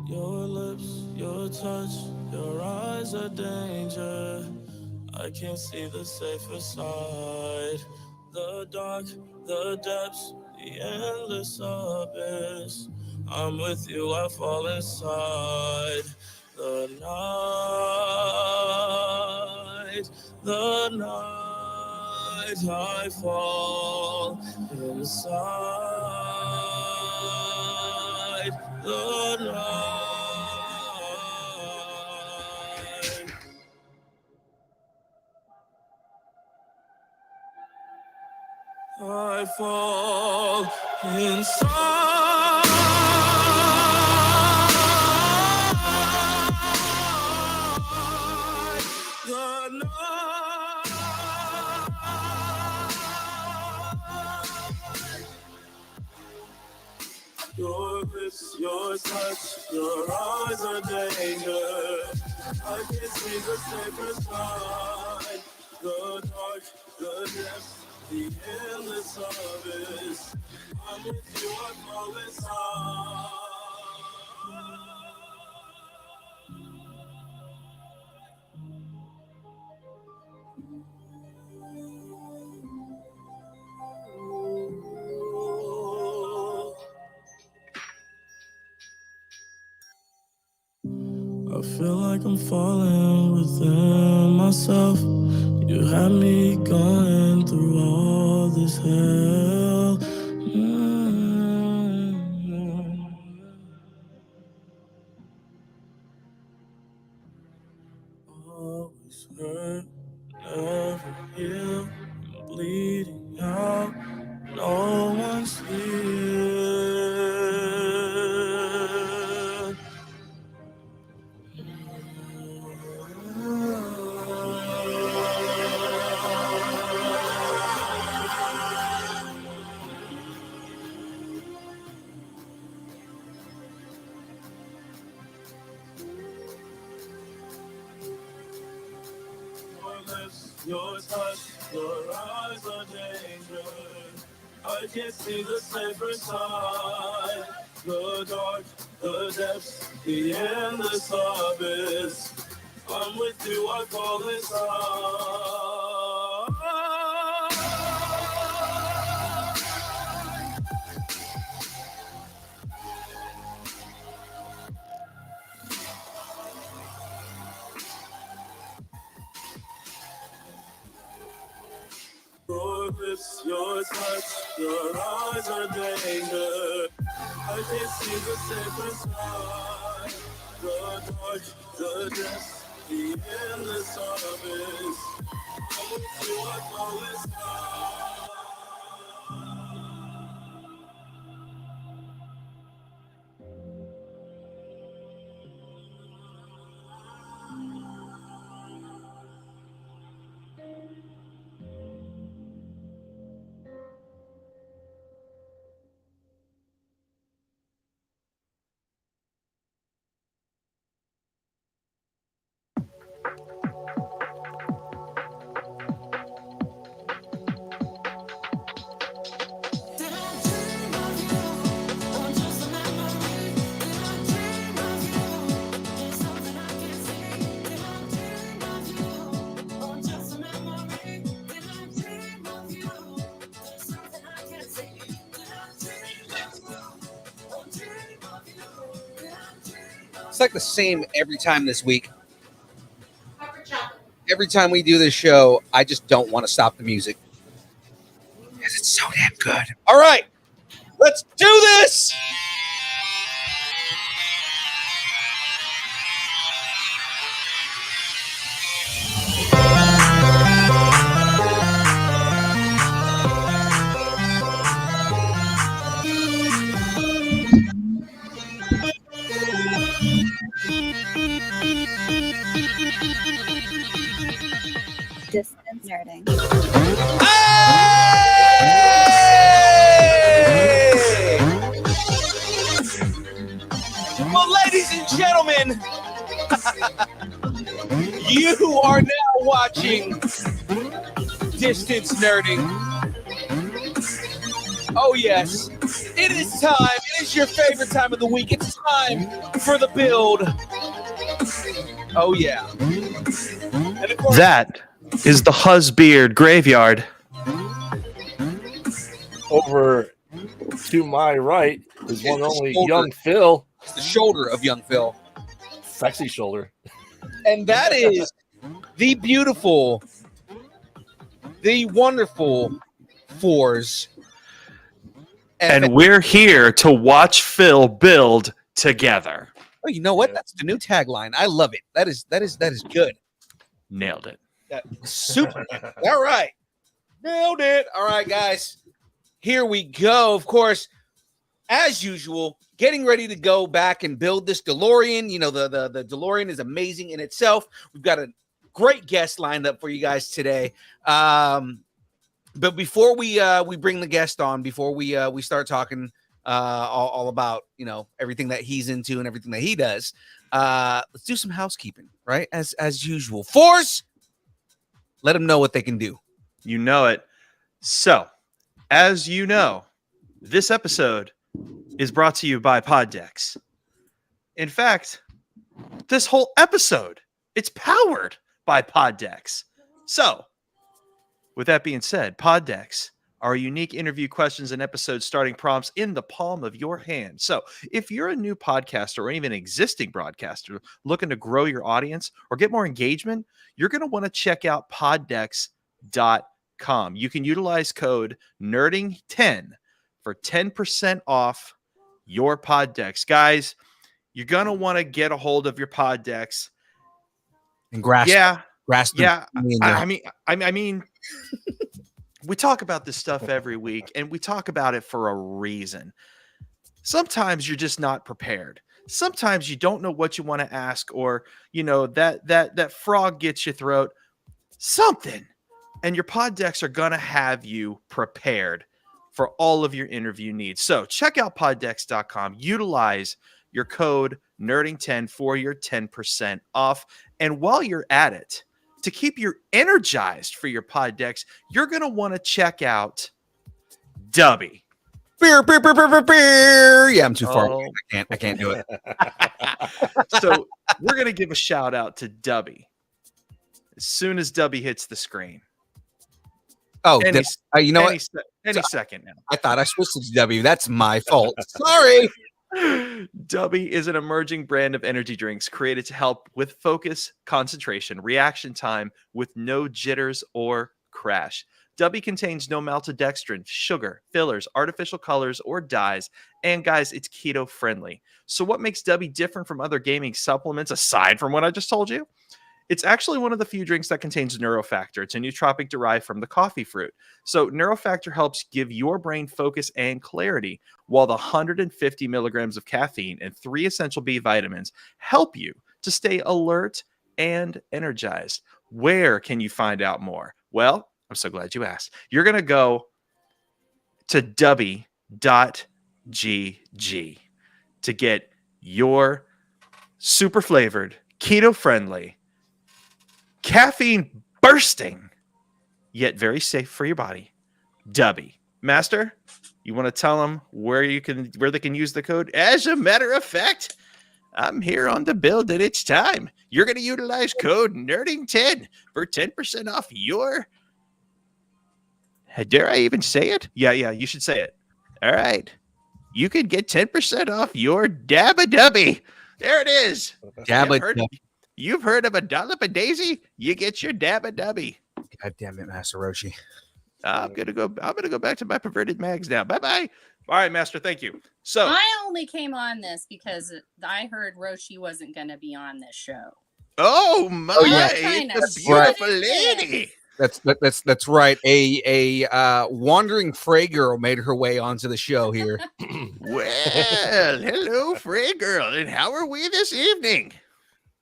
Your lips, your touch, your eyes are danger. I can't see the safer side. The dark, the depths, the endless abyss. I'm with you, I fall inside. The night, the night, I fall inside. The night. I fall inside the night. Your lips, your touch, your eyes are danger. I can see the safer side. The dark, the depths, the endless abyss. I'm with you, I fall inside. I feel like I'm falling within myself. You had me going through all this hell. Always hurt, never heal. I'm bleeding out, no one's here. Your lips, your touch, your eyes are danger. I can't see the safer side. The dark, the depths, the endless abyss. I'm with you, I fall inside. Your lips, your touch, your eyes are danger. I can't see the safer side. The dark, the depths, the endless abyss. I'm with you, I fall inside. It's like the same every time this week. Every time we do this show, I just don't want to stop the music because it's so damn good. All right, let's do this. Distance nerding. Hey! Well, ladies and gentlemen, you are now watching Distance Nerding. Oh, yes, it is time. is your favorite time of the week. It's time for the build. Oh, yeah. And of course, That is the Husbeard Graveyard. Over to my right is one and only young Phil. it's the shoulder of young Phil. Sexy shoulder. And that is the beautiful, the wonderful Fours. And we're here to watch Phil build together. Oh, you know what? That's the new tagline. I love it. That is good. Nailed it. Super. All right. Nailed it. All right, guys. Here we go. Of course, as usual, getting ready to go back and build this DeLorean. You know, the DeLorean is amazing in itself. We've got a great guest lined up for you guys today. But before we bring the guest on, before we start talking all about, you know, everything that he's into and everything that he does, let's do some housekeeping, right? As usual. Force, let them know what they can do. You know it. So, as you know, this episode is brought to you by Poddex. In fact, this whole episode, it's powered by Poddex. So, with that being said, Poddex are unique interview questions and episode starting prompts in the palm of your hand. So if you're a new podcaster or even existing broadcaster looking to grow your audience or get more engagement, you're going to want to check out poddex.com. You can utilize code NERDING10 for 10% off your Poddex. Guys, you're going to want to get a hold of your Poddex. And grasp. Yeah. I mean, we talk about this stuff every week, and we talk about it for a reason. Sometimes you're just not prepared. Sometimes you don't know what you want to ask, or you know that frog gets your throat. Something, and your pod decks are gonna have you prepared for all of your interview needs. So check out poddex.com. Utilize your code NERDING10 for your 10% off, and while you're at it, to keep you energized for your pod decks, you're going to want to check out Dubby. Beer. Yeah, I'm too far. Oh. I can't do it. So we're going to give a shout out to Dubby as soon as Dubby hits the screen. Oh, you know what? Any second now. I thought I switched to W. That's my fault. Sorry. Dubby is an emerging brand of energy drinks created to help with focus, concentration, reaction time with no jitters or crash. Dubby contains no maltodextrin, sugar, fillers, artificial colors, or dyes. And guys, it's keto friendly. So what makes Dubby different from other gaming supplements aside from what I just told you? It's actually one of the few drinks that contains neurofactor. It's a nootropic derived from the coffee fruit. So neurofactor helps give your brain focus and clarity, while the 150 milligrams of caffeine and 3 essential B vitamins help you to stay alert and energized. Where can you find out more? Well, I'm so glad you asked. You're going to go to dubby.gg to get your super flavored, keto friendly, caffeine bursting, yet very safe for your body, Dubby. Master, you want to tell them where they can use the code? As a matter of fact, I'm here on the build and it's time. You're going to utilize code NERDING10 for 10% off your... Dare I even say it? Yeah, you should say it. All right. You could get 10% off your Dabba Dubby. There it is. You've heard of a dollop of daisy? You get your Dabba Dubby. God damn it, Master Roshi. I'm gonna go back to my perverted mags now. Bye-bye. All right, Master, thank you. So I only came on this because I heard Roshi wasn't gonna be on this show. Oh my, it's a beautiful lady. That's right. A wandering Frey girl made her way onto the show here. Well, hello, Frey girl, and how are we this evening?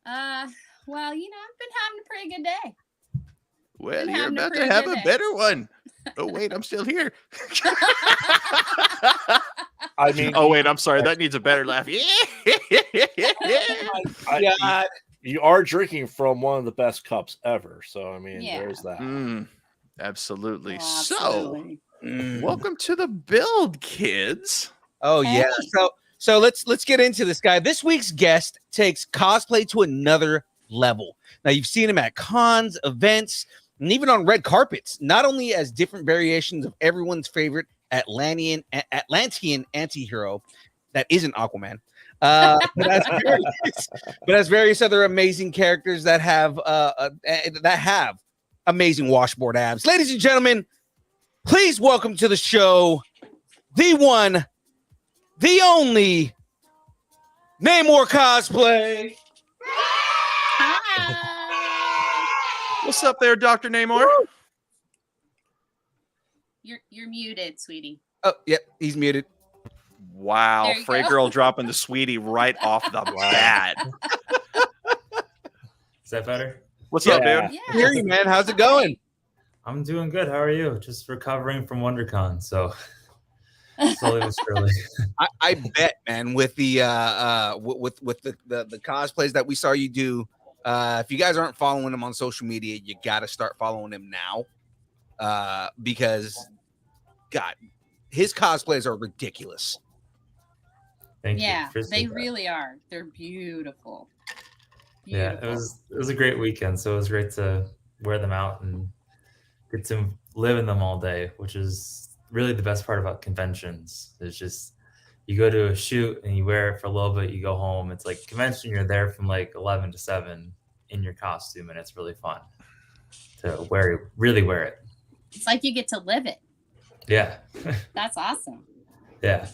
Well, you know, I've been having a pretty good day. Well, you're about to have a better one. Oh, wait, I'm still here. I mean, oh, wait, I'm sorry. That needs a better laugh. Yeah. You are drinking from one of the best cups ever. So, I mean, there's that. Absolutely. Absolutely. So, welcome to the build, kids. Oh Hey. yeah. So let's get into this guy. This week's guest takes cosplay to another level. Now you've seen him at cons, events, and even on red carpets. Not only as different variations of everyone's favorite Atlantean anti-hero that isn't Aquaman, but as various other amazing characters that have amazing washboard abs. Ladies and gentlemen, please welcome to the show the one, the only Namor Cosplay. Hi. What's up there, Dr. Namor? You're muted, sweetie. Oh, yep, he's muted. Wow, There you Frey go. Girl dropping the sweetie right off the bat. Is that better? What's up, Yeah. dude? Yeah. Hear you, man. How's it going? I'm doing good. How are you? Just recovering from WonderCon, so slowly but surely. I bet, man, with the the cosplays that we saw you do. If you guys aren't following him on social media, you got to start following him now, because God, his cosplays are ridiculous. Thank you. Yeah, Appreciate they that. really are. They're beautiful. Yeah, it was a great weekend. So it was great to wear them out and get to live in them all day, which is really the best part about conventions. It's just you go to a shoot and you wear it for a little bit, you go home. It's like convention, you're there from like 11 to 7 in your costume, and it's really fun to really wear it. It's like you get to live it. Yeah. That's awesome. Yeah.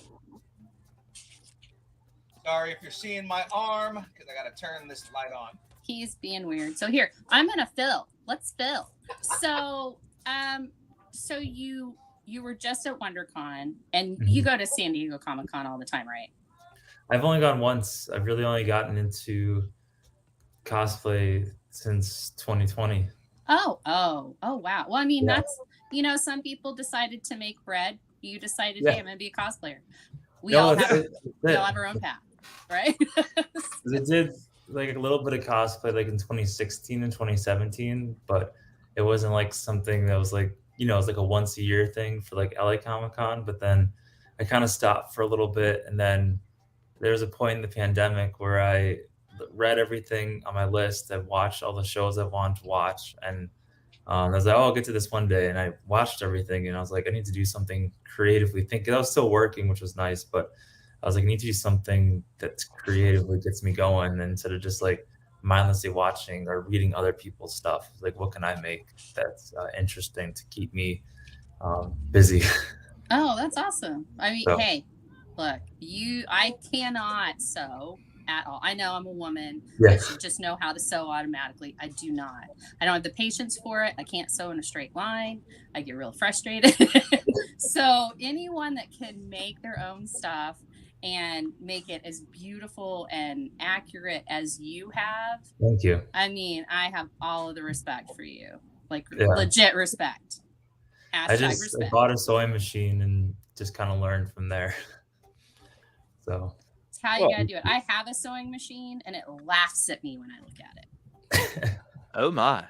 Sorry if you're seeing my arm because I got to turn this light on. He's being weird. So here, I'm gonna fill. Let's fill. So, so you were just at WonderCon, and you go to San Diego Comic-Con all the time, right? I've only gone once. I've really only gotten into cosplay since 2020. Oh, wow. Well, I mean, Yeah. that's, some people decided to make bread. You decided, Yeah. hey, I'm going to be a cosplayer. We No, all it's- have, it's we it. all have our own path, right? I did like a little bit of cosplay like in 2016 and 2017, but it wasn't like something that was like, it was like a once a year thing for like LA Comic Con. But then I kind of stopped for a little bit. And then there was a point in the pandemic where I read everything on my list. I watched all the shows I wanted to watch. And I was like, oh, I'll get to this one day. And I watched everything and I was like, I need to do something creatively thinking. I was still working, which was nice, but I was like, I need to do something that creatively gets me going instead of just like mindlessly watching or reading other people's stuff. Like, what can I make that's interesting to keep me busy? Oh, that's awesome. I mean, So- hey, look, I cannot sew at all. I know I'm a woman. Yeah. I should just know how to sew automatically. I do not. I don't have the patience for it. I can't sew in a straight line. I get real frustrated. So anyone that can make their own stuff and make it as beautiful and accurate as you have, Thank you. I mean, I have all of the respect for you. Like Yeah. legit respect. I Hashtag just respect. bought a sewing machine and just kind of learned from there. So It's how you Well- gotta do it. I have a sewing machine and it laughs at me when I look at it. Oh my.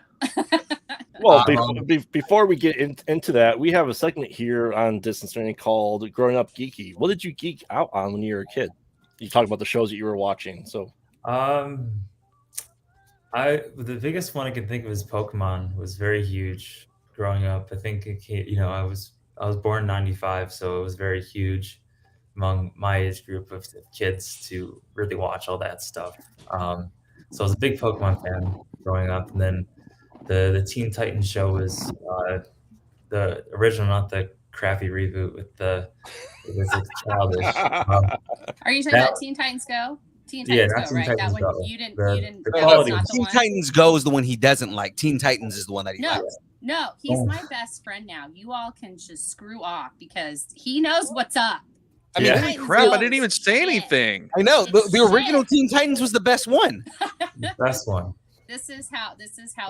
Well, Um, before we get into that, we have a segment here on Distance Learning called Growing Up Geeky. What did you geek out on when you were a kid? You talk about the shows that you were watching. So, the biggest one I can think of is Pokemon. It was very huge growing up. I think I was born in '95, so it was very huge among my age group of kids to really watch all that stuff. So I was a big Pokemon fan growing up, and then the Teen Titans show was the original, not the crappy reboot with it was like childish. Are you talking Now- about Teen Titans Go? Teen Yeah, Titans not Go, Teen right? That Titans one Go. you didn't The yeah, quality that's not was- the Teen one. Titans Go is the one he doesn't like. Teen Titans is the one that he No, likes. no, he's Oh. my best friend now. You all can just screw off because he knows what's up. I mean, Yeah. Teen Holy Titans crap, Go I didn't even is say shit. anything. I know the Shit. original Teen Titans was the best one. Best one. This is how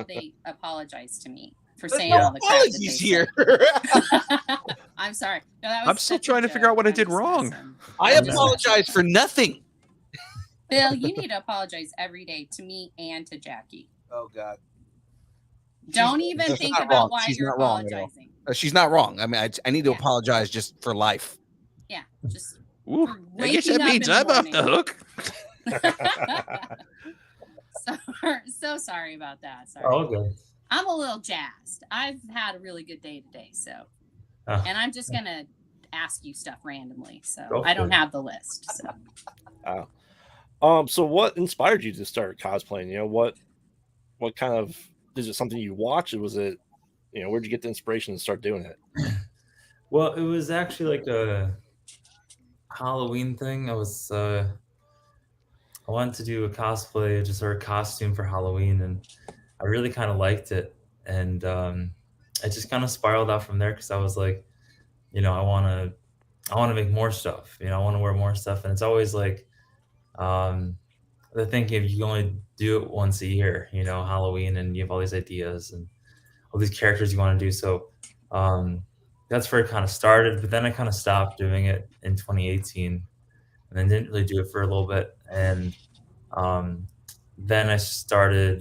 they apologize to me for There's saying no all the crap that they apologies say. here. I'm sorry. No, that was I'm still such a trying to figure out joke. what I I'm did just wrong. messing. I I'm just apologize messing. for nothing. Bill, you need to apologize every day to me and to Jackie. Oh God, Don't even she's think not about wrong. why She's you're not wrong at all. apologizing. She's not wrong. I mean, I need to Yeah. apologize just for life. Yeah, just Ooh, for I guess waking that up means in the I'm off the morning. hook. So sorry about that. Sorry. Oh, okay. I'm a little jazzed. I've had a really good day today, so Oh, and I'm just gonna ask you stuff randomly. So Go I don't for it. have the list. So So what inspired you to start cosplaying? You know, what kind of, is it something you watched? Or was it, you know, where'd you get the inspiration to start doing it? Well, it was actually like a Halloween thing. I wanted to do a cosplay, just or a costume for Halloween, and I really kind of liked it. And it just kind of spiraled out from there because I was like, I want to make more stuff. I want to wear more stuff, and it's always like um, the thinking of you can only do it once a year. Halloween, and you have all these ideas and all these characters you want to do. So that's where it kind of started. But then I kind of stopped doing it in 2018, and then didn't really do it for a little bit. And um, then I started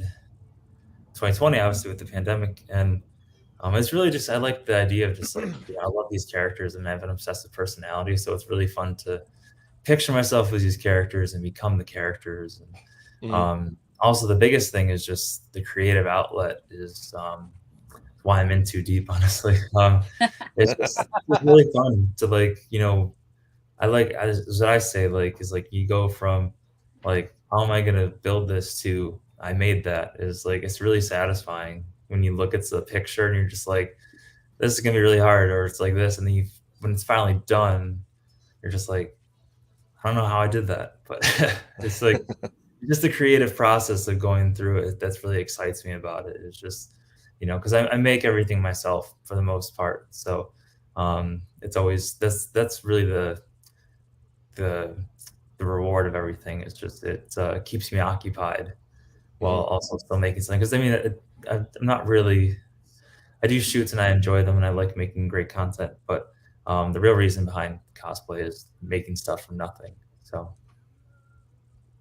2020, obviously with the pandemic, and it's really just I like the idea of just like I love these characters and I have an obsessive personality, so it's really fun to picture myself as these characters and become the characters. And also the biggest thing is just the creative outlet is why I'm in too deep, honestly. It's really fun to as I say, like, is like you go from like, how am I gonna build this to I made that, is like it's really satisfying when you look at the picture and you're just like, this is gonna be really hard, or it's like this, and then when it's finally done, you're just like, I don't know how I did that, but it's like just the creative process of going through it that's really excites me about it. It's just because I make everything myself for the most part, so it's always that's really the reward of everything. It's just it keeps me occupied while also still making something. Because I mean, I'm not really. I do shoots and I enjoy them and I like making great content, but the real reason behind cosplay is making stuff from nothing. So,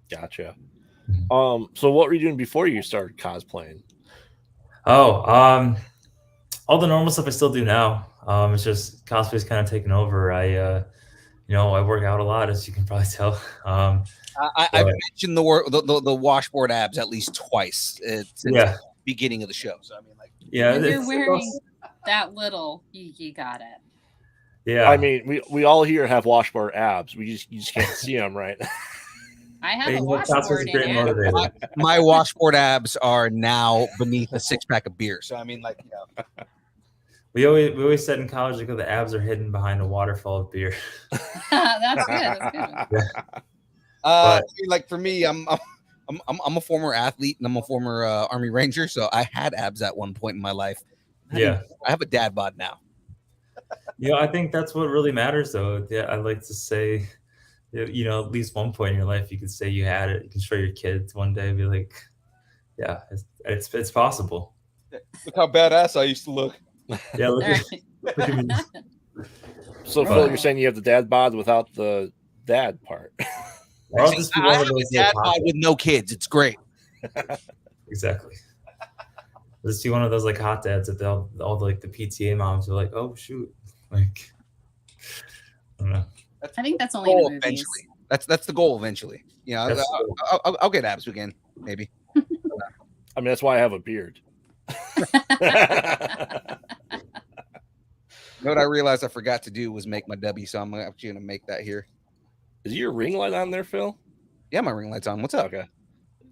Gotcha. So what were you doing before you started cosplaying? Oh, all the normal stuff I still do now. It's just cosplay's kind of taken over. I work out a lot, as you can probably tell. I've mentioned the washboard abs at least twice since the beginning of the show. So I mean, like, yeah, when you're wearing that little, you got it. Yeah, I mean, we all here have washboard abs. You just can't see them, right? I have a washboard in it. My washboard abs are now beneath a 6-pack of beer. So I mean, like, we always said in college, like, the abs are hidden behind a waterfall of beer. That's good. Yeah. Like for me, I'm a former athlete and I'm a former Army Ranger, so I had abs at one point in my life. I have a dad bod now. I think that's what really matters, though. Yeah, I like to say, at least one point in your life, you could say you had it. You can show your kids one day, be like, yeah, it's possible. Look how badass I used to look. Yeah, look at me. So, Phil, you're saying you have the dad bod without the dad part. I'll just be one I of have those a dad bod with no kids. It's great. Exactly. Just be one of those like hot dads that all the, like the PTA moms are like, oh shoot, like, I don't know. I think that's only in the movies. Eventually. That's the goal eventually. I'll get abs again, maybe. I mean, that's why I have a beard. What I realized I forgot to do was make my W, so I'm actually gonna make that here. Is your ring light on there, Phil? Yeah, my ring light's on. What's up? Okay.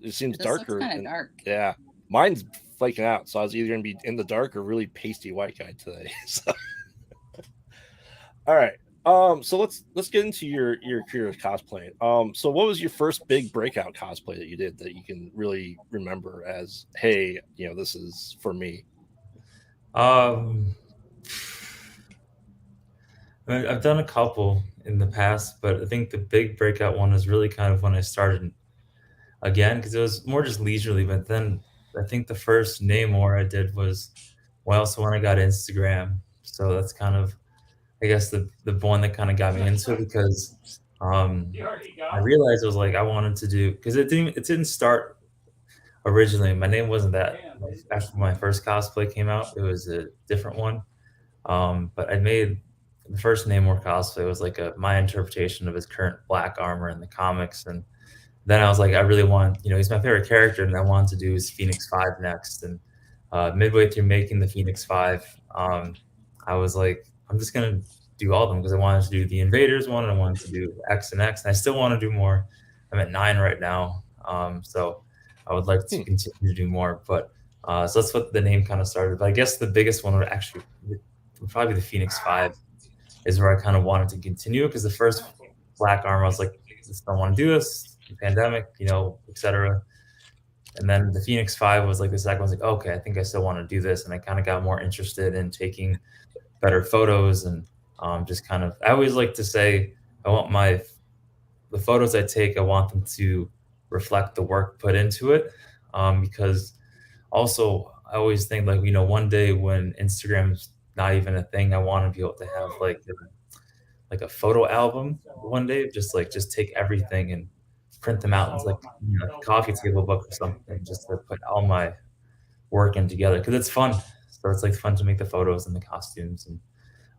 It seems This darker. looks kind of dark. Yeah. Mine's flaking out, so I was either gonna be in the dark or really pasty white guy today. So. All right. So let's get into your career of cosplaying. So what was your first big breakout cosplay that you did that you can really remember as, hey, this is for me? I've done a couple in the past, but I think the big breakout one is really kind of when I started again, because it was more just leisurely. But then I think the first Namor I did was when I got Instagram. So that's kind of, I guess, the one that kind of got me into it, because I realized it was like I wanted to do, because it didn't start originally. My name wasn't that. After my first cosplay came out, it was a different one. But I made the first Namor cosplay was like my interpretation of his current black armor in the comics, and then I was like, I really want, he's my favorite character, and I wanted to do his Phoenix 5 next. And midway through making the Phoenix 5, I was like, I'm just gonna do all of them because I wanted to do the Invaders one, and I wanted to do X and X, and I still want to do more. I'm at 9 right now, so I would like to continue to do more. But so that's what the name kind of started. But I guess the biggest one would probably be the Phoenix 5, is where I kind of wanted to continue, because the first black armor, I was like, I just don't want to do this, the pandemic, etc. And then the Phoenix 5 was like the second one. I was like, okay, I think I still want to do this. And I kind of got more interested in taking better photos, and just kind of, I always like to say, I want the photos I take, I want them to reflect the work put into it. Because also I always think, like, one day when Instagram's not even a thing, I want to be able to have like a photo album one day, just take everything and print them out. It's like a coffee table book or something, just to put all my work in together, because it's fun. So it's like fun to make the photos and the costumes, and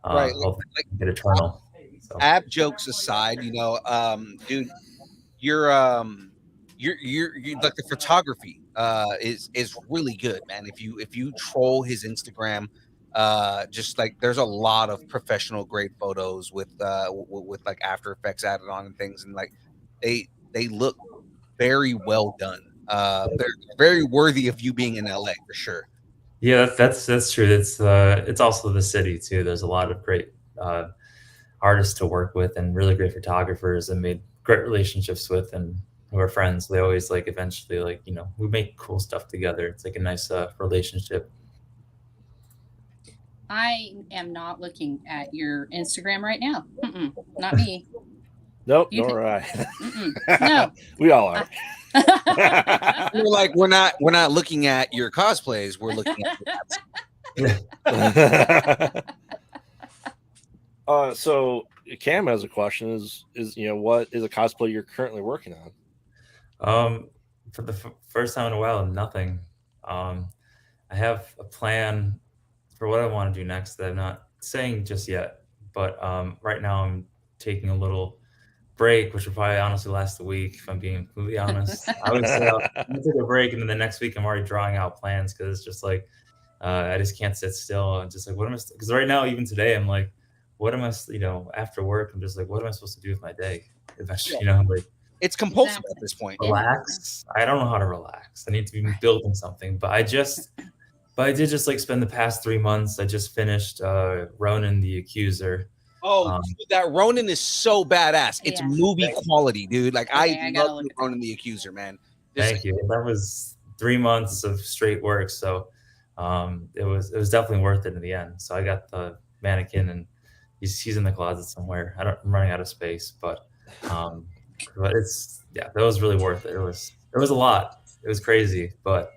Right. hopefully get eternal. So. Ab jokes aside, dude, you're like, the photography is really good, man. If you troll his Instagram, just like, there's a lot of professional grade photos with like After Effects added on and things, and like they look very well done. They're very worthy of you being in LA for sure. Yeah, that's true. It's also the city too. There's a lot of great artists to work with, and really great photographers, and made great relationships with, and who are friends. They always eventually we make cool stuff together. It's like a nice relationship. I am not looking at your Instagram right now. Not me. Nope, nor I. No, we all are. We're like, we're not looking at your cosplays. We're looking at so Cam has a question. Is what is a cosplay you're currently working on? For the first time in a while, nothing. I have a plan for what I want to do next that I'm not saying just yet. But right now I'm taking a little break, which will probably honestly last a week, if I'm being completely honest. I would say I'm gonna take a break, and then the next week I'm already drawing out plans, because it's just like I just can't sit still. I'm just like, what am I? Because right now, even today, I'm like, what am I? After work, I'm just like, what am I supposed to do with my day? Eventually, like, it's compulsive at this point. Relax. I don't know how to relax. I need to be building something, but I did just spend the past 3 months. I just finished Ronan the Accuser. Oh, dude, that Ronan is so badass. It's movie quality, dude. Like, I love Ronan the Accuser, man. Thank you. That was 3 months of straight work, so it was definitely worth it in the end. So I got the mannequin, and he's in the closet somewhere. I'm running out of space, but it's that was really worth it. It was a lot. It was crazy, but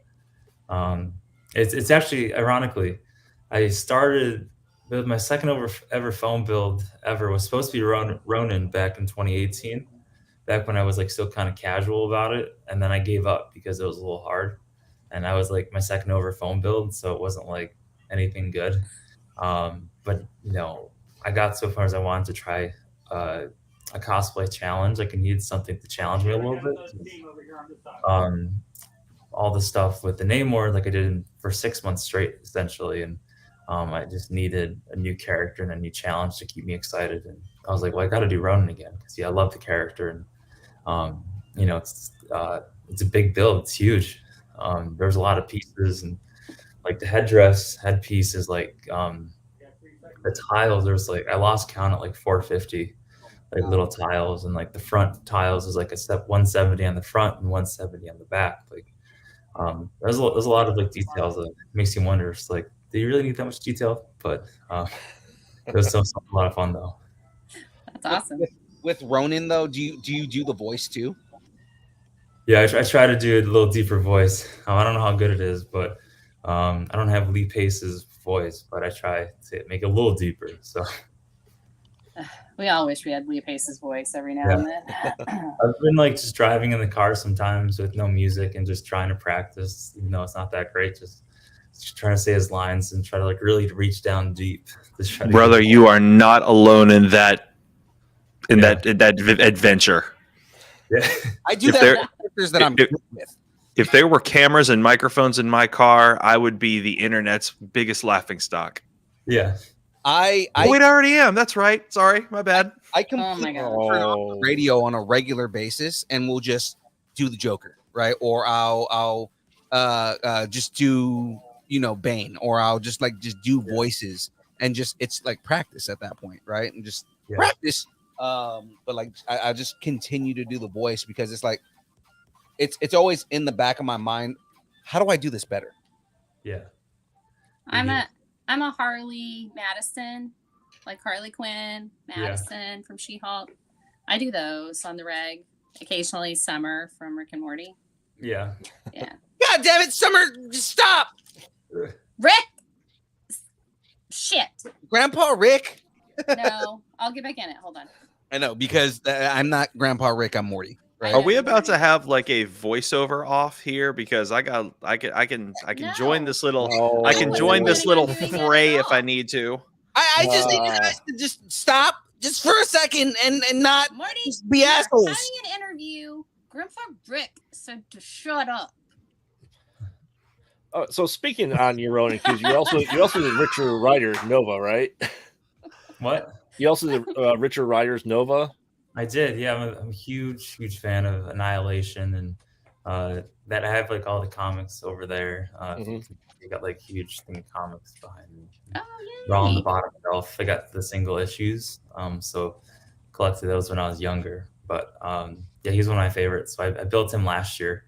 it's actually, ironically, I started with my second ever phone build ever was supposed to be Ronin back in 2018, back when I was still kind of casual about it, and then I gave up because it was a little hard, and I was my second over phone build, so it wasn't anything good. But I got so far as I wanted to try a cosplay challenge. I needed something to challenge me a little bit. All the stuff with the Namor, I did for 6 months straight, essentially, and I just needed a new character and a new challenge to keep me excited. And I was like, well, I got to do Ronan again, because I love the character, and it's a big build. It's huge. There's a lot of pieces, and the headpiece is the tiles. There's I lost count at 450 little tiles, and the front tiles is a step 170 on the front and 170 on the back. There's a lot of details that makes you wonder. It's do you really need that much detail? But it was a lot of fun though. That's awesome. With Ronan though, do you do the voice too? Yeah, I try to do a little deeper voice. I don't know how good it is, but I don't have Lee Pace's voice, but I try to make it a little deeper. So we all wish we had Lee Pace's voice every now and then. I've been just driving in the car sometimes with no music and just trying to practice, even though it's not that great. Just trying to say his lines and try to like really reach down deep. To try to Brother, get- you are not alone in that adventure. Yeah. I do If that there- with characters that I'm if- good with. If there were cameras and microphones in my car, I would be the internet's biggest laughingstock. Yeah. I Wait, I already am. That's right. Sorry, my bad. I Oh my completely God. turn off the radio on a regular basis, and we'll just do the Joker, right? Or I'll just do Bane, or I'll just do voices, and just it's like practice at that point, right? And just Yeah. practice. But like I just continue to do the voice because it's like it's always in the back of my mind. How do I do this better? Yeah. I'm a Harley Madison, like Harley Quinn, Madison from She-Hulk. I do those on the reg. Occasionally Summer from Rick and Morty. Yeah. Yeah. God damn it, Summer! Just stop, Rick! Shit. Grandpa Rick. No, I'll get back in it. Hold on. I know because I'm not Grandpa Rick. I'm Morty. Right? Are we about to have like a voiceover off here? Because I can No. join this little No. I can wasn't join this planning on little doing that fray at if I all. need to. I just need you guys to just stop just for a second and not Morty, just be you're assholes. having an interview. Grandpa Rick said to shut up. So speaking on your own, because you also did Richard Rider's Nova, right? What? You also did Richard Rider's Nova. I did. Yeah, I'm a huge fan of Annihilation, and that I have like all the comics over there. They got like huge thing comics behind me. Oh, They're all on the yay. bottom shelf. I got the single issues. So collected those when I was younger. But yeah, he's one of my favorites. So I built him last year.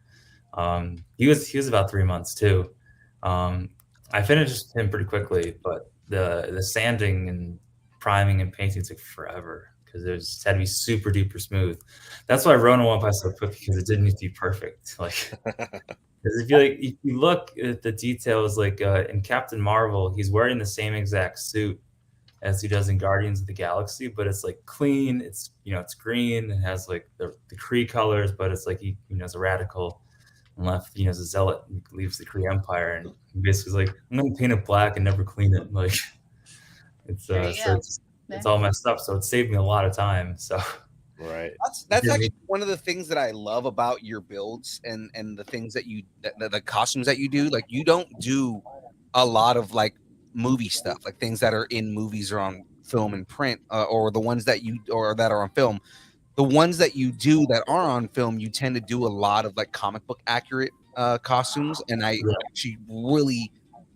He was about 3 months too. I finished him pretty quickly, but the sanding and priming and painting took forever because it just had to be super duper smooth. That's why Rona went by so quick, because it didn't need to be perfect. Like, because if you look at the details, like in Captain Marvel, he's wearing the same exact suit as he does in Guardians of the Galaxy, but it's like clean. It's it's green. It has like the Kree colors, but it's like he is a radical and left as a zealot and leaves the Kree Empire, and he basically like, I'm gonna paint it black and never clean it. Like it's There you so go. it's all messed up. So it saved me a lot of time. So Right. That's Yeah. actually one of the things that I love about your builds and the things that the costumes that you do. Like you don't do a lot of like movie stuff, like things that are in movies or on film and print, or the ones that are on film. The ones that you do that are on film, you tend to do a lot of like comic book accurate costumes, and I actually really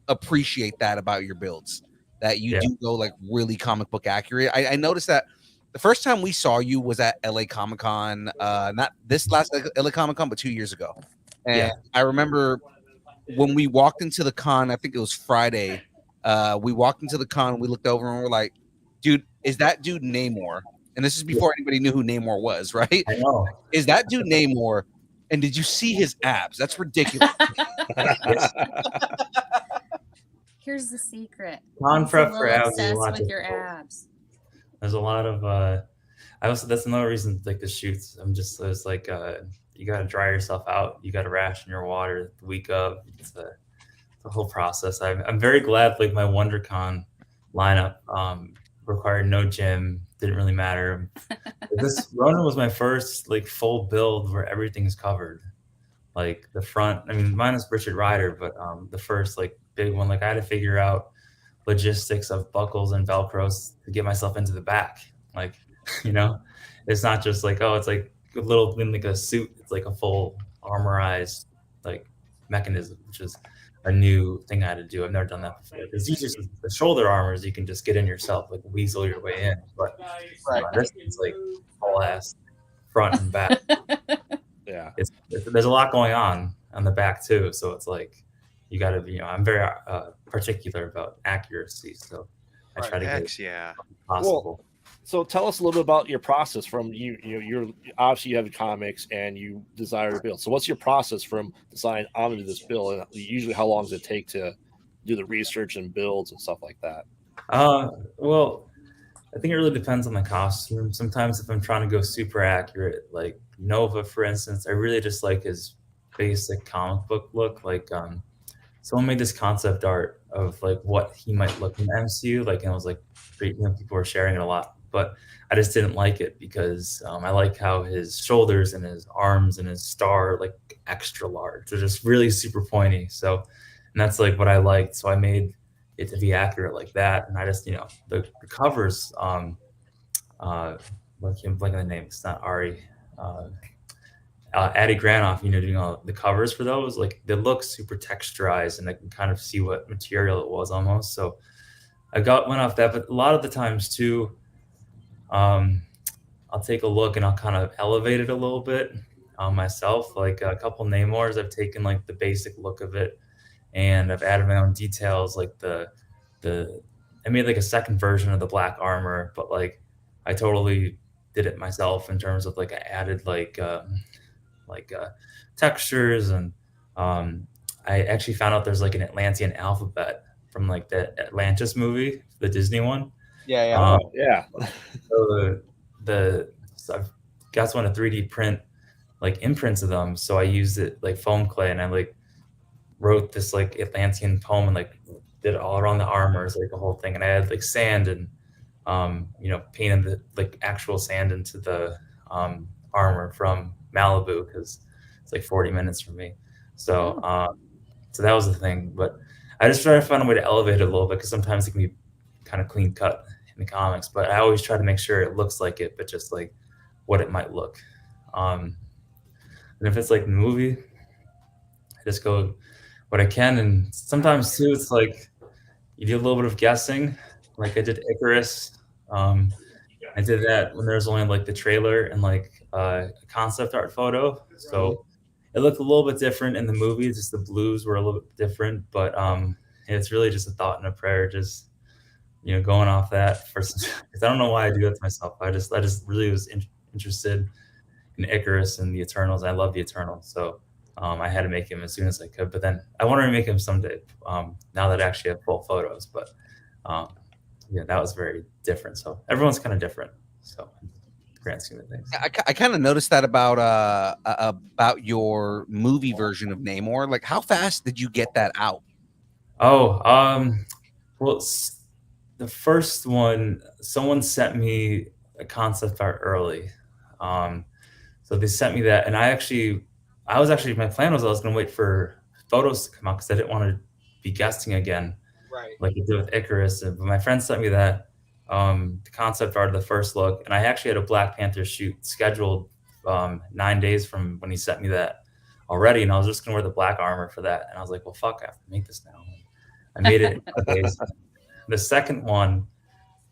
appreciate that about your builds. That you do go like really comic book accurate. I noticed that the first time we saw you was at LA Comic Con, not this last LA Comic Con, but 2 years ago. And I remember when we walked into the con, I think it was Friday. We walked into the con, we looked over and we're like, dude, is that dude Namor? And this is before anybody knew who Namor was, right? I know. Is that dude Namor? And did you see his abs? That's ridiculous. Here's the secret. Con He's prep a for little abs is a obsessed lot with your difficult. abs. There's a lot of I also, that's another reason like the shoots. There's like you got to dry yourself out. You got to ration your water the week of. It's the whole process. I'm very glad like my WonderCon lineup required no gym. Didn't really matter. This Ronin was my first like full build where everything's covered. Like the front, I mean, minus Richard Rider, but the first like big one, like I had to figure out logistics of buckles and Velcros to get myself into the back. Like, it's not just like, oh, it's like a little in like a suit. It's like a full armorized like mechanism, which is a new thing I had to do. I've never done that before. Because usually the shoulder armors, you can just get in yourself, like weasel your way in. But this is like full ass front and back. Yeah. There's a lot going on the back too. So it's like, you got to be, I'm very particular about accuracy. So I try to get Heck yeah. possible. So tell us a little bit about your process from you're obviously you have comics and you desire to build. So what's your process from design onto this build? And usually how long does it take to do the research and builds and stuff like that? Well, I think it really depends on the costume. Sometimes if I'm trying to go super accurate, like Nova, for instance, I really just like his basic comic book look. Like someone made this concept art of like what he might look in the MCU, like, and it was like great, people were sharing it a lot, but I just didn't like it because I like how his shoulders and his arms and his star like extra large. They're just really super pointy. So, and that's like what I liked. So I made it to be accurate like that. And I just, the covers, like him blanking the name. It's not Ari. Addie Granoff, doing all the covers for those, like they look super texturized, and I can kind of see what material it was almost. So I went off that, but a lot of the times too, I'll take a look and I'll kind of elevate it a little bit myself. Like a couple Namors, I've taken like the basic look of it, and I've added my own details, like I made like a second version of the black armor, but like I totally did it myself in terms of like I added like textures, and I actually found out there's like an Atlantean alphabet from like the Atlantis movie, the Disney one. Yeah. Yeah. So I've got one to 3D print like imprints of them. So I used it like foam clay, and I like wrote this like Atlantean poem and like did it all around the armors, like the whole thing. And I had like sand and painted the like actual sand into the armor from Malibu, because it's like 40 minutes from me. So so that was the thing. But I just try to find a way to elevate it a little bit, because sometimes it can be kind of clean cut in the comics, but I always try to make sure it looks like it, but just like what it might look. And if it's like the movie, I just go what I can. And sometimes too, it's like you do a little bit of guessing. Like I did Icarus. I did that when there's only like the trailer and like a concept art photo. So it looked a little bit different in the movie. Just the blues were a little bit different, but it's really just a thought and a prayer. Just going off that first, because I don't know why I do that to myself. I just really was interested in Icarus and the Eternals. I love the Eternals, so I had to make him as soon as I could. But then I wanted to make him someday. Now that I actually have full photos, but that was very different. So everyone's kind of different. So grand scheme of things. I kind of noticed that about your movie version of Namor. Like, how fast did you get that out? Oh, well, the first one, someone sent me a concept art early. So they sent me that, and my plan was I was going to wait for photos to come out, because I didn't want to be guessing again, right? Like I did with Icarus. But my friend sent me that, the concept art of the first look, and I actually had a Black Panther shoot scheduled 9 days from when he sent me that already, and I was just going to wear the black armor for that, and I was like, well, fuck, I have to make this now. I made it in 5 days. The second armor,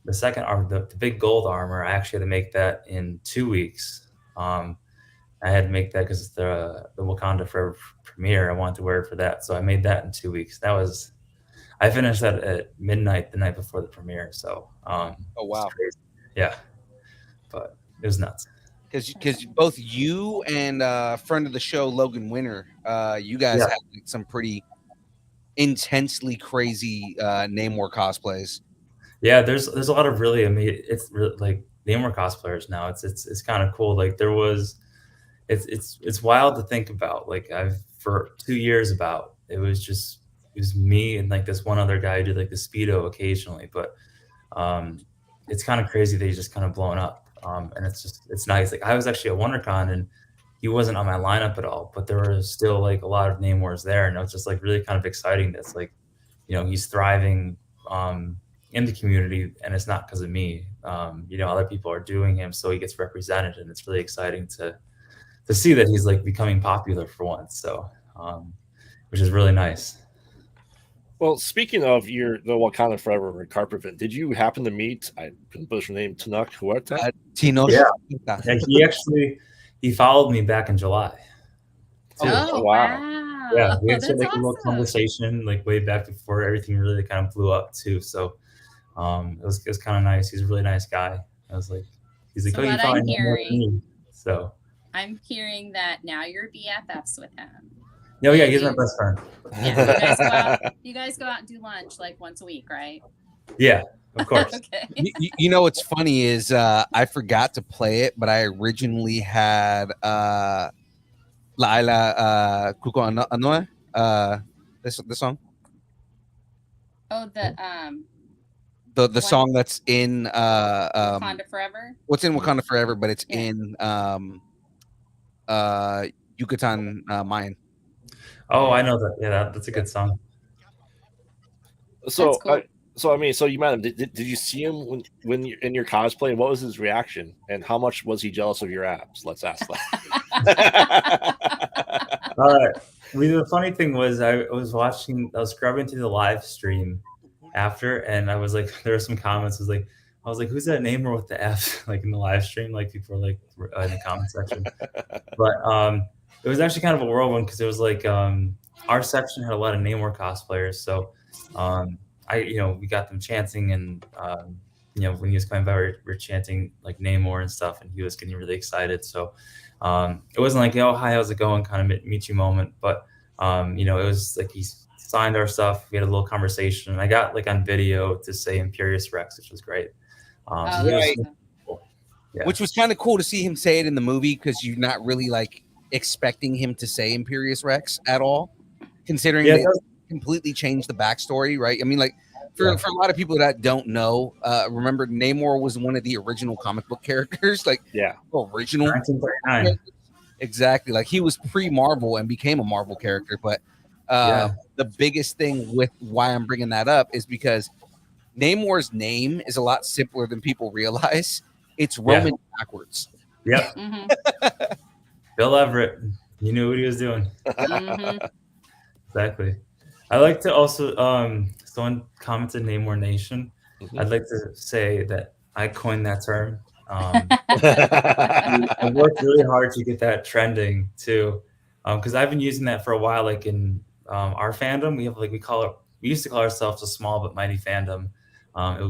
the big gold armor, I actually had to make that in 2 weeks. I had to make that because the Wakanda Forever premiere, I wanted to wear it for that. So I made that in 2 weeks. I finished that at midnight the night before the premiere. So, oh wow, yeah, but it was nuts. Because both you and friend of the show Logan Winter, you guys had some pretty intensely crazy Namor cosplays. Yeah, there's a lot of really it's really like Namor cosplayers now. It's kind of cool. Like there was, it's wild to think about. Like for 2 years it was me and like this one other guy who did like the Speedo occasionally, but it's kind of crazy that he's just kind of blown up. And it's nice. Like I was actually at WonderCon and he wasn't on my lineup at all, but there were still like a lot of Namors there, and it was just like really kind of exciting. That's like, he's thriving in the community, and it's not because of me. Other people are doing him, so he gets represented, and it's really exciting to see that he's like becoming popular for once. So, which is really nice. Well, speaking of the Wakanda Forever carpet event, did you happen to meet, I can butcher her name, Tanuk Huerta? Tino. Yeah, he followed me back in July. Oh, wow. Yeah, we had like a little conversation like way back before everything really kind of blew up too. So it was kind of nice. He's a really nice guy. I was like, he's like, so oh, you probably know more than me. So I'm hearing that now you're BFFs with him. No, yeah, he's my best friend. Yeah, you guys go out and do lunch like once a week, right? Yeah, of course. Okay. What's funny is I forgot to play it, but I originally had Laila Kuko Anoa This the song. Oh, The What? song that's in Wakanda Forever. what's in Wakanda Forever, but it's Yeah. in Yucatan Mayan. Oh, I know that. Yeah, that's a good song. So, That's cool. so you met him. Did you see him when you're in your cosplay? And what was his reaction? And how much was he jealous of your abs? Let's ask that. The funny thing was, I was scrubbing through the live stream after, and I was like, there were some comments. I was like, who's that Namor with the F? Like in the live stream, like people were like in the comment section. But it was actually kind of a whirlwind because it was like our section had a lot of Namor cosplayers, so we got them chanting, and when he was coming by, we were chanting like Namor and stuff, and he was getting really excited. So it wasn't like, oh, hi, how's it going, kind of meet you moment, but it was like he signed our stuff. We had a little conversation, and I got like on video to say Imperious Rex, which was great. Oh, So he was Right. super cool. Yeah. Which was kind of cool to see him say it in the movie, because you're not really like expecting him to say Imperious Rex at all, considering Yeah, they completely changed the backstory, right? I mean, like for a lot of people that don't know, remember Namor was one of the original comic book characters, like Yeah. original. 1939. Exactly, like he was pre-Marvel and became a Marvel character. But the biggest thing with why I'm bringing that up is because Namor's name is a lot simpler than people realize. It's Roman backwards. Yep. Mm-hmm. Bill Everett, you knew what he was doing. Mm-hmm. Exactly. I like to also, someone commented Namor Nation. Mhm. I'd like to say that I coined that term. I worked really hard to get that trending too, because I've been using that for a while. Like in our fandom, we have we used to call ourselves a small but mighty fandom.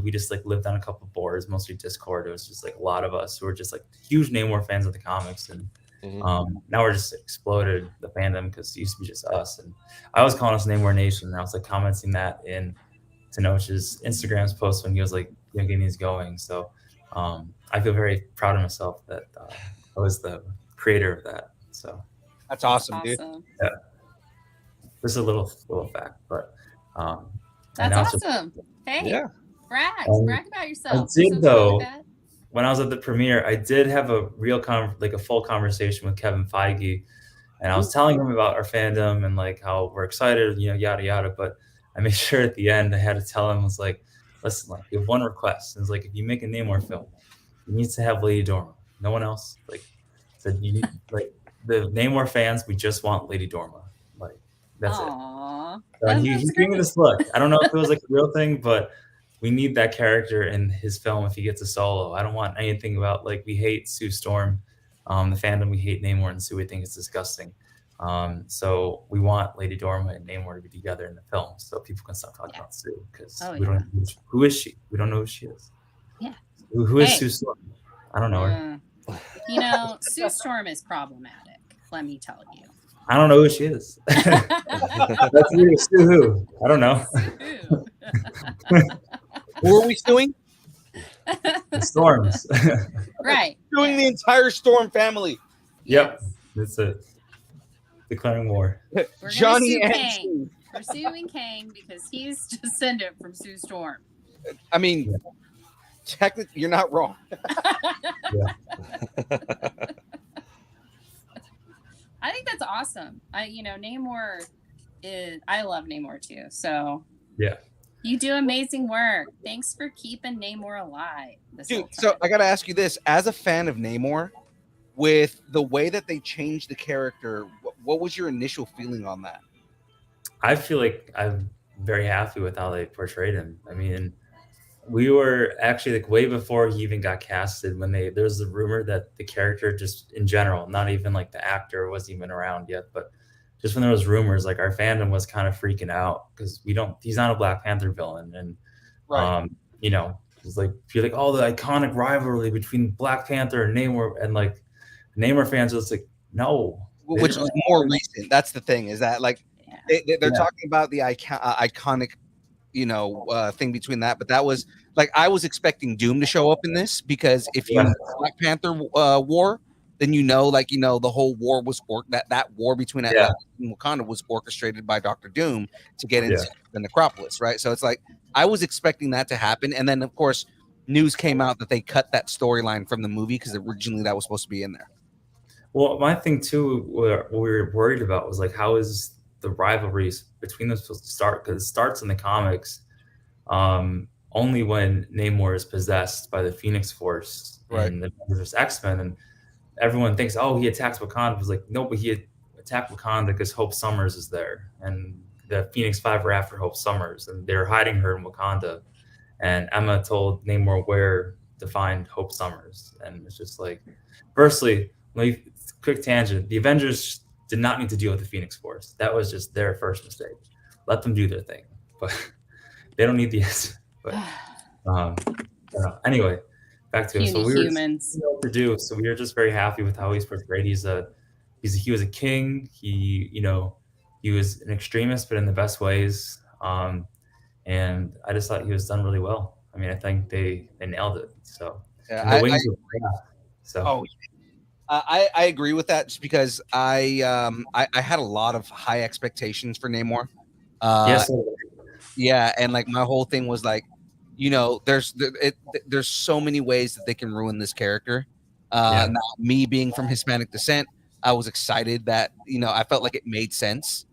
We just like lived on a couple boards, mostly Discord. It was just like a lot of us who were just like huge Namor fans of the comics, and now we're just exploded the fandom because it used to be just us. And I was calling us Namor Nation, and I was like commenting that in Tenoch's Instagram's post when he was like getting these going. So I feel very proud of myself that I was the creator of that. So That's awesome, dude. yeah, just a little fact, but That's awesome. Hey, Yeah. brag about yourself. I did, Something though. like that. When I was at the premiere, I did have a real a full conversation with Kevin Feige, and I was telling him about our fandom and like how we're excited, yada yada. But I made sure at the end I had to tell him, I was like, listen, like we have one request. And it's like, if you make a Namor film, you need to have Lady Dorma. No one else. Like said, you need like the Namor fans. We just want Lady Dorma. Like that's Aww. it. He gave me this look. I don't know if it was like a real thing, but we need that character in his film if he gets a solo. I don't want anything about like we hate Sue Storm, the fandom. We hate Namor and Sue. We think it's disgusting. So we want Lady Dorma and Namor to be together in the film, so people can stop talking about Sue because we don't know who is she. We don't know who she is. Yeah. Who is Sue Storm? I don't know her. Sue Storm is problematic. Let me tell you. I don't know who she is. That's weird. Sue who? I don't know. Who are we suing? The Storms. Right. Suing the entire Storm family. Yep. That's it. Declaring war. We're Johnny gonna sue and Kang. We're suing Kang because he's descendant from Sue Storm. I mean, technically, you're not wrong. I think that's awesome. Namor is. I love Namor too. So yeah, you do amazing work. Thanks for keeping Namor alive. Dude, so I gotta ask you this: as a fan of Namor, with the way that they changed the character, what was your initial feeling on that? I feel like I'm very happy with how they portrayed him. I mean, we were actually like way before he even got casted when there was a rumor that the character just in general, not even like the actor wasn't even around yet, but just when there was rumors, like our fandom was kind of freaking out because he's not a Black Panther villain. And, it's like, feel like all the iconic rivalry between Black Panther and Namor, and like Namor fans was like, no. Which is more recent. That's the thing, is that like they're talking about the iconic, thing between that, but that was like I was expecting Doom to show up in this because if you Black Panther War, then like the whole war was that war between Atlantis and Wakanda was orchestrated by Doctor Doom to get into the necropolis, right? So it's like I was expecting that to happen, and then of course news came out that they cut that storyline from the movie because originally that was supposed to be in there. Well, my thing too, what we were worried about was like, how is the rivalries between them supposed to start? Because it starts in the comics only when Namor is possessed by the Phoenix Force in the Avengers X-Men, and everyone thinks, oh, he attacks Wakanda. It was like, no, but he attacked Wakanda because Hope Summers is there, and the Phoenix Five were after Hope Summers, and they're hiding her in Wakanda. And Emma told Namor where to find Hope Summers, and it's just like, firstly, like, quick tangent: the Avengers did not need to deal with the Phoenix Force. That was just their first mistake. Let them do their thing, but they don't need the. But anyway, back to it. So we were to do. So we were just very happy with how he's portrayed. He was a king. He was an extremist, but in the best ways. And I just thought he was done really well. I mean, I think they nailed it. So I agree with that, just because I had a lot of high expectations for Namor. Yeah, and like my whole thing was like, there's so many ways that they can ruin this character. Now, me being from Hispanic descent, I was excited that I felt like it made sense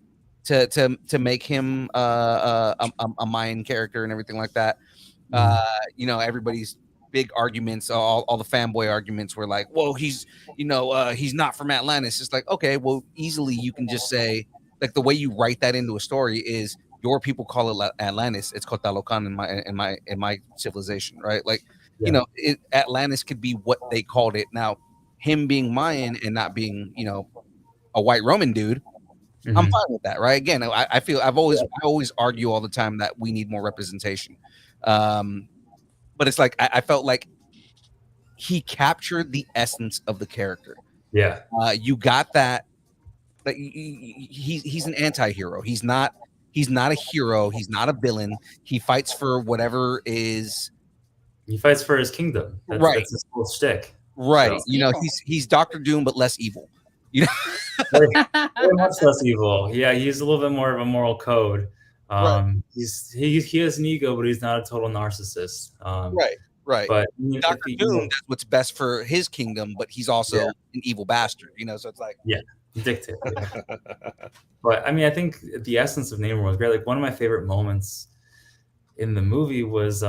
to make him a Mayan character and everything like that. Everybody's big arguments, all the fanboy arguments were like, whoa, he's not from Atlantis. It's like, okay, well, easily you can just say, like, the way you write that into a story is your people call it Atlantis. It's Cotalocan in my civilization, right? Like, Atlantis could be what they called it. Now, him being Mayan and not being, a white Roman dude, I'm fine with that, right? Again, I always argue all the time that we need more representation. But it's like I felt like he captured the essence of the character. Yeah. You got that. Like, he's an anti-hero. He's not a hero. He's not a villain. He fights for whatever is. He fights for his kingdom. That's his whole shtick. Right. So. He's Doctor Doom, but less evil. Very much less evil. Yeah, he's a little bit more of a moral code. He has an ego, but he's not a total narcissist. Right. But Doctor Doom does what's best for his kingdom, but he's also an evil bastard. So it's like dictator. But I mean, I think the essence of Namor was great. Like, one of my favorite moments in the movie was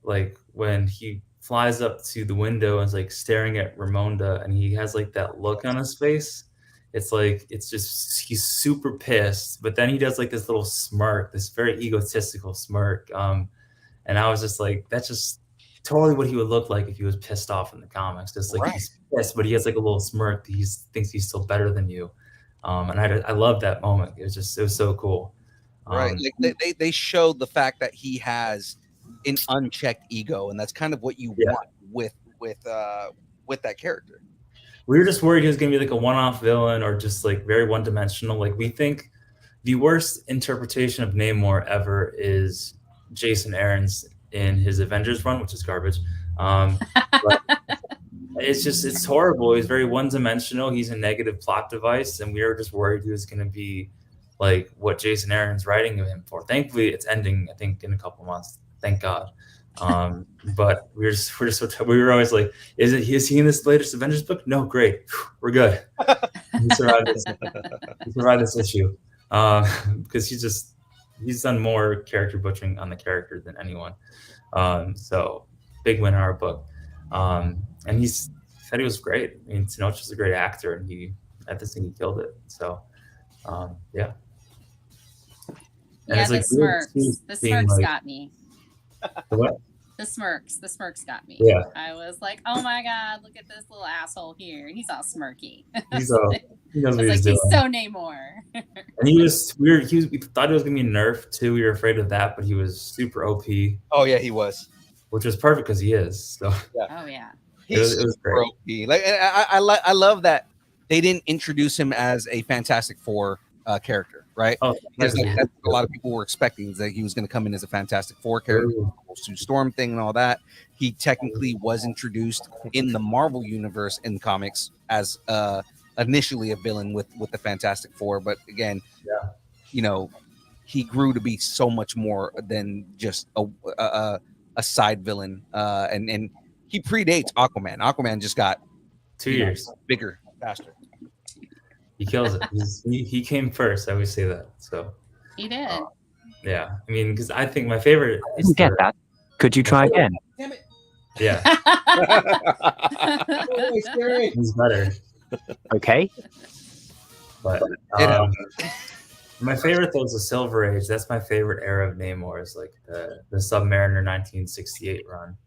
like when he flies up to the window and is like staring at Ramonda, and he has like that look on his face. It's like, he's super pissed, but then he does like this little smirk, this very egotistical smirk. And I was just like, that's just totally what he would look like if he was pissed off in the comics. Just like he's pissed, but he has like a little smirk. He thinks he's still better than you. And I love that moment. It was so cool. Like they showed the fact that he has an unchecked ego, and that's kind of what you want with that character. We were just worried he was going to be like a one-off villain or just like very one-dimensional. Like, we think the worst interpretation of Namor ever is Jason Aaron's in his Avengers run, which is garbage. But it's horrible. He's very one-dimensional. He's a negative plot device, and we were just worried he was going to be like what Jason Aaron's writing him for. Thankfully, it's ending, I think, in a couple months. Thank God. But we were always like, is he in this latest Avengers book? No, great, we're good. He survived this issue because he's done more character butchering on the character than anyone. So big win in our book. And he said he was great. I mean, Tenocht's a great actor, and I just think he killed it. So yeah. And yeah, the smirks got me. The what? The smirks got me. Yeah. I was like, oh my God, look at this little asshole here. He's all smirky. He knows what he's doing. He's so Namor. And we thought it was gonna be nerfed too. We were afraid of that, but he was super OP. Oh yeah, he was. Which was perfect because he is. So Oh yeah. It was great. OP. Like, I love that they didn't introduce him as a Fantastic Four character. right? Oh, Because that's that's what a lot of people were expecting, is that he was going to come in as a Fantastic Four character, the whole Sue Storm thing and all that. He technically was introduced in the Marvel universe in comics as initially a villain with the Fantastic Four, but again, Yeah. you know, he grew to be so much more than just a side villain, and he predates Aquaman. Aquaman just got 2 years. bigger, faster. He kills it. He came first. I always say that. So He did. yeah, I mean, because I think my favorite I is didn't get that. Could you try again? Damn it! Yeah, he's better. Okay. But my favorite though is the Silver Age. That's my favorite era of Namor. Is like the Submariner 1968 run.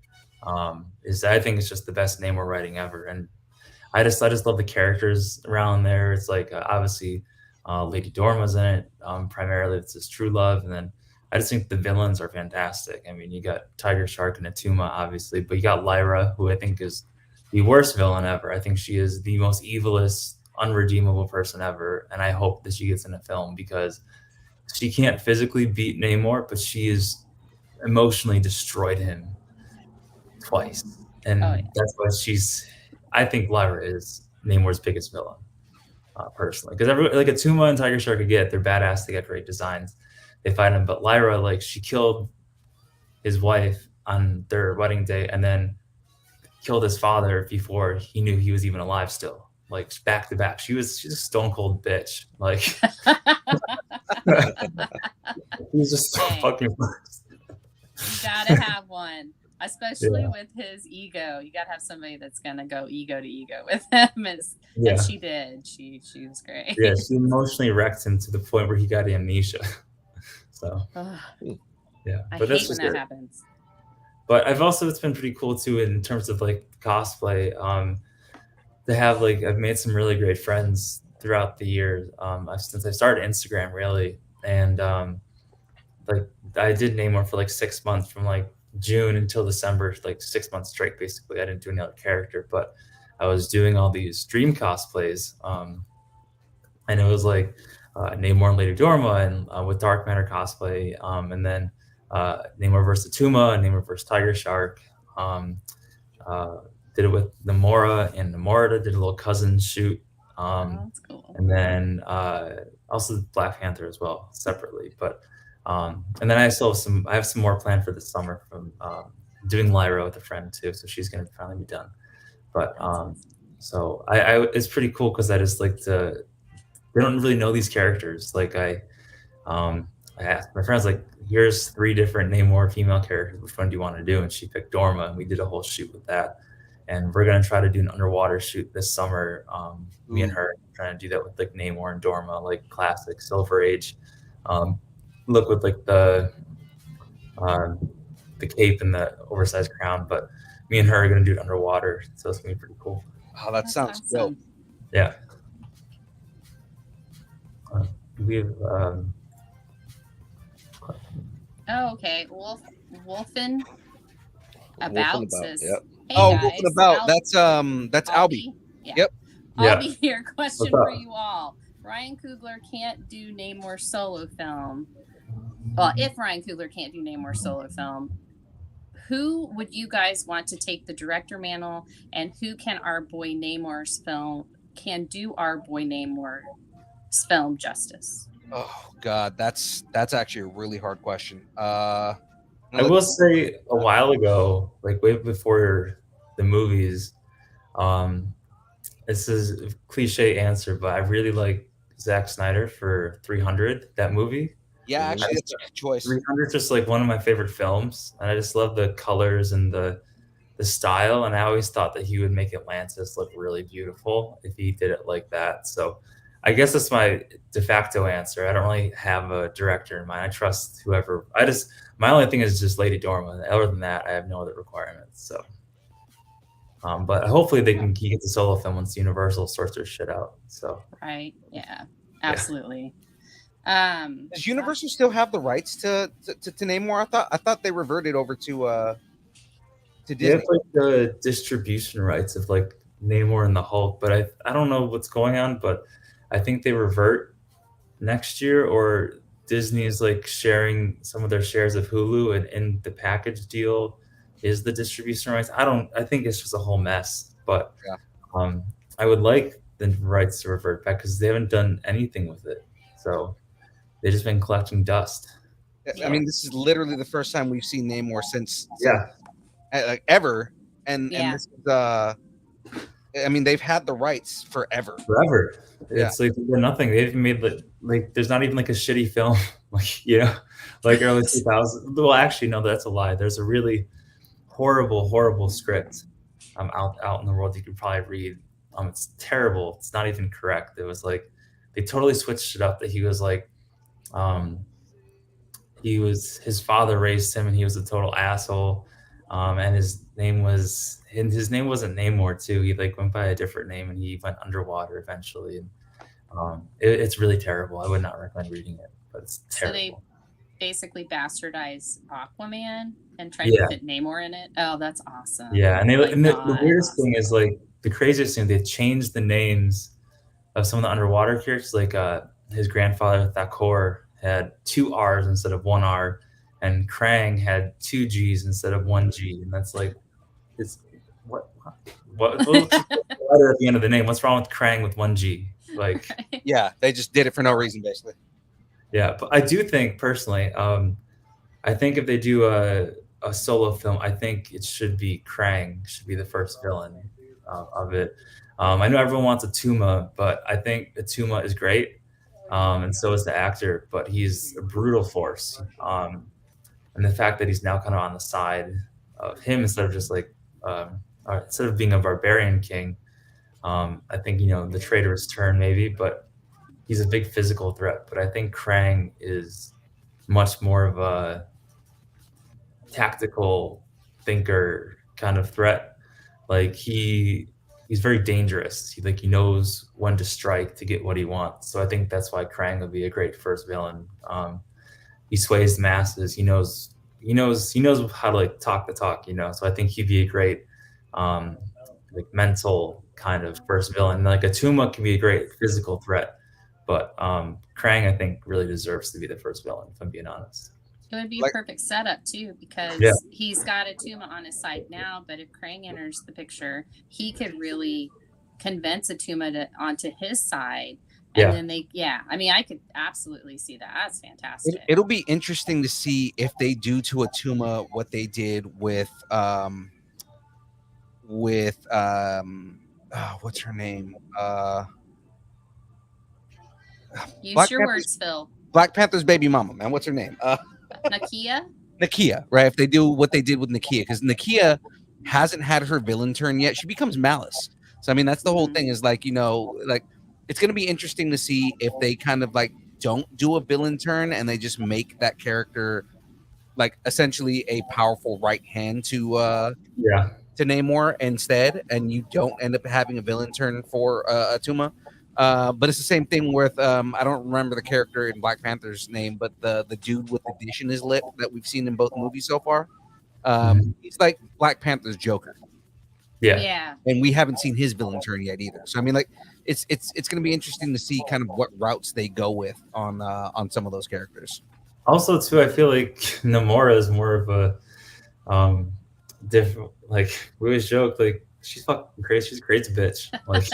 I think it's just the best Namor writing ever, and I just love the characters around there. It's like obviously Lady Dorma's in it. Primarily it's his true love, and then I just think the villains are fantastic. I mean, you got Tiger Shark and Atuma, obviously, but you got Lyra, who I think is the worst villain ever. I think she is the most evilest, unredeemable person ever, and I hope that she gets in a film because she can't physically beat Namor, but she is emotionally destroyed him twice, and that's why I think Lyra is Namor's biggest villain, personally, because like Atuma and Tiger Shark they're badass, they got great designs, they fight him, but Lyra, like, she killed his wife on their wedding day and then killed his father before he knew he was even alive still, like back to back. She's a stone cold bitch, like he's just so fucking You gotta have one, especially with his ego. You gotta have somebody that's gonna go ego to ego with him, and she did. She was great. Yeah, she emotionally wrecked him to the point where he got amnesia. So yeah, I but hate when that happens. But it's been pretty cool too in terms of like cosplay. To have I've made some really great friends throughout the years. Since I started Instagram, really, and I did Namor for 6 months, from June until December, 6 months straight. Basically, I didn't do any other character, but I was doing all these dream cosplays, and it was Namor and Lady Dorma, and with Dark Matter cosplay, and then Namor versus Atuma and Namor versus Tiger Shark. Did it with Namora and Namorta, did a little cousin shoot. That's cool. And then also Black Panther as well, separately. But and then I have some more planned for this summer from doing Lyra with a friend too, so she's gonna finally be done. But so I it's pretty cool because I just they don't really know these characters. I asked my friends, here's 3 different Namor female characters, which one do you want to do? And she picked Dorma, and we did a whole shoot with that. And we're gonna try to do an underwater shoot this summer. Me and her trying to do that with Namor and Dorma, classic Silver Age look with the cape and the oversized crown. But me and her are gonna do it underwater, so it's gonna be pretty cool. Oh, that sounds dope. Yeah. We have Oh, okay. Wolfen about says, Yep. Hey Oh, guys, Wolfen about. That's Albie. Yeah. Yep. Albie here. Question for you all. Ryan Coogler can't do Namor solo film. Well, if Ryan Coogler can't do Namor solo film, who would you guys want to take the director mantle, and who can do our boy Namor's film justice? Oh God, that's actually a really hard question. I will say a while ago, way before the movies, this is a cliche answer, but I really like Zack Snyder for 300, that movie. Yeah, actually, that's a good choice. 300 is just one of my favorite films, and I just love the colors and the style, and I always thought that he would make Atlantis look really beautiful if he did it like that. So I guess that's my de facto answer. I don't really have a director in mind. I trust whoever. My only thing is just Lady Dorma. Other than that, I have no other requirements. So, but hopefully he gets a solo film once Universal sorts their shit out. So Right. Yeah. Absolutely. Does Universal still have the rights to Namor? I thought they reverted over to they Disney. have the distribution rights of Namor and the Hulk, but I don't know what's going on, but I think they revert next year, or Disney's like sharing some of their shares of Hulu, and in the package deal is the distribution rights. I think it's just a whole mess, but Yeah. um, I would like the rights to revert back because they haven't done anything with it. So they've just been collecting dust. I mean, this is literally the first time we've seen Namor since Yeah. like ever, and Yeah. this is I mean, they've had the rights forever. Forever. Yeah. It's like they're nothing. They've made like there's not even like a shitty film, like early 2000s. Well, actually, no, that's a lie. There's a really horrible script out in the world you could probably read. It's terrible. It's not even correct. It was like they totally switched it up. That he was like, his father raised him, and he was a total asshole. And his name wasn't Namor too. He like went by a different name, and he went underwater eventually. And it's really terrible. I would not recommend reading it, but it's terrible. So they basically bastardized Aquaman and tried to fit Namor in it. Oh, that's awesome. Yeah, and the weirdest thing is like the craziest thing. They changed the names of some of the underwater characters. Like his grandfather Thakor had 2 R's instead of 1 R, and Krang had 2 G's instead of 1 G, and that's like, it's what at the end of the name. What's wrong with Krang with 1 G? Like, yeah, they just did it for no reason, basically. Yeah, but I do think personally, I think if they do a solo film, I think it should be Krang should be the first villain of it. I know everyone wants Atuma, but I think Atuma is great, and so is the actor. But he's a brutal force, and the fact that he's now kind of on the side of him instead of just like instead of being a barbarian king, I think the traitorous turn maybe, but he's a big physical threat. But I think Krang is much more of a tactical thinker kind of threat. Like he's very dangerous. He knows when to strike to get what he wants. So I think that's why Krang would be a great first villain. He sways the masses. He knows how to like talk the talk. So I think he'd be a great like mental kind of first villain. Like Atuma can be a great physical threat, but Krang I think really deserves to be the first villain, if I'm being honest. It would be a perfect setup too, because he's got Atuma on his side now, but if Krang enters the picture, he could really convince Atuma onto his side. And then I mean, I could absolutely see that. That's fantastic. It'll be interesting to see if they do to Atuma what they did with what's her name? Use your words, Phil. Black Panther's baby mama, man. What's her name? Nakia, right? If they do what they did with Nakia, because Nakia hasn't had her villain turn yet. She becomes Malice. So I mean, that's the whole thing. Is like like it's going to be interesting to see if they kind of like don't do a villain turn and they just make that character like essentially a powerful right hand to Namor instead, and you don't end up having a villain turn for Atuma. But it's the same thing with I don't remember the character in Black Panther's name, but the dude with the dish in his lip that we've seen in both movies so far. He's like Black Panther's Joker. Yeah. And we haven't seen his villain turn yet either. So I mean, like it's going to be interesting to see kind of what routes they go with on some of those characters. Also, too, I feel like Namora is more of a different. Like we always joke, like she's fucking crazy. She's a crazy bitch. Like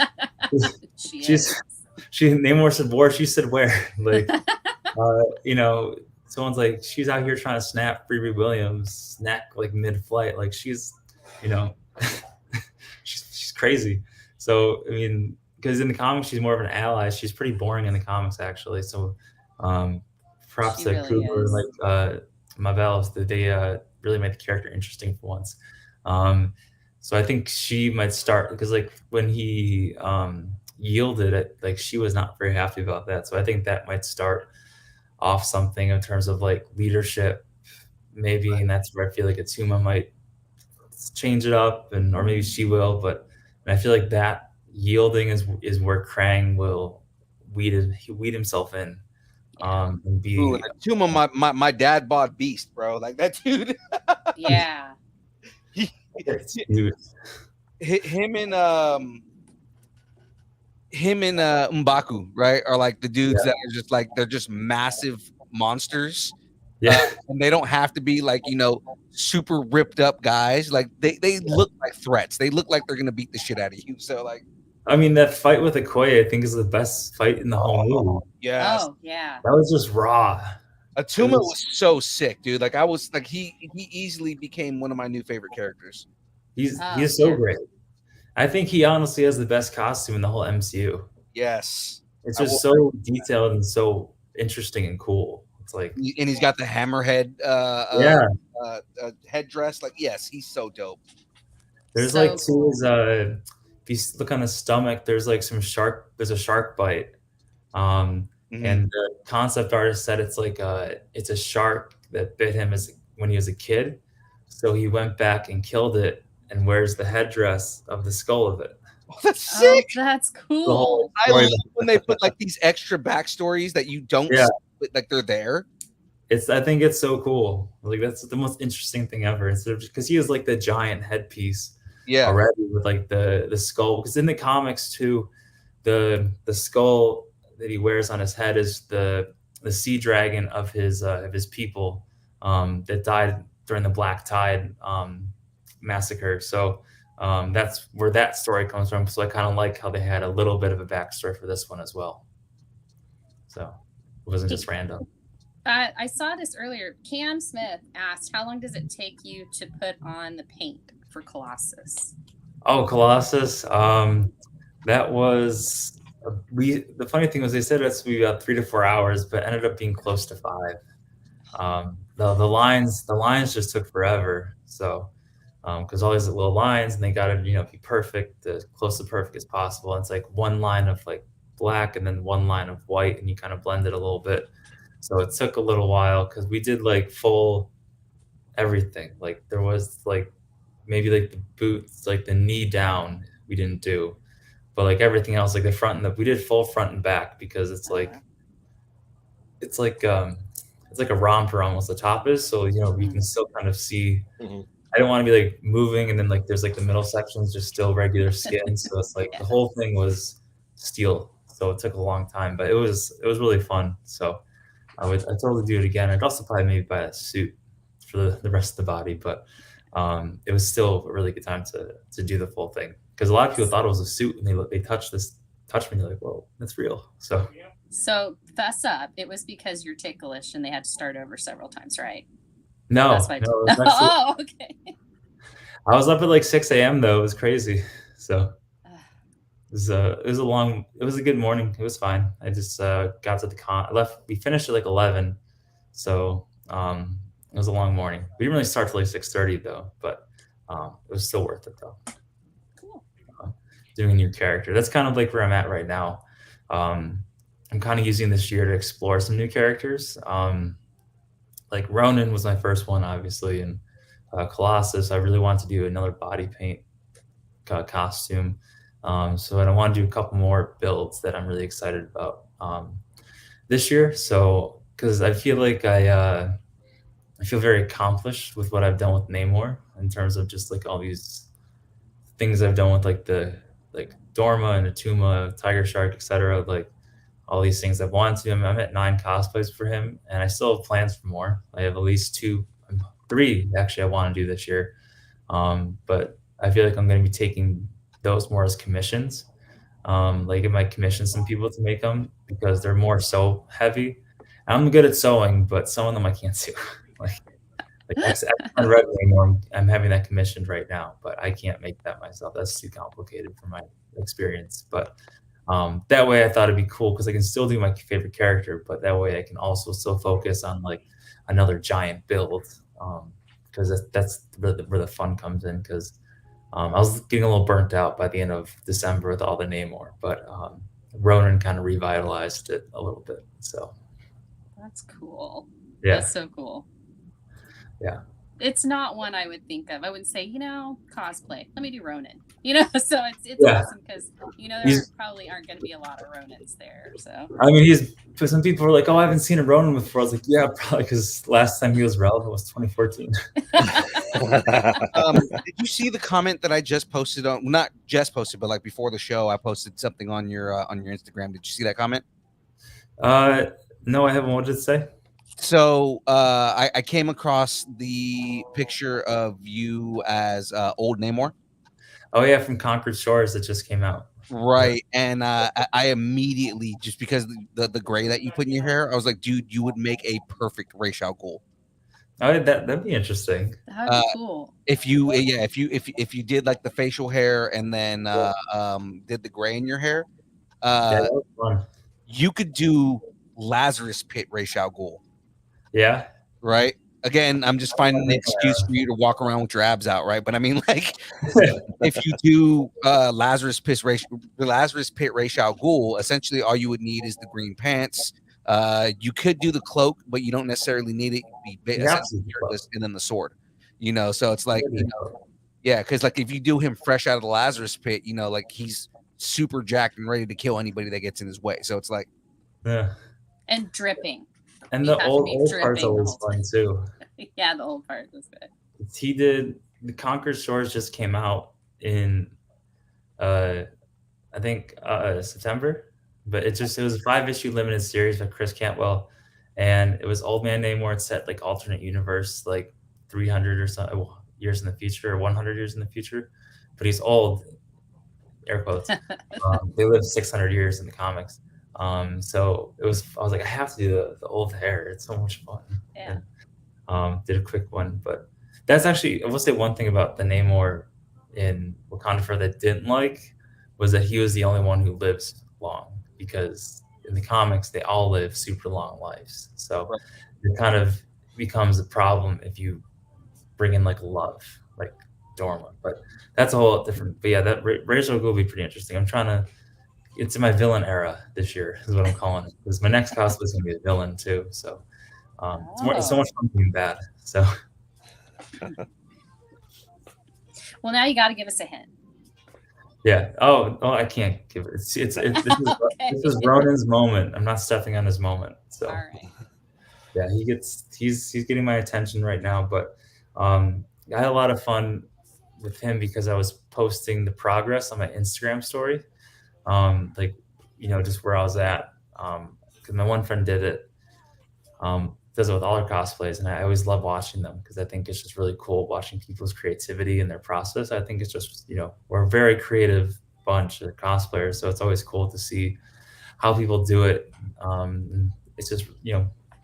she Namor said war. She said where. Like someone's like she's out here trying to snap Riri Williams' neck like mid-flight. Like she's she's crazy. So I mean, because in the comics she's more of an ally. She's pretty boring in the comics actually. So props to Cooper like Mavels that they really made the character interesting for once. So I think she might start because like when he yielded it, like she was not very happy about that. So I think that might start off something in terms of like leadership, maybe, and that's where I feel like Atuma might change it up, or maybe she will. But I feel like that yielding is where Krang will weed himself in. And be Atuma, my dad bought Beast, bro. Like that dude. Yeah. Him him and M'Baku, right, are like the dudes that are just like they're just massive monsters. And they don't have to be like, you know, super ripped up guys. Like they look like threats. They look like they're gonna beat the shit out of you. So like, I mean, that fight with Okoye, I think, is the best fight in the whole movie. yeah, Oh yeah. That was just raw. Atuma was so sick, dude. Like I was like he easily became one of my new favorite characters. He's so great. I think he honestly has the best costume in the whole MCU. Yes, It's just so detailed and so interesting and cool. It's like, and he's got the hammerhead headdress. Like, yes, he's so dope. There's So like cool. if you look on his stomach, there's like there's a shark bite. And the concept artist said it's like it's a shark that bit him when he was a kid. So he went back and killed it and wears the headdress of the skull of it. Oh, that's sick. Oh, that's cool. I love when they put like these extra backstories that you don't see, like they're there. I think it's so cool. Like that's the most interesting thing ever. Instead of because he has like the giant headpiece already with like the skull. Because in the comics too, the skull that he wears on his head is the sea dragon of his people that died during the Black Tide massacre. So that's where that story comes from. So I kind of like how they had a little bit of a backstory for this one as well. So it wasn't just random. I saw this earlier. Cam Smith asked, how long does it take you to put on the paint for Colossus? Oh, Colossus. That was the funny thing was they said it's be about 3 to 4 hours, but ended up being close to 5. The lines just took forever. So because all these little lines and they got to be perfect, as close to perfect as possible. And it's like one line of like black and then one line of white, and you kind of blend it a little bit. So it took a little while because we did like full everything. Like there was like maybe like the boots, like the knee down, we didn't do, but like everything else, like the front and we did full front and back because it's like a romper almost. The top is so we can still kind of see. I don't want to be like moving and then like there's like the middle sections just still regular skin. So it's like the whole thing was steel. So it took a long time, but it was really fun. So I totally do it again. I'd also probably maybe buy a suit for the rest of the body, but it was still a really good time to do the full thing because a lot of people thought it was a suit and they touched me and they're like, whoa, that's real. So fess up, it was because you're ticklish and they had to start over several times, right? No, oh, okay. I was up at like 6 a.m. though. It was crazy. So it was a good morning. It was fine. I just got to the con. We finished at like 11. So it was a long morning. We didn't really start till like 6:30 though, but it was still worth it though. Cool. Doing a new character. That's kind of like where I'm at right now. I'm kind of using this year to explore some new characters. Like Ronan was my first one, obviously, and Colossus. I really want to do another body paint costume. So I want to do a couple more builds that I'm really excited about this year. So because I feel like I feel very accomplished with what I've done with Namor in terms of just like all these things I've done with like Dorma and Atuma, Tiger Shark, etc. Like all these things I've wanted to. I'm at 9 cosplays for him, and I still have plans for more. I have at least 3 actually I want to do this year. But I feel like I'm going to be taking those more as commissions. Like I might commission some people to make them because they're more sew heavy. I'm good at sewing, but some of them I can't do. like Red Wing, I'm having that commissioned right now, but I can't make that myself. That's too complicated for my experience. But that way I thought it'd be cool because I can still do my favorite character, but that way I can also still focus on like another giant build because that's where the fun comes in because I was getting a little burnt out by the end of December with all the Namor, but Ronan kind of revitalized it a little bit. So that's cool. Yeah. That's so cool. Yeah. It's not one I would think of. I would say, cosplay. Let me do Ronan. So it's awesome because there probably aren't going to be a lot of Ronans there. So I mean, some people were like, "Oh, I haven't seen a Ronan before." I was like, "Yeah, probably because last time he was relevant was 2014." Did you see the comment that I just posted on? Not just posted, but like before the show, I posted something on your Instagram. Did you see that comment? No, I haven't. What did it say? So I came across the picture of you as old Namor. Oh yeah, from Conquered Shores that just came out. Right. And I immediately, just because the gray that you put in your hair, I was like, dude, you would make a perfect Ra's al Ghul. Oh, that'd be interesting. That would be cool. If you did like the facial hair and then did the gray in your hair, That was fun. you could do Lazarus Pit Ra's al Ghul. Yeah. Right. Again, I'm just finding an excuse for you to walk around with your abs out, right? But I mean, like, if you do Lazarus Pit Ra's al Ghul, essentially all you would need is the green pants. You could do the cloak, but you don't necessarily need it. You'd be essentially shirtless, and then the sword. So it's like, yeah, because like if you do him fresh out of the Lazarus Pit, like he's super jacked and ready to kill anybody that gets in his way. So it's like, yeah, and dripping. And the old part's always fun too. Yeah, the old part was good. He did the Conquered Shores just came out in I think September, but it was a 5-issue limited series by Chris Cantwell, and it was Old Man Namor. It's set like alternate universe, like 300 or so years in the future, or 100 years in the future, but he's old, air quotes. They live 600 years in the comics. So I was like, I have to do the old hair. It's so much fun. Yeah. And, did a quick one, but that's actually, I will say one thing about the Namor in Wakanda Forever that I didn't like was that he was the only one who lives long, because in the comics they all live super long lives. So it kind of becomes a problem if you bring in like love, like Dorma. But that's a whole different. But yeah, that Ra's al Ghul will be pretty interesting. It's in my villain era this year, is what I'm calling it, because my next cosplay is going to be a villain too. So it's so much fun being bad. So well, now you got to give us a hint. yeah. Oh, I can't give it. This is Ronan's moment. I'm not stepping on his moment. So all right. Yeah, he's getting my attention right now. But I had a lot of fun with him because I was posting the progress on my Instagram story. Just where I was at, because my one friend did it, does it with all her cosplays, and I always love watching them because I think it's just really cool watching people's creativity and their process. I think it's just, we're a very creative bunch of cosplayers, so it's always cool to see how people do it. It's just,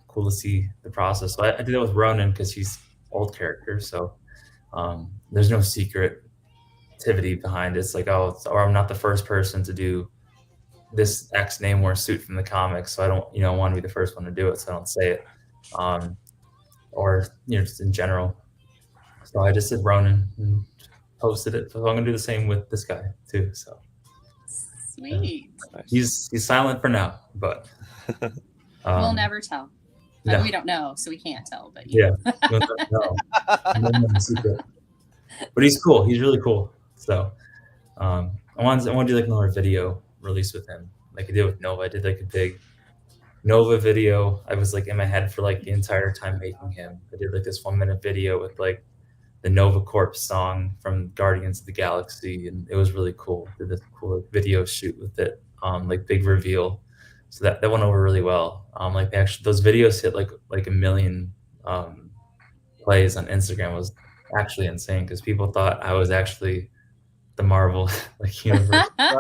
cool to see the process. So I did it with Ronan because he's old character, so there's no secret activity behind it. It's like, or I'm not the first person to do this X Namor suit from the comics, so I don't want to be the first one to do it, so I don't say it, or just in general. So I just did Ronan and posted it. So I'm gonna do the same with this guy too. So sweet. He's silent for now, but we'll never tell. No. We don't know, so we can't tell. But yeah, we'll never know. But he's cool. He's really cool. So I want to do like another video release with him, like I did with Nova. I did like a big Nova video. I was like in my head for like the entire time making him. I did like this 1-minute video with like the Nova Corps song from Guardians of the Galaxy, and it was really cool. Did this cool video shoot with it, like big reveal. So that went over really well. Like those videos hit like 1 million plays on Instagram. It was actually insane because people thought I was actually the Marvel universe. I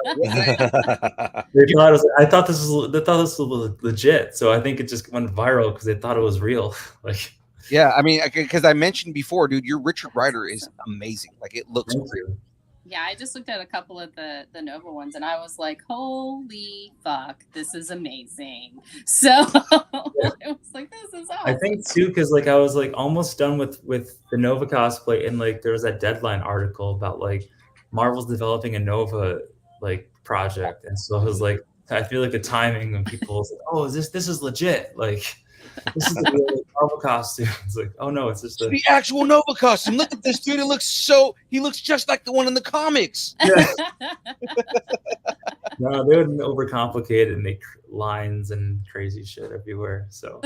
thought this was legit. So I think it just went viral because they thought it was real. Yeah, I mean, because I mentioned before, dude, your Richard Rider is amazing. Like it looks great. Yeah, I just looked at a couple of the Nova ones and I was like, holy fuck, this is amazing. So it was like, this is awesome. I think too, because I was almost done with the Nova cosplay, and there was that Deadline article about Marvel's developing a Nova project, and so I was I feel like the timing when people was oh, this is legit, this is the real Marvel costume. It's oh no, it's just the actual Nova costume. Look at this dude. He looks just like the one in the comics. Yeah. No, they would overcomplicate it and make lines and crazy shit everywhere. So,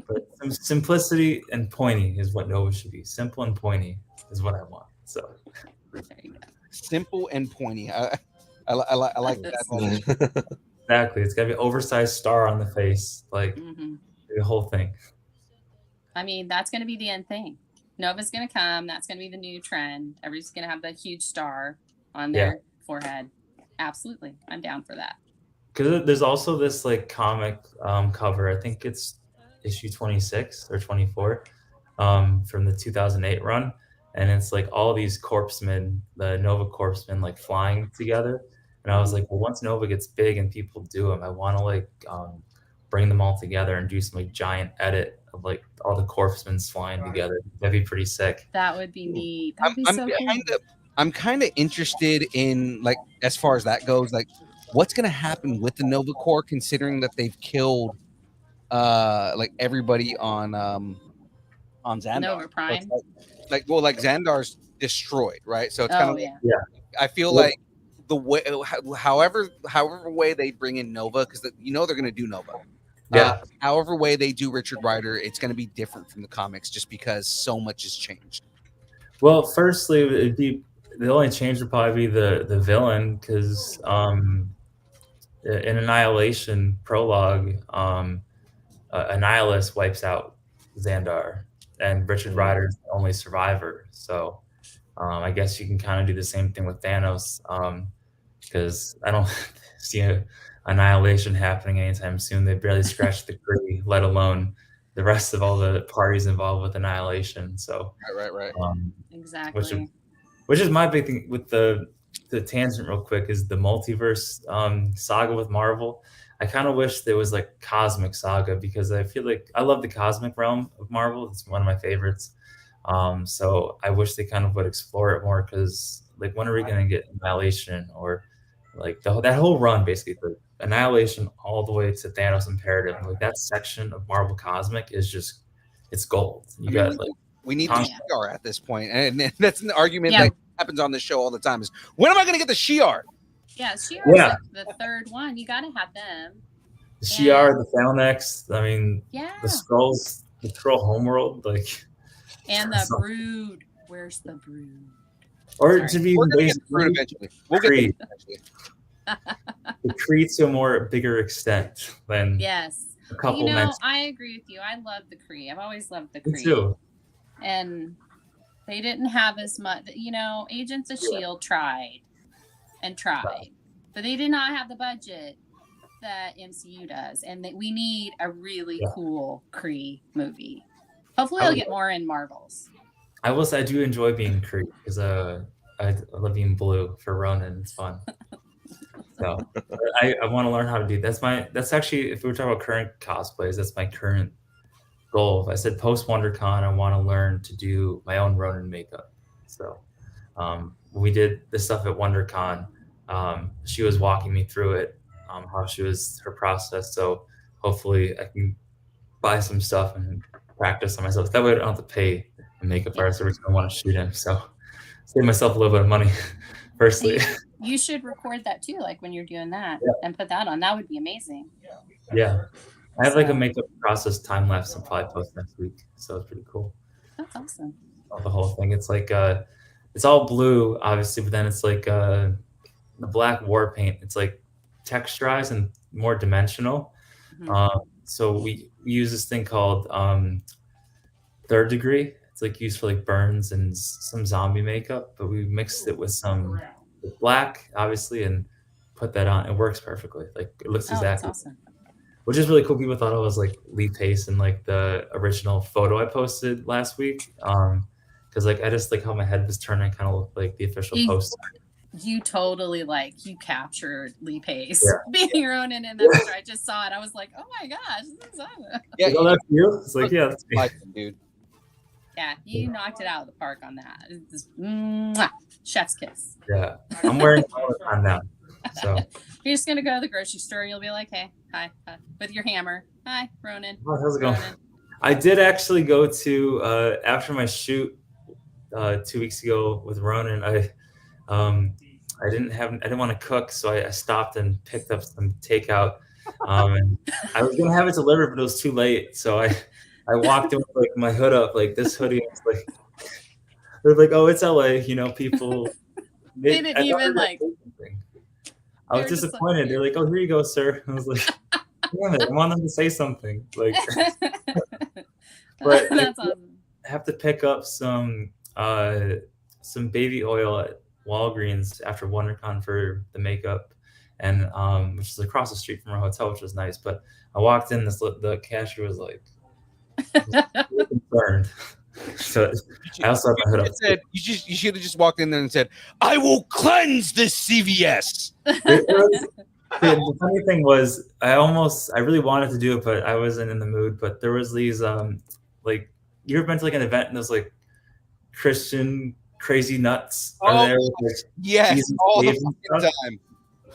but Simplicity and pointy is what Nova should be. Simple and pointy is what I want. So There you go. Simple and pointy. I like that. exactly, it's got to be oversized star on the face, like Mhm. the whole thing. I mean, that's going to be the end thing. Nova's going to come. That's going to be the new trend. Everybody's going to have the huge star on their forehead. Absolutely. I'm down for that. Because there's also this like comic cover. I think it's issue 26 or 24 from the 2008 run, and it's like all these corpsemen, the Nova corpsemen, like flying together. And I was like, well, once Nova gets big and people do them, I want to like bring them all together and do some like giant edit of like all the corpsemen flying together. That'd be pretty sick. That would be neat. That would be so cool. I'm kind of interested in, like, as far as that goes, like, what's going to happen with the Nova Corps, considering that they've killed like everybody on Xandar. Nova Prime. Like Xandar's destroyed, right? So it's kind of I feel Well, like the way, however way they bring in Nova, because they're going to do Nova. However way they do Richard Rider, it's going to be different from the comics, just because so much has changed. Well, firstly, it'd be the only change would probably be the villain, because in Annihilation prologue, Annihilus wipes out Xandar, and Richard Rider is the only survivor. So I guess you can kind of do the same thing with Thanos, because I don't see an Annihilation happening anytime soon. They barely scratched the Kree, let alone the rest of all the parties involved with Annihilation. So Right. Exactly. Which is my big thing with the tangent real quick, is the multiverse saga with Marvel. I kind of wish there was like cosmic saga, because I feel like I love the cosmic realm of Marvel. It's one of my favorites. So I wish they kind of would explore it more, because like, when are we going to get Annihilation, or like that whole run, basically the Annihilation all the way to Thanos Imperative, like that section of Marvel Cosmic is just, it's gold. You got like, we need the Shi'ar at this point, and that's an argument that happens on this show all the time. Is, when am I going to get the Shi'ar? Yeah, Shi'ar is like the third one. You got to have them. The Shi'ar, the Phalanx. I mean, the Skrulls, the Skrull homeworld, like, and the Brood. Where's the Brood? Or to be even Brood eventually. We'll get Kree. The Kree to a more bigger extent than a couple. I agree with you. I love the Kree. I've always loved the Kree. Me too. And they didn't have as much, Agents of S.H.I.E.L.D. tried, but they did not have the budget that MCU does. And we need a really cool Kree movie. Hopefully they'll get more in Marvels. I will say I do enjoy being Kree, because I love being blue for Ronin. It's fun. So I want to learn how to do that. That's actually, if we were talking about current cosplays, that's my current goal. If I said post WonderCon, I want to learn to do my own Ronin makeup. So we did this stuff at WonderCon. She was walking me through it, her process. So hopefully I can buy some stuff and practice on myself. That way I don't have to pay a makeup artist every time I want to shoot him. So save myself a little bit of money, firstly. You should record that too, like when you're doing that, and put that on. That would be amazing. Yeah. I have like a makeup process time lapse and probably post next week. So it's pretty cool. That's awesome. The whole thing. It's like it's all blue, obviously, but then it's like the black war paint. It's like texturized and more dimensional. Mm-hmm. So we use this thing called third degree. It's like used for like burns and some zombie makeup, but we mixed it with some black, obviously, and put that on. It works perfectly. Like, it looks exactly. That's awesome. Which is really cool. People thought I was like Lee Pace in like the original photo I posted last week. Because like I just like how my head was turning, kind of looked like the official poster. You totally you captured Lee Pace being your own, and in that picture, I just saw it. I was like, oh my gosh, this is awesome. Yeah, that's you. It's like, that's me. Dude. Yeah, you knocked it out of the park on that. It's chef's kiss. Yeah, I'm wearing all the time now. So you're just gonna go to the grocery store. You'll be like, "Hey, hi," with your hammer. Hi, Ronan. Oh, how's it going? I did actually go to after my shoot 2 weeks ago with Ronan. I didn't want to cook, so I stopped and picked up some takeout. And I was gonna have it delivered, but it was too late. So I I walked in with like my hood up, like this hoodie. I was like, they're like, oh, it's LA, you know, people. They didn't even like. I was disappointed. They're like, oh, here you go, sir. I was like, damn it, I want them to say something. Like, but that's awesome. I have to pick up some baby oil at Walgreens after WonderCon for the makeup, and which is across the street from our hotel, which was nice. But I walked in, the cashier was like really concerned. So I also had my hood up. Said, you should have just walked in there and said, "I will cleanse this CVS." The funny thing was, I really wanted to do it, but I wasn't in the mood. But there was these like, you ever been to like an event and there's like Christian crazy nuts are there? Like, yes, all the fucking time.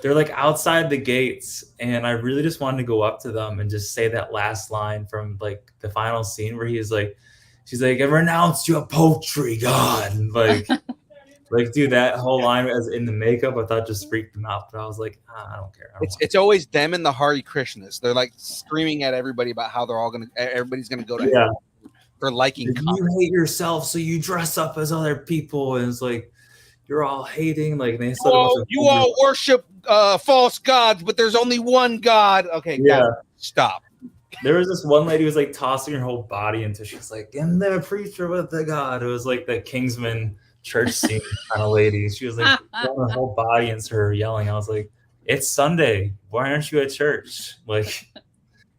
They're like outside the gates, and I really just wanted to go up to them and just say that last line from like the final scene where she's like, I renounce your poultry god. Like, dude, that whole line as in the makeup, I thought just freaked them out. But I was like, I don't care. It's always them and the Hare Krishnas. They're like screaming at everybody about how everybody's gonna go to hell for liking. You hate yourself, so you dress up as other people, and it's like you're all hating. Like they you all worship false gods, but there's only one God. Okay, yeah, stop. There was this one lady who was like tossing her whole body into. She's like, "I'm the preacher with the God." It was like the Kingsman church scene kind of lady. She was like throwing her whole body into her, yelling. I was like, "It's Sunday. Why aren't you at church? Like,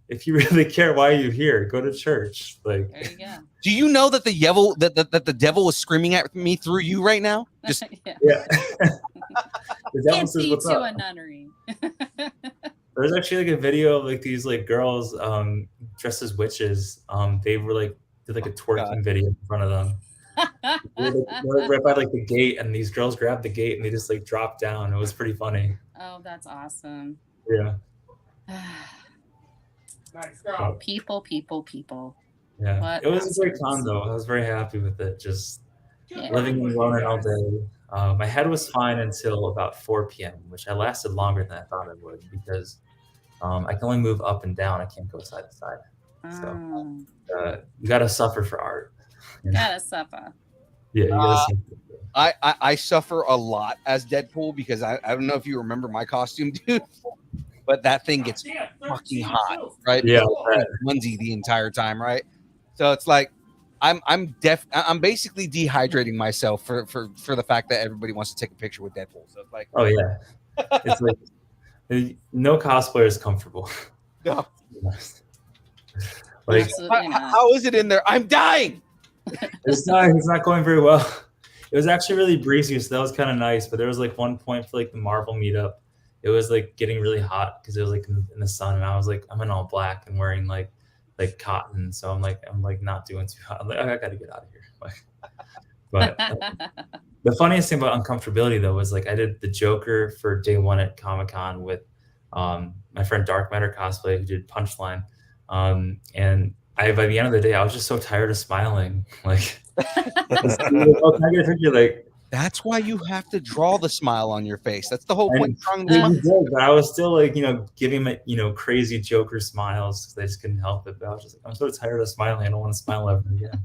if you really care, why are you here? Go to church." Like, there you go. Do you know that the devil that the devil is screaming at me through you right now? Just yeah. The devil Can't says, see "What's to up?" a nunnery. There's actually like a video of like these like girls dressed as witches. They were like did like a twerking video in front of them. They're like right by like the gate, and these girls grabbed the gate and they just like dropped down. It was pretty funny. Oh, that's awesome. Yeah. People. Yeah. What it was a great assholes. con though. I was very happy with it. Just Yeah. living and learning all day. My head was fine until about 4 p.m., which I lasted longer than I thought it would because I can only move up and down. I can't go side to side. So you gotta suffer for art. Gotta suffer. Yeah, you gotta suffer. I suffer a lot as Deadpool because I don't know if you remember my costume, dude, but that thing gets fucking hot, right? Yeah, onesie the entire time, right? So it's like I'm basically dehydrating myself for the fact that everybody wants to take a picture with Deadpool. So it's like, oh yeah, it's like no cosplayer is comfortable. No. Like, how is it in there? I'm dying. It's not going very well. It was actually really breezy, so that was kind of nice. But there was like one point for like the Marvel meetup, it was like getting really hot because it was like in the sun, and I was like, I'm in all black and wearing like cotton, so I'm like not doing too hot. I'm like, I gotta get out of here. But the funniest thing about uncomfortability though was like I did the Joker for day one at Comic-Con with my friend Dark Matter Cosplay who did Punchline, and by the end of the day I was just so tired of smiling. Like, oh, can I get a picture? Like, that's why you have to draw the smile on your face. That's the whole point. But I was still like, giving him, crazy Joker smiles because I just couldn't help it. But I was just like, I'm so tired of smiling. I don't want to smile ever again.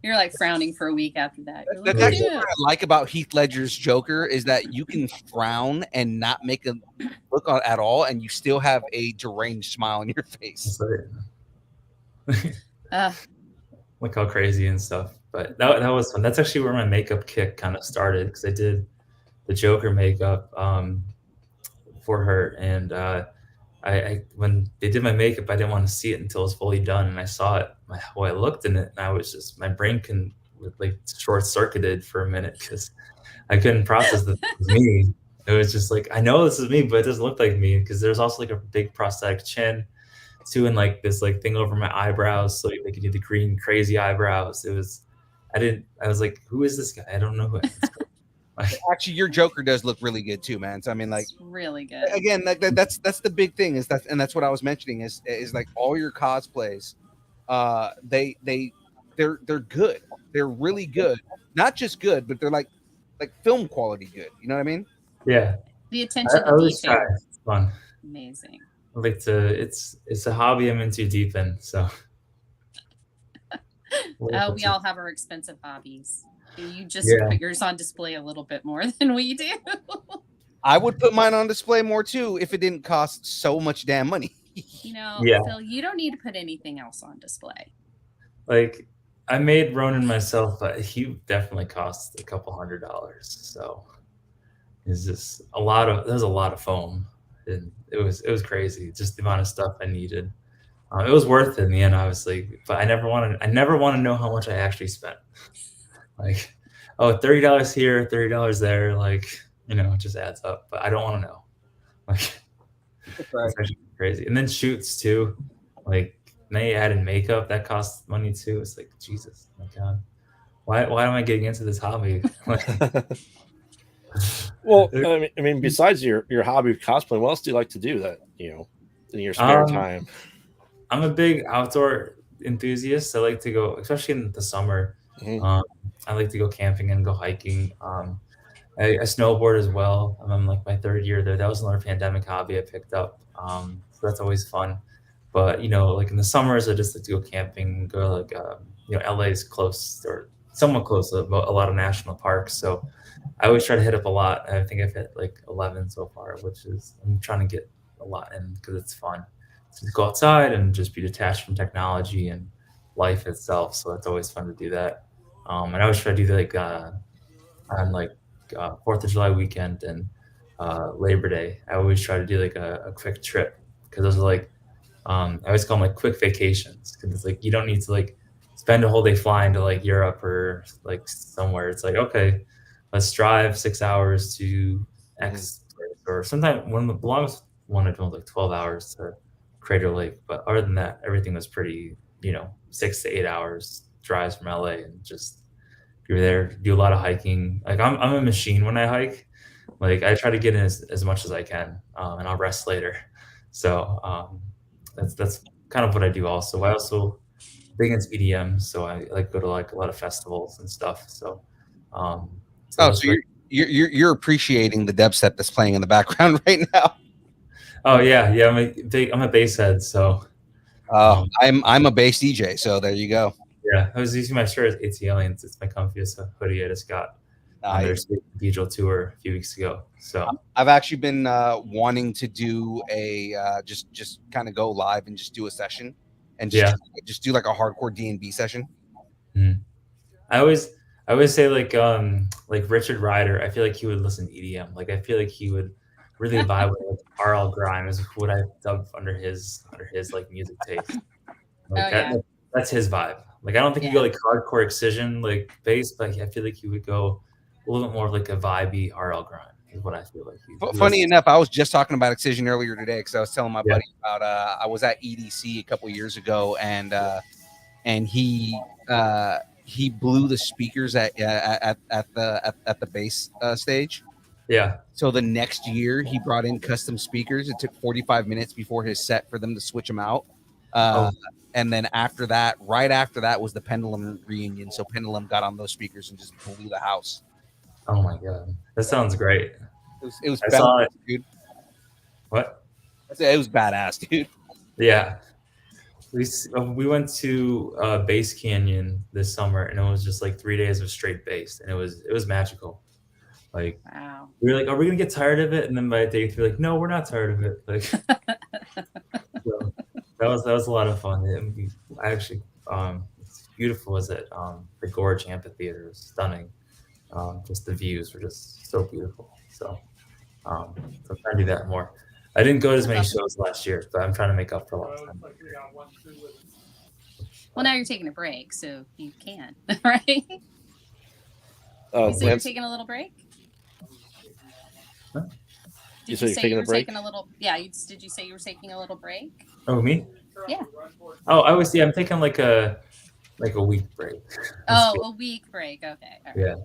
You're like frowning for a week after that. That's actually what I like about Heath Ledger's Joker is that you can frown and not make a look at all, and you still have a deranged smile on your face. Look how crazy and stuff. But that was fun. That's actually where my makeup kick kind of started because I did the Joker makeup for her, and I when they did my makeup, I didn't want to see it until it was fully done, and I saw it. I looked in it, and I was just my brain like short circuited for a minute because I couldn't process that it was me. It was just like I know this is me, but it doesn't look like me because there's also like a big prosthetic chin too, and like this like thing over my eyebrows, so they could do the green crazy eyebrows. I was like, who is this guy? I don't know who. Actually, your Joker does look really good too, man. So I mean, like, it's really good. Again, that's the big thing and that's what I was mentioning is like all your cosplays, they're good. They're really good. Not just good, but they're like film quality good. You know what I mean? Yeah. The attention to detail. It's fun. Amazing. I like to. It's a hobby I'm into deep in. So Oh, we all have our expensive hobbies. You just Yeah. put yours on display a little bit more than we do. I would put mine on display more too if it didn't cost so much damn money. You know, Yeah. Phil, you don't need to put anything else on display. Like I made Ronan myself, but he definitely cost a couple $100. So it's just there's a lot of foam, and it was crazy. Just the amount of stuff I needed. It was worth it in the end, obviously, but I never want to know how much I actually spent. Like, oh, $30 here, $30 there, like, it just adds up. But I don't want to know. Like, it's actually crazy. And then shoots too. Like, they added makeup that costs money too. It's like, Jesus, my God, why am I getting into this hobby? Well, I mean, besides your hobby of cosplay, what else do you like to do that in your spare time? I'm a big outdoor enthusiast. I like to go, especially in the summer. I like to go camping and go hiking. I snowboard as well. I'm in like my third year there. That was another pandemic hobby I picked up. So that's always fun. But like in the summers, I just like to go camping. Go like LA is close or somewhat close to a lot of national parks. So I always try to hit up a lot. I think I've hit like 11 so far, which is I'm trying to get a lot in because it's fun to go outside and just be detached from technology and life itself. So it's always fun to do that. And I always try to do that like on like 4th of July weekend and Labor Day. I always try to do like a quick trip because those are like I always call them like quick vacations because it's like you don't need to like spend a whole day flying to like Europe or like somewhere. It's like, okay, let's drive 6 hours to X place. Or sometimes the longest one I did was like 12 hours to Crater Lake. But other than that, everything was pretty, 6 to 8 hours drives from LA and just you're there, do a lot of hiking. Like I'm a machine when I hike. Like I try to get in as much as I can, and I'll rest later. So that's kind of what I do. Also, I also big into EDM, so I like go to like a lot of festivals and stuff. So, so you're appreciating the dubstep that's playing in the background right now. Oh yeah, I'm a bass head, so I'm a bass DJ. So there you go. Yeah, I was using my shirt at AT Aliens. It's my comfiest hoodie I just got on their Cathedral tour a few weeks ago. So I've actually been wanting to do a just kind of go live and just do a session and just do like a hardcore D&B session. I always say like Richard Rider. I feel like he would listen to EDM. Like I feel like he would really vibe with like R.L. Grime is what I dub under his like music taste. Like that's his vibe. Like I don't think he go like hardcore Excision like bass, but I feel like he would go a little bit more of like a vibey R.L. Grime is what I feel like. Funny enough, I was just talking about Excision earlier today because I was telling my buddy about I was at EDC a couple years ago and he blew the speakers at the bass stage. Yeah. So the next year he brought in custom speakers. It took 45 minutes before his set for them to switch them out. And then right after that was the Pendulum reunion. So Pendulum got on those speakers and just blew the house. Oh my God. That sounds great. It was I saw it. Dude. What? It was badass, dude. Yeah. We went to Bass Canyon this summer and it was just like 3 days of straight bass and it was magical. Like wow. We were like, are we gonna get tired of it? And then by day 3, like, no, we're not tired of it. Like so that was a lot of fun. I actually it's beautiful as it the Gorge Amphitheater is stunning. Just the views were just so beautiful. So I'm trying to do that more. I didn't go to as many shows last year, but I'm trying to make up for a lot of time. Well, now you're taking a break, so you can, right? You said you're taking a little break? Huh? Did you say you were taking a little? Yeah. Did you say you were taking a little break? Oh, me? Yeah. Oh, I'm taking like a week break. Oh, a week break. Okay. All right. Yeah,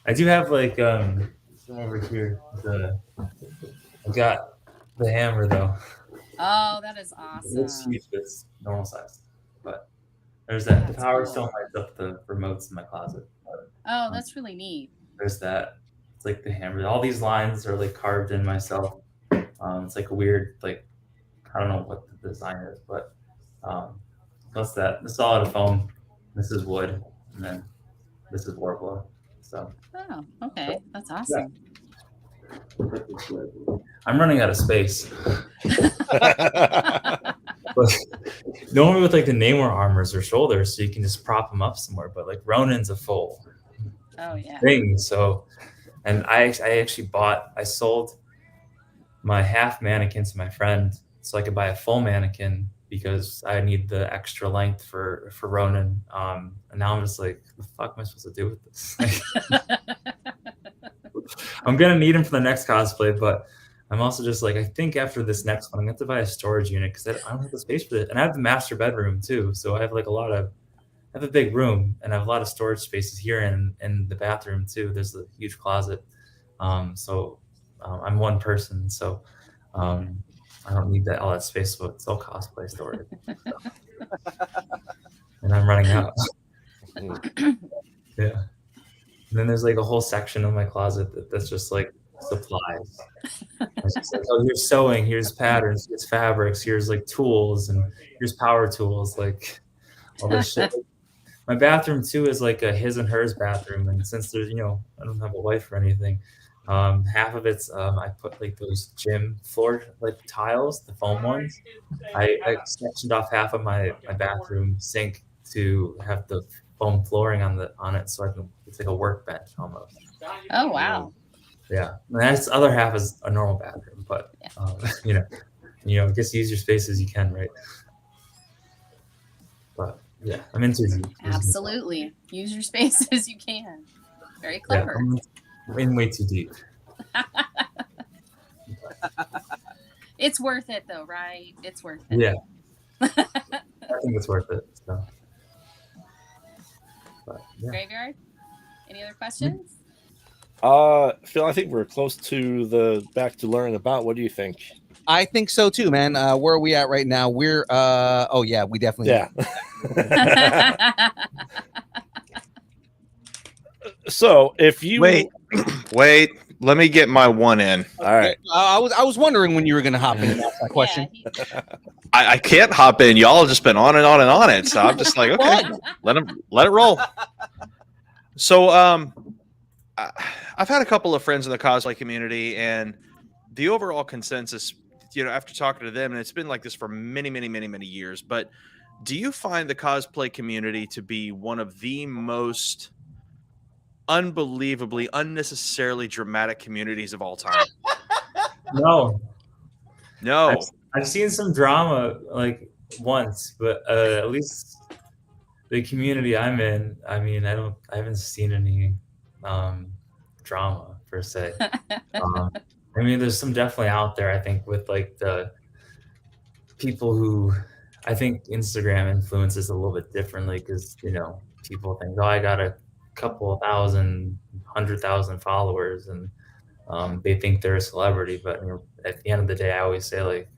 I do have like over here. I got the hammer though. Oh, that is awesome. It's huge. It's normal size, but there's that. The power stone lights up the remotes in my closet. Oh, that's really neat. There's that. It's like the hammer. All these lines are like carved in myself. It's like a weird, like, I don't know what the design is, but that's that. It's all out of foam. This is wood, and then this is Warbler. So. Oh, okay, that's awesome. I'm running out of space. But normally with like the Namor armors or shoulders, so you can just prop them up somewhere. But like Ronan's a full thing. So, and I actually I sold my half mannequin to my friend so I could buy a full mannequin because I need the extra length for Ronan. And now I'm just like, what the fuck am I supposed to do with this? I'm gonna need him for the next cosplay, but I'm also just like, I think after this next one, I'm gonna have to buy a storage unit because I don't have the space for it. And I have the master bedroom too, so I have like I have a big room and I have a lot of storage spaces here in the bathroom too. There's a huge closet, so I'm one person, so I don't need all that space. So it's all cosplay storage, and I'm running out. Yeah. And then there's like a whole section of my closet that's just like supplies. It's just like, oh, here's sewing, here's patterns, here's fabrics, here's like tools, and here's power tools, like all this shit. My bathroom too is like a his and hers bathroom, and since there's I don't have a wife or anything, half of it's I put like those gym floor like tiles, the foam ones. I sectioned off half of my bathroom sink to have the foam flooring on it, so it's like a workbench almost. Oh wow. Yeah, and that's the other half is a normal bathroom, but just use your space as you can, right? But yeah, I'm into it. Absolutely, use your space as you can. Very clever. Yeah, I'm in way too deep. It's worth it though, right? It's worth it. Yeah, I think it's worth it. So. But, yeah. Graveyard. Any other questions? Phil, I think we're close to the back to learn about. What do you think? I think so too, man. Where are we at right now? We're oh yeah, we definitely So if you wait, let me get my one in. All right. I was wondering when you were going to hop in and ask that question. I can't hop in. Y'all have just been on and on and on it, so I'm just like, okay, let it roll. So I've had a couple of friends in the cosplay community, and the overall consensus, after talking to them, and it's been like this for many, many, many, many years. But do you find the cosplay community to be one of the most unbelievably, unnecessarily dramatic communities of all time? No. I've seen some drama like once, but at least the community I'm in, I haven't seen any drama per se. There's some definitely out there, I think, with like the people who, I think Instagram influences a little bit differently because, people think, oh, I got a couple thousand, 100,000 followers, and they think they're a celebrity. But at the end of the day, I always say, like,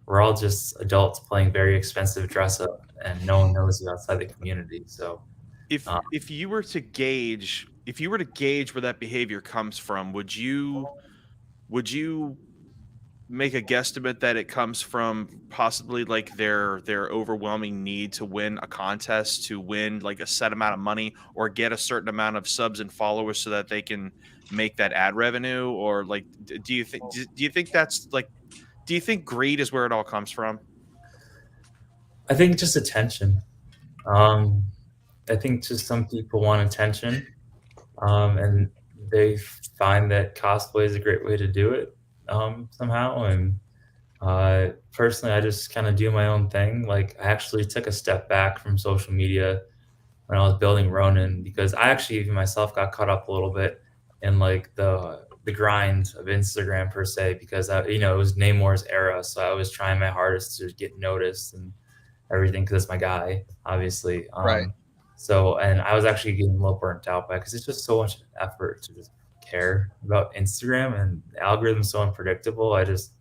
we're all just adults playing very expensive dress up, and no one knows you outside the community. So if you were to gauge where that behavior comes from, would you make a guesstimate that it comes from possibly like their overwhelming need to win a contest, to win like a set amount of money or get a certain amount of subs and followers so that they can make that ad revenue? Or like, do you think that's like, do you think greed is where it all comes from? I think just attention. I think just some people want attention, and they find that cosplay is a great way to do it somehow. And personally, I just kind of do my own thing. Like, I actually took a step back from social media when I was building Ronin, because I actually even myself got caught up a little bit in like the grind of Instagram per se, because it was Namor's era, so I was trying my hardest to get noticed and everything because it's my guy, obviously. Right. So, and I was actually getting a little burnt out by it because it's just so much effort to just care about Instagram, and the algorithm's so unpredictable. I just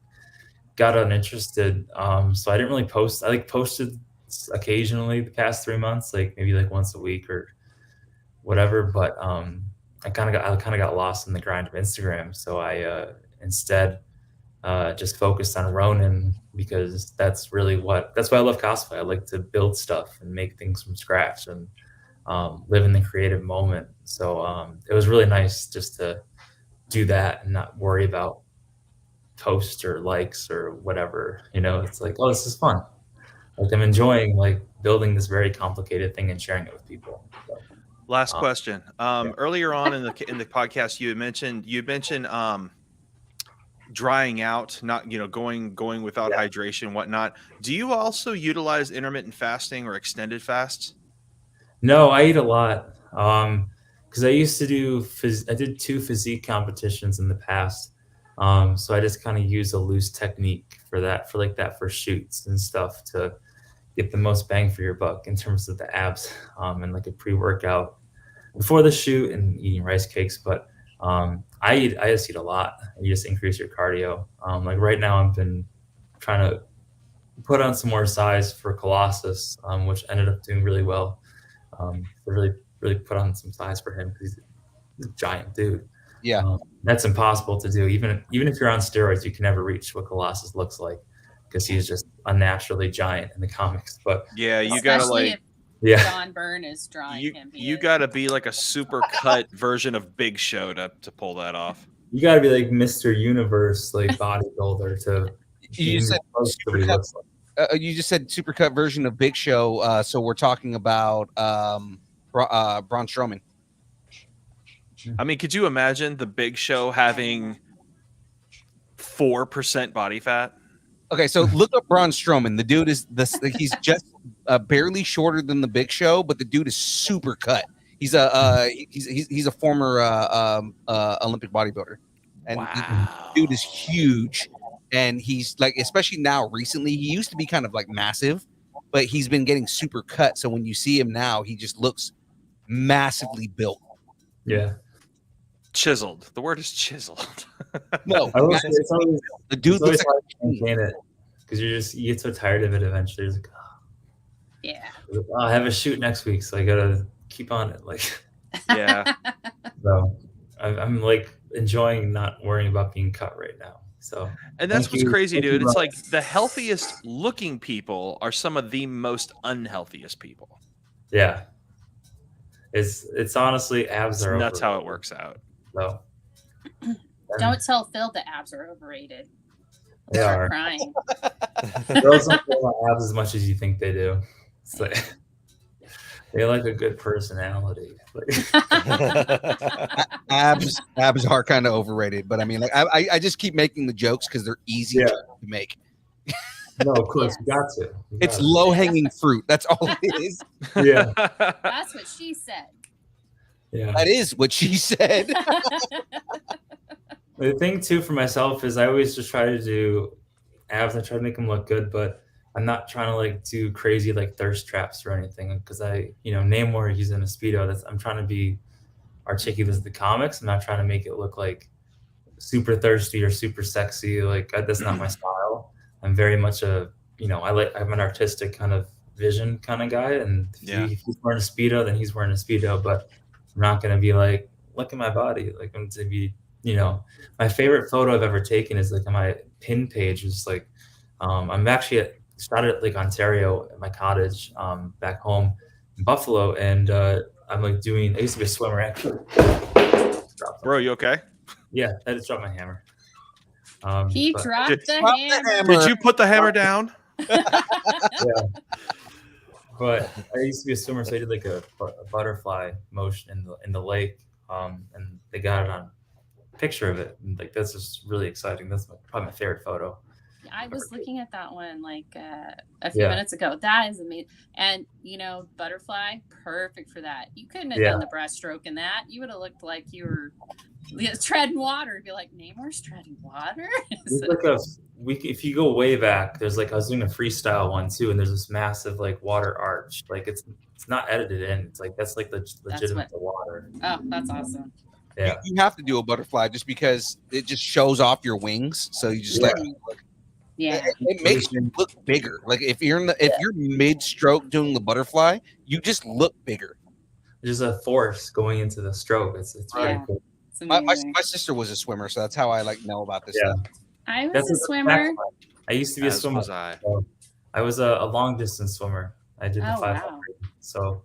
got uninterested. So I didn't really post. I posted occasionally the past 3 months, like maybe like once a week or whatever. But I kind of got lost in the grind of Instagram. So I instead just focused on Ronin because that's why I love cosplay. I like to build stuff and make things from scratch and live in the creative moment. So it was really nice just to do that and not worry about posts or likes or whatever. It's like, oh, this is fun. Like I'm enjoying like building this very complicated thing and sharing it with people. So, Last question. Earlier on in the podcast, you mentioned drying out, not going without hydration and whatnot. Do you also utilize intermittent fasting or extended fasts? No, I eat a lot. Because I used to I did 2 physique competitions in the past. So I just kind of use a loose technique for that, for shoots and stuff to get the most bang for your buck in terms of the abs, and like a pre-workout before the shoot and eating rice cakes. But I just eat a lot. You just increase your cardio. Like right now I've been trying to put on some more size for Colossus, which ended up doing really well. Really put on some size for him because he's a giant dude. Yeah. That's impossible to do. Even if you're on steroids, you can never reach what Colossus looks like because he's just unnaturally giant in the comics. But yeah, you gotta like, John Byrne is drawing him. You gotta be like a super cut version of Big Show to pull that off. You gotta be like Mr. Universe, like bodybuilder to. You said supercut. You just said supercut version of Big Show. So we're talking about Braun Strowman. I mean, could you imagine the Big Show having 4% body fat? Okay, so look up Braun Strowman. The dude he's just barely shorter than the Big Show, but the dude is super cut. He's a former Olympic bodybuilder, and the dude is huge. And he's like, especially now recently, he used to be kind of like massive, but he's been getting super cut. So when you see him now, he just looks massively built. Yeah. Chiseled. The word is chiseled. No, the dude looks like maintain it because you get so tired of it eventually. It's like, yeah, I have a shoot next week, so I gotta keep on it. Like, yeah. So I'm like enjoying not worrying about being cut right now. So, and that's what's crazy, dude. It's like the healthiest looking people are some of the most unhealthiest people. Yeah. It's honestly abs are. That's how it works out. So don't tell Phil the abs are overrated. They are crying. Girls don't feel about abs as much as you think they do. It's like they like a good personality. Abs are kind of overrated, but I mean, like I just keep making the jokes because they're easy to make. No, of course, you got to. It's low hanging fruit. That's all it is. Yeah. That's what she said. Yeah. That is what she said. The thing too for myself is I always just try to do abs. I try to make them look good, but I'm not trying to like do crazy like thirst traps or anything because Namor, he's in a Speedo. I'm trying to be articulate as the comics. I'm not trying to make it look like super thirsty or super sexy. Like that's not my style. I'm very much I'm an artistic kind of vision kind of guy. And if he's wearing a Speedo, then he's wearing a Speedo, but I'm not going to be like, look at my body. Like I'm to be, my favorite photo I've ever taken is like on my pin page is like, I'm actually started at Lake Ontario at my cottage, back home in Buffalo. And, I'm like I used to be a swimmer actually. Bro, you okay? Yeah. I just dropped my hammer. He dropped the hammer. Did you put the hammer down? Yeah. But I used to be a swimmer, so I did like a butterfly motion in the lake, and they got it on a picture of it. And like that's just really exciting. That's probably my favorite photo. I was looking at that one like a few minutes ago. That is amazing. And butterfly, perfect for that. You couldn't have done the breaststroke in that. You would have looked like you were treading water. It'd be like, Namor's treading water. If you go way back, there's like I was doing a freestyle one too, and there's this massive like water arch. Like it's not edited in. It's like that's like the legitimate water. Oh, that's awesome. Yeah, you have to do a butterfly just because it just shows off your wings. So you just it makes you look bigger. Like if you're mid stroke doing the butterfly, you just look bigger. There's a force going into the stroke. It's pretty cool. My sister was a swimmer, so that's how I know about this stuff. I was That's a what- swimmer. I used to be a As swimmer. was I. So I was a long distance swimmer. I did the Oh, 500. wow. So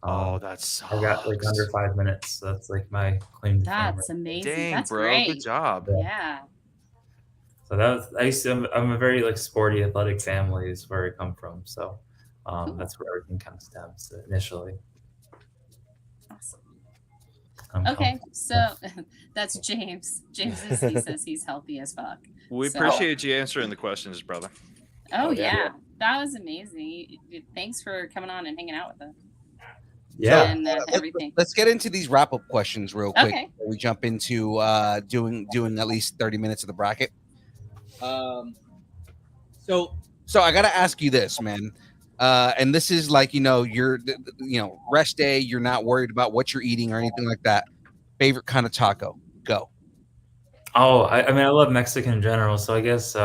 Oh, that sucks. I got like under 5 minutes. So that's like my claim to fame. That's amazing. Dang, That's bro. great. Good job. Yeah. So that was, I'm a very like sporty, athletic family is where I come from. So that's where everything kind of stems initially. Awesome. I'm Okay, comfortable. so that's James. He says he's healthy as fuck. We So- appreciate you answering the questions, brother. Oh, yeah. yeah. That was amazing. Thanks for coming on and hanging out with us. Yeah. And everything. Let's get into these wrap-up questions real quick Okay. before we jump into doing at least 30 minutes of the bracket. So I got to ask you this, man. And this is like, you're rest day, you're not worried about what you're eating or anything like that. Favorite kind of taco? Go. Oh, I mean, I love Mexican in general. So I guess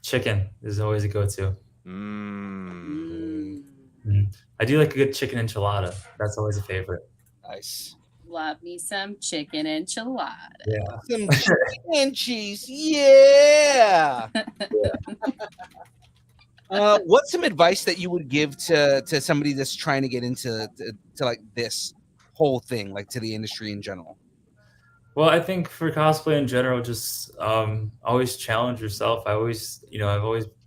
chicken is always a go-to. I do like a good chicken enchilada. That's always a favorite. Nice. Love me some chicken enchilada. Yeah. Some chicken and cheese. Yeah. What's some advice that you would give to somebody that's trying to get into to like this whole thing, like to the industry in general? Well, I think for cosplay in general, just always challenge yourself. I've always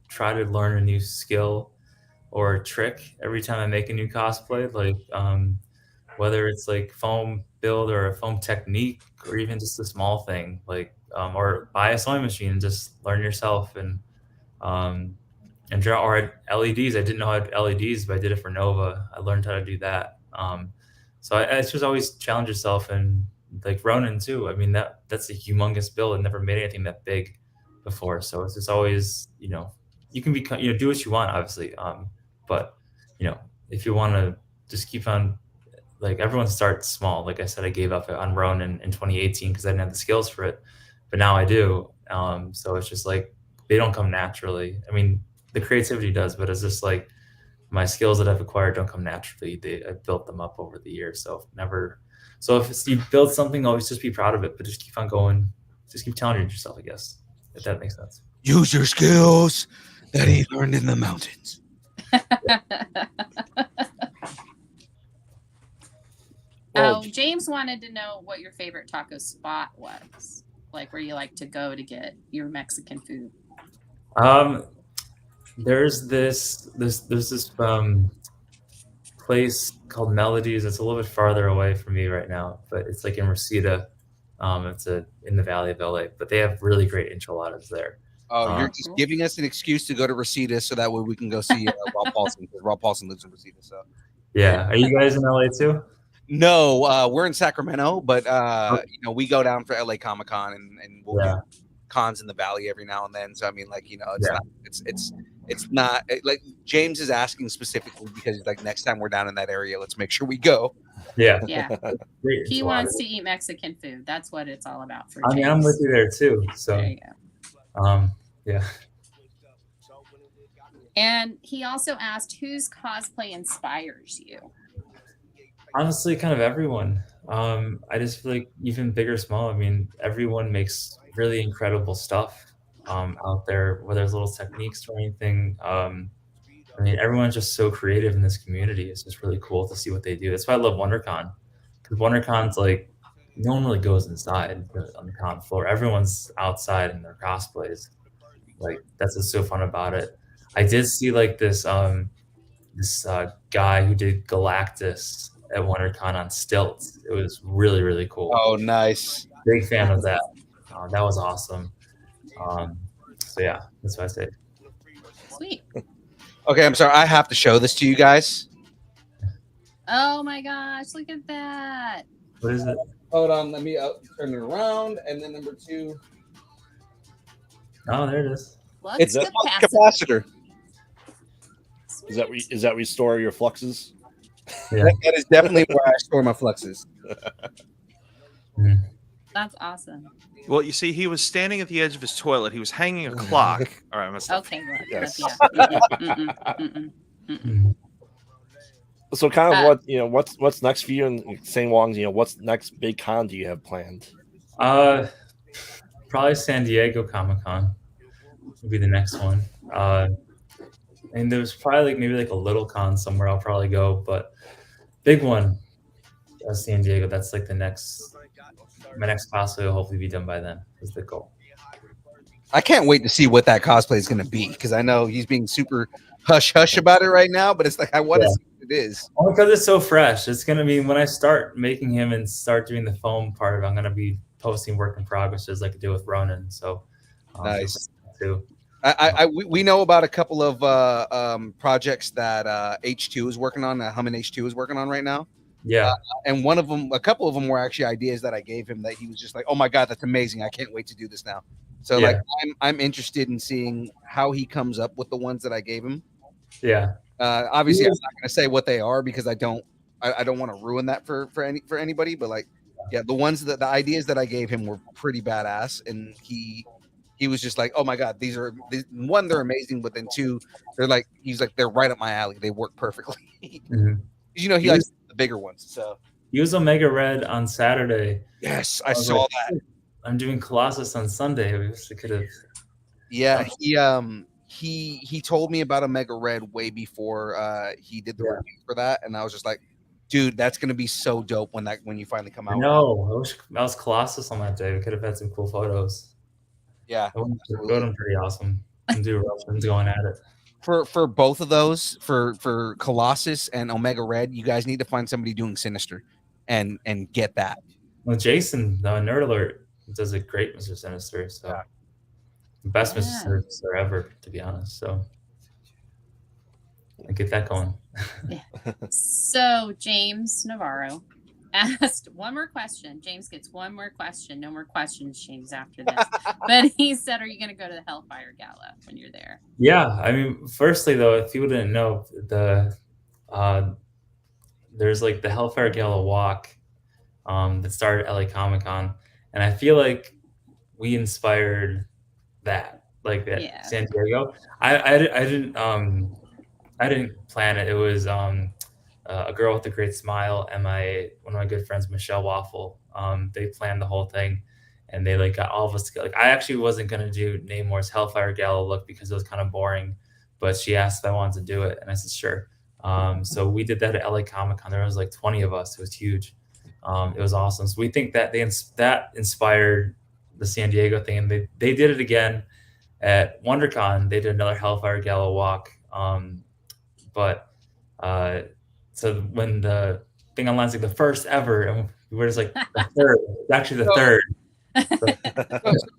tried to learn a new skill or a trick every time I make a new cosplay. Like whether it's like foam build or a foam technique, or even just a small thing, like or buy a sewing machine and just learn yourself and draw. Or LEDs. I didn't know I had LEDs, but I did it for Nova. I learned how to do that. So it's just always challenge yourself. And like Ronin too. I mean, that's a humongous build. I never made anything that big before. So it's just always, you can become, do what you want, obviously. But if you want to just keep on, like, everyone starts small. Like I said, I gave up on Ronin in 2018 because I didn't have the skills for it, but now I do. So it's just like, they don't come naturally. I mean, the creativity does, but it's just like my skills that I've acquired don't come naturally. I built them up over the years. So if you build something, always just be proud of it, but just keep on going. Just keep challenging yourself, I guess, if that makes sense. Use your skills that he learned in the mountains. James wanted to know what your favorite taco spot was, like where you like to go to get your Mexican food. There's this place called Melodies. It's a little bit farther away from me right now, but it's like in Reseda. It's in the Valley of LA, but they have really great enchiladas there. Oh, you're just giving us an excuse to go to Reseda so that way we can go see Rob Paulson, because Rob Paulson lives in Reseda. So yeah, are you guys in LA too? No, we're in Sacramento, but we go down for LA Comic Con and we'll do cons in the Valley every now and then. So I mean, like, it's not like James is asking specifically because he's like, next time we're down in that area, let's make sure we go. Yeah. He wants to eat Mexican food. That's what it's all about for James. I mean, I'm with you there too. So there you go. Yeah. And he also asked, whose cosplay inspires you? Honestly, kind of everyone. I just feel like even big or small, I mean, everyone makes really incredible stuff out there, whether it's little techniques or anything. I mean, everyone's just so creative in this community. It's just really cool to see what they do. That's why I love WonderCon, because WonderCon's like, no one really goes inside on the con floor. Everyone's outside in their cosplays. Like, that's what's so fun about it. I did see like this guy who did Galactus at WonderCon on stilts. It was really, really cool. Oh, nice. Big fan of that. That was awesome. So yeah, that's what I say. Sweet. Okay, I'm sorry. I have to show this to you guys. Oh my gosh, look at that. What is it? Hold on, let me turn it around. And then number 2. Oh, there it is. It's the capacitor. Is that where you store your fluxes? Yeah. That is definitely where I store my fluxes. That's awesome. Well, you see, he was standing at the edge of his toilet. He was hanging a clock. All right, I'm gonna stop. Okay, look. Yes. Yeah. So kind of what's next for you and St. Wong's, what's next big con do you have planned? Probably San Diego Comic-Con would be the next one. And there's probably like maybe like a little con somewhere I'll probably go, but big one, San Diego. That's like my next cosplay will hopefully be done by then. Is the goal. I can't wait to see what that cosplay is going to be because I know he's being super hush hush about it right now, but it's like I want to see what it is. Only because it's so fresh. It's gonna be when I start making him and start doing the foam part of it, I'm gonna be posting work in progress just like I do with Ronan. So nice too. We know about a couple of projects that H2 is working on, that Humming H2 is working on right now. Yeah. And a couple of them were actually ideas that I gave him that he was just like, oh my God, that's amazing. I can't wait to do this now. So like, I'm interested in seeing how he comes up with the ones that I gave him. Yeah. Obviously I'm not going to say what they are because I don't want to ruin that for anybody, but like, yeah, the ideas that I gave him were pretty badass. And he was just like, oh my God, one, they're amazing, but then two, he's like, they're right up my alley. They work perfectly. Mm-hmm. You know, he likes the bigger ones. So he was Omega Red on Saturday. Yes, I saw that. I'm doing Colossus on Sunday. We could have. Yeah, he told me about Omega Red way before he did the review for that, and I was just like, dude, that's gonna be so dope when you finally come out. No, I wish I was Colossus on that day. We could have had some cool photos. Yeah, that would have been pretty awesome. And do Russians going at it. For both of those, for Colossus and Omega Red, you guys need to find somebody doing Sinister, and get that. Well, Jason, Nerd Alert, does a great Mr. Sinister. So best Mr. Sinister ever, to be honest. So I get that going. So James Navarro asked one more question. James gets one more question. No more questions, James, after this. But he said, are you going to go to the Hellfire Gala when you're there? Yeah. I mean, firstly, though, if you didn't know, there's like the Hellfire Gala walk that started at LA Comic-Con. And I feel like we inspired that, like at San Diego. I didn't plan it. It was a girl with a great smile and one of my good friends, Michelle Waffle. They planned the whole thing, and they like got all of us together. Like I actually wasn't gonna do Namor's Hellfire Gala look because it was kind of boring, but she asked if I wanted to do it, and I said sure. So we did that at LA Comic-Con. There was like 20 of us. It was huge. It was awesome. So we think that that inspired the San Diego thing, and they did it again at WonderCon. They did another Hellfire Gala walk. So when the thing online's like the first ever, and we were just like the third. It's actually the third.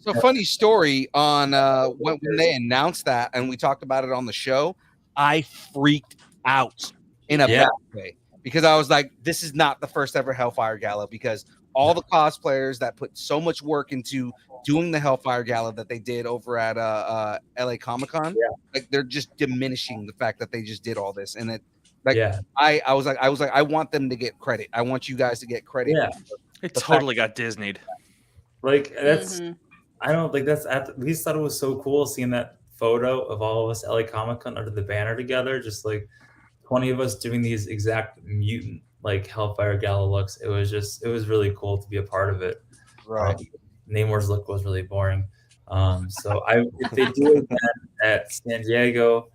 So funny story on when they announced that, and we talked about it on the show. I freaked out in a bad way because I was like, "This is not the first ever Hellfire Gala." Because all the cosplayers that put so much work into doing the Hellfire Gala that they did over at LA Comic-Con, like they're just diminishing the fact that they just did all this, and it. Like I was like, I want them to get credit. I want you guys to get credit. Yeah, it totally got Disney'd. Like that's, I don't think that's at least thought it was so cool seeing that photo of all of us LA Comic-Con under the banner together, just like 20 of us doing these exact mutant like Hellfire Gala looks. It was really cool to be a part of it. Right. Namor's look was really boring. So if they do it again at San Diego.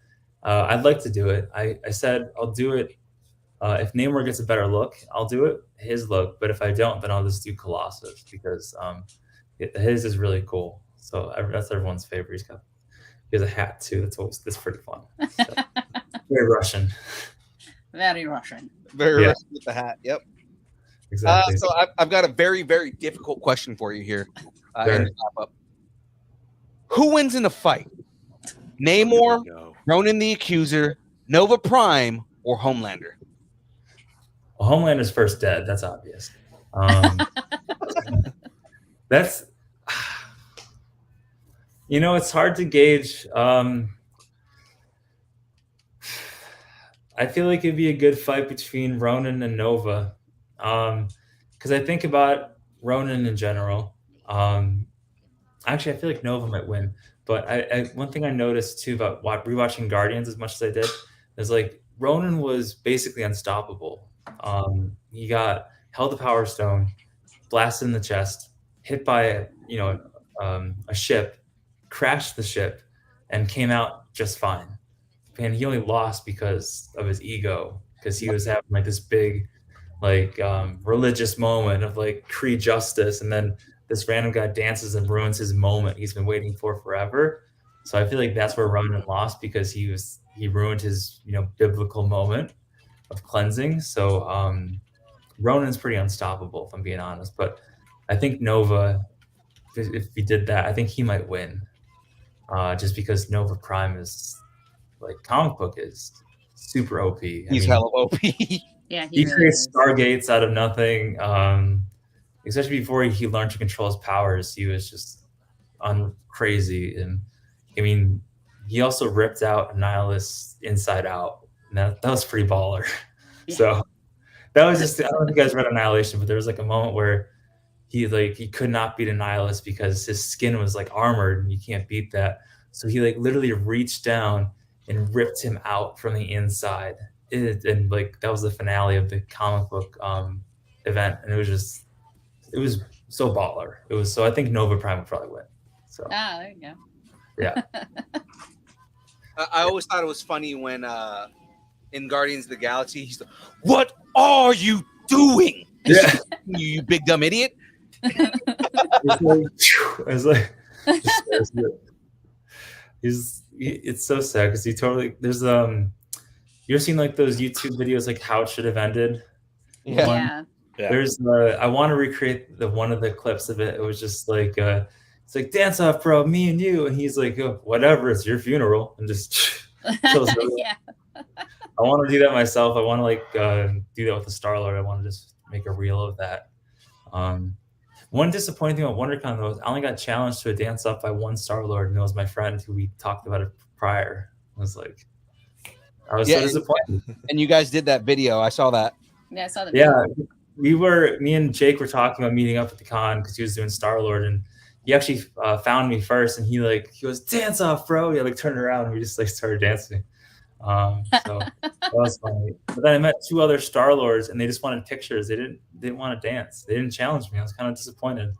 I'd like to do it. I said I'll do it. If Namor gets a better look, I'll do it, his look. But if I don't, then I'll just do Colossus because his is really cool. So that's everyone's favorite. He has a hat too. That's pretty fun. So, very Russian. Very Russian. Very Russian with the hat. Yep. Exactly. So I've got a very, very difficult question for you here. In the wrap-up. Who wins in a fight? Namor, Ronan the Accuser, Nova Prime, or Homelander? Well, Homelander's first dead. That's obvious. That's, it's hard to gauge. I feel like it'd be a good fight between Ronan and Nova. Because I think about Ronan in general. Actually, I feel like Nova might win. But one thing I noticed too about rewatching Guardians as much as I did is like Ronan was basically unstoppable. He got held the Power Stone, blasted in the chest, hit by a a ship, crashed the ship, and came out just fine. And he only lost because of his ego, because he was having like this big, like religious moment of like Cree justice, and then this random guy dances and ruins his moment he's been waiting for forever. So I feel like that's where Ronan lost, because he ruined his biblical moment of cleansing. So Ronan's pretty unstoppable, if I'm being honest. But I think Nova, if he did that, I think he might win, just because Nova Prime is like comic book is super OP. He's hella OP. Yeah, He really creates is. stargates out of nothing. Especially before he learned to control his powers, he was just crazy. And I mean, he also ripped out Annihilus inside out. And that was pretty baller. Yeah. So that was just, I don't know if you guys read Annihilation, but there was like a moment where he could not beat Annihilus because his skin was like armored and you can't beat that. So he like literally reached down and ripped him out from the inside. And like that was the finale of the comic book event, and it was so baller. So I think Nova Prime would probably win. So there you go. yeah. I always thought it was funny when in Guardians of the Galaxy, he's like, "What are you doing? Yeah. You big dumb idiot!" It's like it's so sad because he totally there's you ever seen like those YouTube videos like how it should have ended? Yeah. There's I want to recreate one of the clips of it. It was just like it's like, dance off, bro, me and you, and he's like, oh, whatever, it's your funeral, and just kills everyone. Yeah. I want to do that myself. I want to like do that with the Star-Lord. I want to just make a reel of that. One disappointing thing about WonderCon though is I only got challenged to a dance off by one Star-Lord, and it was my friend who we talked about it prior. I was so disappointed. And you guys did that video. I saw that. Yeah, I saw the Yeah, me and Jake were talking about meeting up at the con because he was doing Star-Lord, and he actually found me first, and he goes, dance off, bro. Yeah, like turned around and we just like started dancing. So that was funny. But then I met two other Star-Lords and they just wanted pictures. They didn't want to dance. They didn't challenge me. I was kind of disappointed.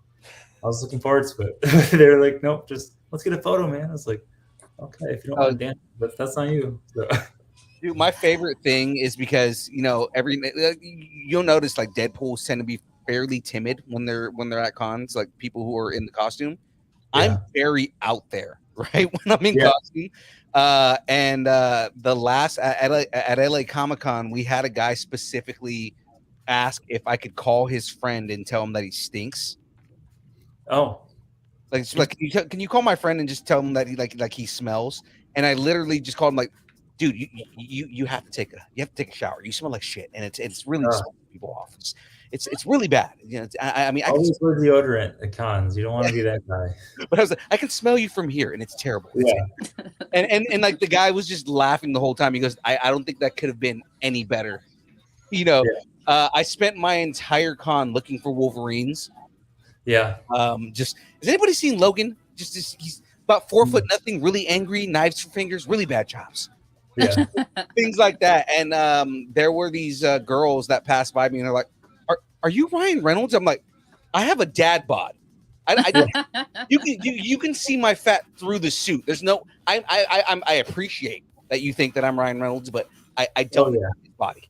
I was looking forward to it. They were like, nope, just let's get a photo, man. I was like, okay, if you don't want to dance, but that's on you. So. Dude, my favorite thing is because you'll notice like Deadpools tend to be fairly timid when they're at cons, like people who are in the costume. Yeah. I'm very out there, right? When I'm in costume. And the last at LA Comic-Con, we had a guy specifically ask if I could call his friend and tell him that he stinks. Oh, like can you call my friend and just tell him that he smells? And I literally just called him like, dude, you have to take a shower. You smell like shit, and it's really pissing people off. It's really bad. I mean, always wear deodorant at cons. You don't want to be that guy. But I was like, I can smell you from here, and it's terrible. Yeah. And like the guy was just laughing the whole time. He goes, I don't think that could have been any better. I spent my entire con looking for Wolverines. Yeah. Just has anybody seen Logan? Just he's about 4 foot nothing, really angry, knives for fingers, really bad chops. Yeah. Things like that. And there were these girls that passed by me and they're like, are you Ryan Reynolds? I'm like, I have a dad bod. You can see my fat through the suit. There's no I appreciate that you think that I'm Ryan Reynolds, but I don't have his body.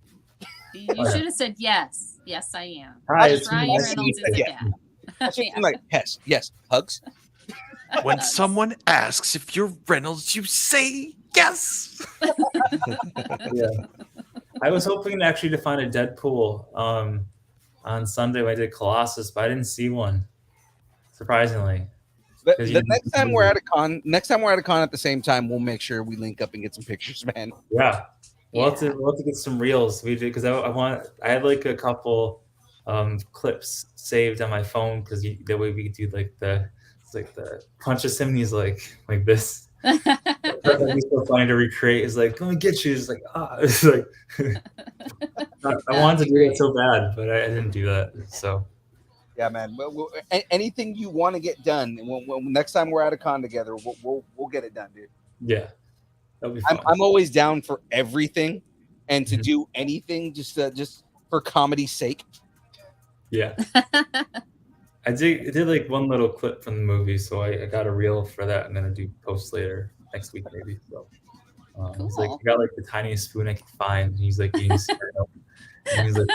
You should have said yes. Yes, I am. Hi, Ryan Reynolds is a dad. I'm like, yes, hugs. When someone asks if you're Reynolds, you say yes. Yeah. I was hoping actually to find a Deadpool on Sunday when I did Colossus, but I didn't see one. Surprisingly. The next time we're at a con at the same time, we'll make sure we link up and get some pictures, man. Yeah. We'll have to get some reels. We did because I had like a couple clips saved on my phone because that way we could do like the punches him and he's like this. He's so funny to recreate. Is like, "Let me get you." It's like, it's like I wanted to do that so bad, but I didn't do that. So yeah, man. Anything you want to get done, when next time we're at a con together, we'll get it done, dude. Yeah, that'll be fun. I'm always down for everything, and to do anything just for comedy's sake. Yeah. I did like one little clip from the movie, so I got a reel for that. I'm gonna do post later next week maybe. So he's like, Cool. I got like the tiniest spoon I could find. And he's like eating cereal, and he's like,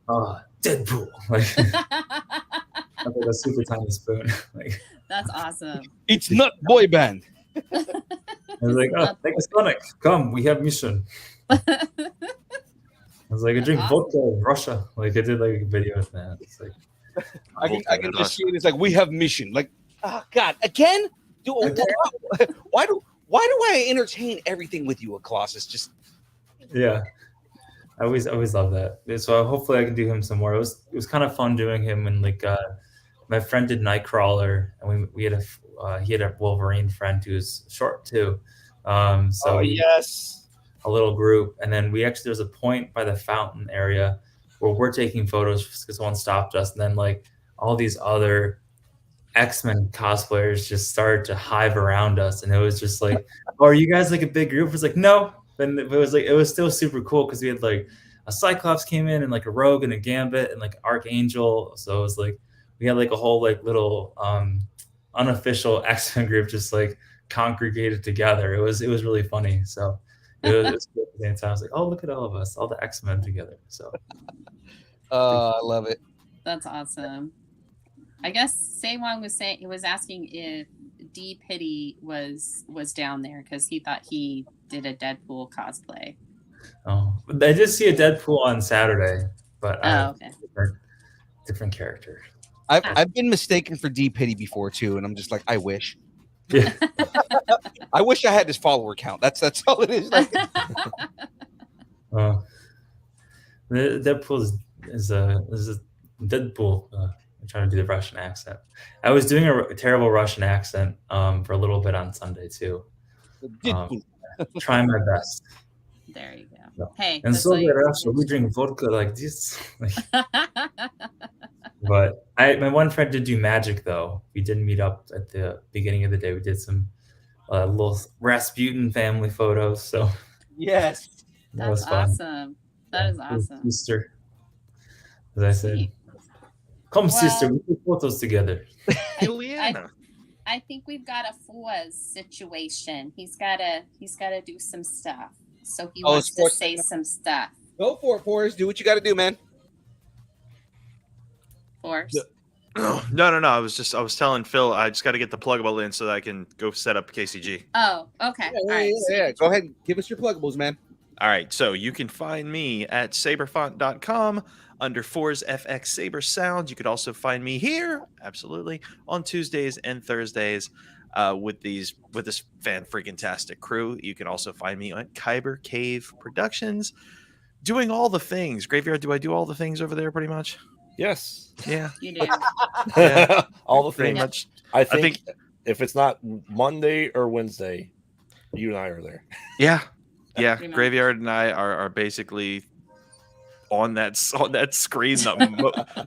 oh, Deadpool, like that's like a super tiny spoon. Like That's awesome. It's not boy band. I was like, oh, thank you, Sonic. Come, we have mission. I was like, I drink vodka in Russia. Like I did like a video of that. It's like I can just see it. It's like we have mission. Like, oh God, again? Why do I entertain everything with you, Klaus? It's just yeah. I always love that. So hopefully I can do him some more. It was kind of fun doing him, and like my friend did Nightcrawler, and we had he had a Wolverine friend who was short too. So yes. A little group, and then there's a point by the fountain area where we're taking photos because someone stopped us, and then like all these other X-Men cosplayers just started to hive around us, and it was just like, oh, are you guys like a big group? It was like, no. And it was still super cool because we had like a Cyclops came in, and like a Rogue and a Gambit and like Archangel. So it was like we had like a whole like little unofficial X-Men group just like congregated together. It was really funny. So it was good at the same time. I was like, oh, look at all of us, all the X-Men together. So I love it. That's awesome. I guess Saewon was asking if D Pity was down there because he thought he did a Deadpool cosplay. Oh, I did see a Deadpool on Saturday, but okay. different character. I've been mistaken for D Pity before too, and I'm just like, I wish. Yeah. I wish I had his follower count. That's all it is. Like, the Deadpool is a Deadpool. I'm trying to do the Russian accent. I was doing a terrible Russian accent for a little bit on Sunday too. Trying my best. There you go. No. Hey, and so Russia, we drink vodka like this. But my one friend did do magic though. We did meet up at the beginning of the day. We did some little Rasputin family photos. So yes, that was fun. Awesome. That is awesome. Sister, as I said, come sister, we take photos together. I think we've got a Fuaz situation. He's gotta do some stuff. So he wants to say some stuff. Go for it, Forrest. Do what you got to do, man. Forrest. No. I was telling Phil I just got to get the pluggable in so that I can go set up KCG. Oh, okay. All right. Yeah. Go ahead and give us your pluggables, man. All right. So you can find me at saberfont.com under For's FX Saber Sound. You could also find me here, absolutely, on Tuesdays and Thursdays with this fan freaking tastic crew. You can also find me at Kyber Cave Productions, doing all the things. Graveyard, do I do all the things over there pretty much? Yes. Yeah. You do. Yeah. All the pretty things. much. I think if it's not Monday or Wednesday, you and I are there. Yeah. Yeah. Graveyard and I are basically on that screen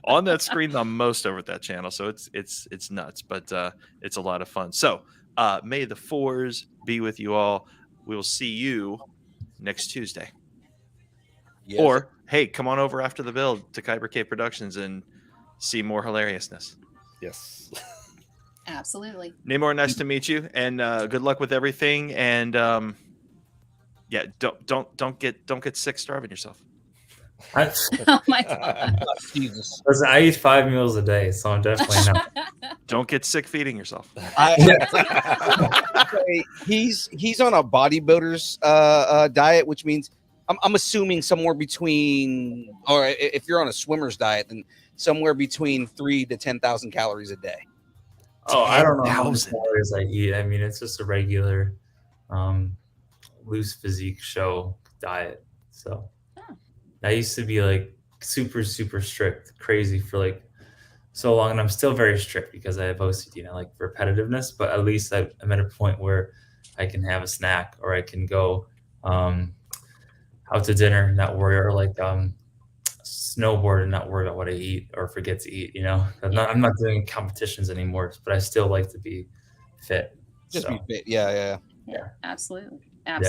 on that screen the most over at that channel. So it's nuts, but it's a lot of fun. So may the fours be with you all. We will see you next Tuesday. Yes. Or hey, come on over after the build to Kyber Cave Productions and see more hilariousness. Yes. Absolutely. Namor, nice to meet you, and good luck with everything. And yeah, don't get sick starving yourself. Oh my God. Jesus. Listen, I eat 5 meals a day, so I'm definitely not. Don't get sick feeding yourself. He's on a bodybuilder's diet, which means I'm assuming somewhere between, or if you're on a swimmer's diet, then somewhere between 3,000 to 10,000 calories a day. Oh, I don't know how many calories I eat. I mean, it's just a regular loose physique show diet. So I used to be like super strict, crazy for like so long, and I'm still very strict because I have OCD and I like repetitiveness. But at least I'm at a point where I can have a snack, or I can go out to dinner, not worry, or like snowboard and not worry about what I eat or forget to eat. You know, I'm not doing competitions anymore, but I still like to be fit. Just be fit. Yeah. Absolutely. But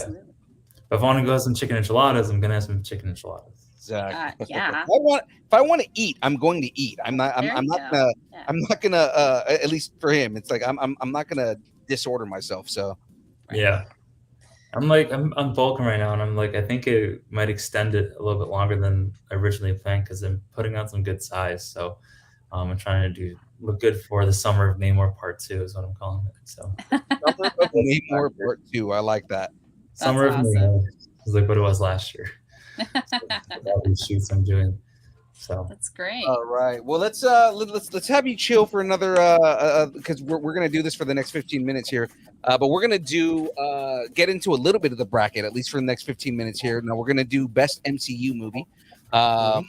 if I want to go have some chicken enchiladas, I'm gonna have some chicken enchiladas. Exactly. Yeah. If I want to eat, I'm going to eat. I'm not There you not go. gonna Yeah. I'm not gonna at least for him. It's like I'm not gonna disorder myself. So Yeah. I'm bulking right now, and I'm like, I think it might extend it a little bit longer than originally planned because I'm putting on some good size. So I'm trying to look good for the summer of Namor Part 2 is what I'm calling it. So Summer of Namor Part 2. I like that. summer of awesome. Namor is like what it was last year. All these shoots I'm doing. So That's great. All right. Well, let's have you chill for another because we're gonna do this for the next 15 minutes here. But we're gonna do get into a little bit of the bracket at least for the next 15 minutes here. Now we're gonna do best MCU movie. With that